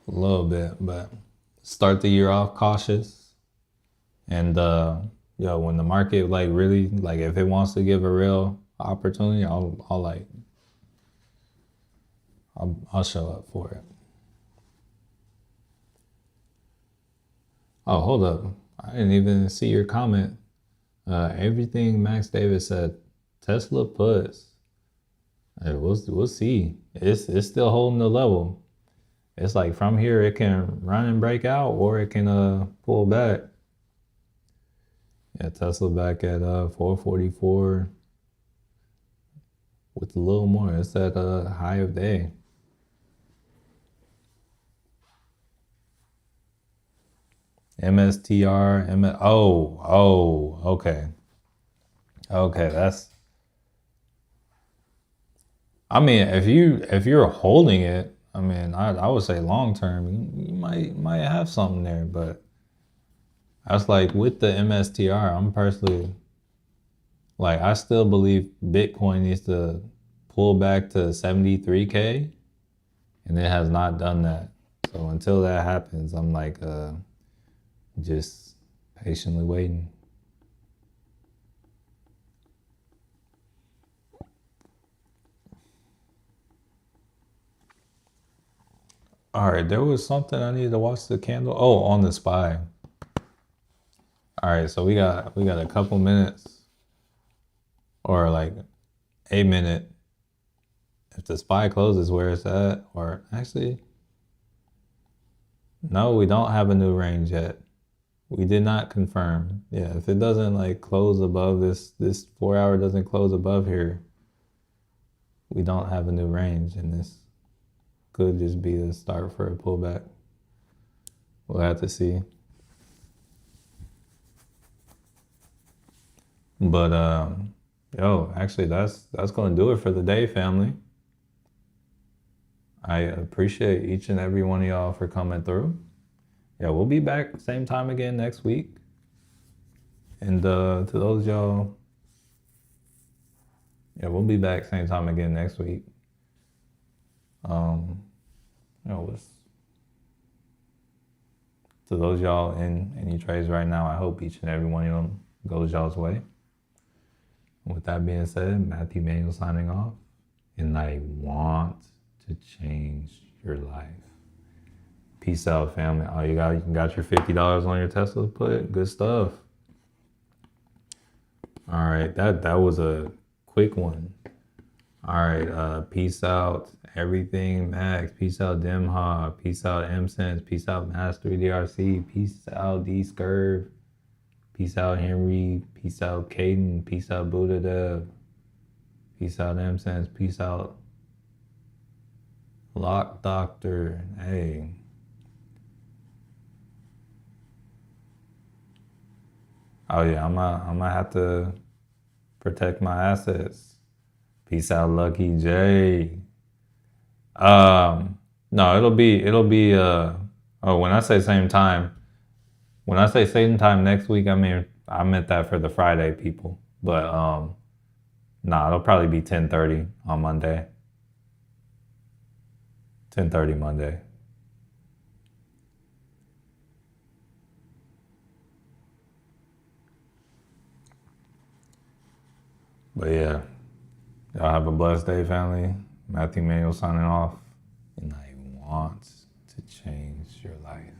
A little bit, but start the year off cautious. And when the market like really like if it wants to give a real opportunity, I'll show up for it. Oh, hold up. I didn't even see your comment. Everything Max Davis said, Tesla puts. Hey, we'll see. It's still holding the level. It's like from here it can run and break out, or it can pull back. Yeah, Tesla back at 444 with a little more. It's at high of day. MSTR, okay. Okay, that's I mean, if you're holding it, I mean, I would say long term, you might have something there, but that's like with the MSTR, I'm personally like I still believe Bitcoin needs to pull back to 73K, and it has not done that. So until that happens, I'm like just patiently waiting. All right, there was something I needed to watch the candle. Oh, on the SPY. All right, so we got a couple minutes or like a minute. If the SPY closes where it's at, or actually, no, we don't have a new range yet. We did not confirm. Yeah, if it doesn't like close above this 4 hour doesn't close above here, we don't have a new range, and this could just be the start for a pullback. We'll have to see. But yo, actually that's gonna do it for the day, family. I appreciate each and every one of y'all for coming through. Yeah, we'll be back same time again next week. And to those y'all, yeah, we'll be back same time again next week. You know, to those y'all in any trades right now, I hope each and every one of them goes y'all's way. With that being said, Matthew Manuel signing off, and I want to change your life. Peace out, family. Oh, you got your $50 on your Tesla put? Good stuff. All right, that was a quick one. All right, peace out, everything Max. Peace out, Demha. Peace out, M-Sense. Peace out, Master DRC. Peace out, D-Scurv. Peace out, Henry. Peace out, Caden. Peace out, Buddha Dev. Peace out, M-Sense. Peace out, Lock Doctor. Hey. Oh yeah, I'm gonna have to protect my assets. Peace out, Lucky J. No, it'll be oh, when I say same time next week, I mean I meant that for the Friday people. But nah, it'll probably be 10:30 on Monday. 10:30 Monday. But yeah, y'all have a blessed day, family. Matthew Manuel signing off, and I want to change your life.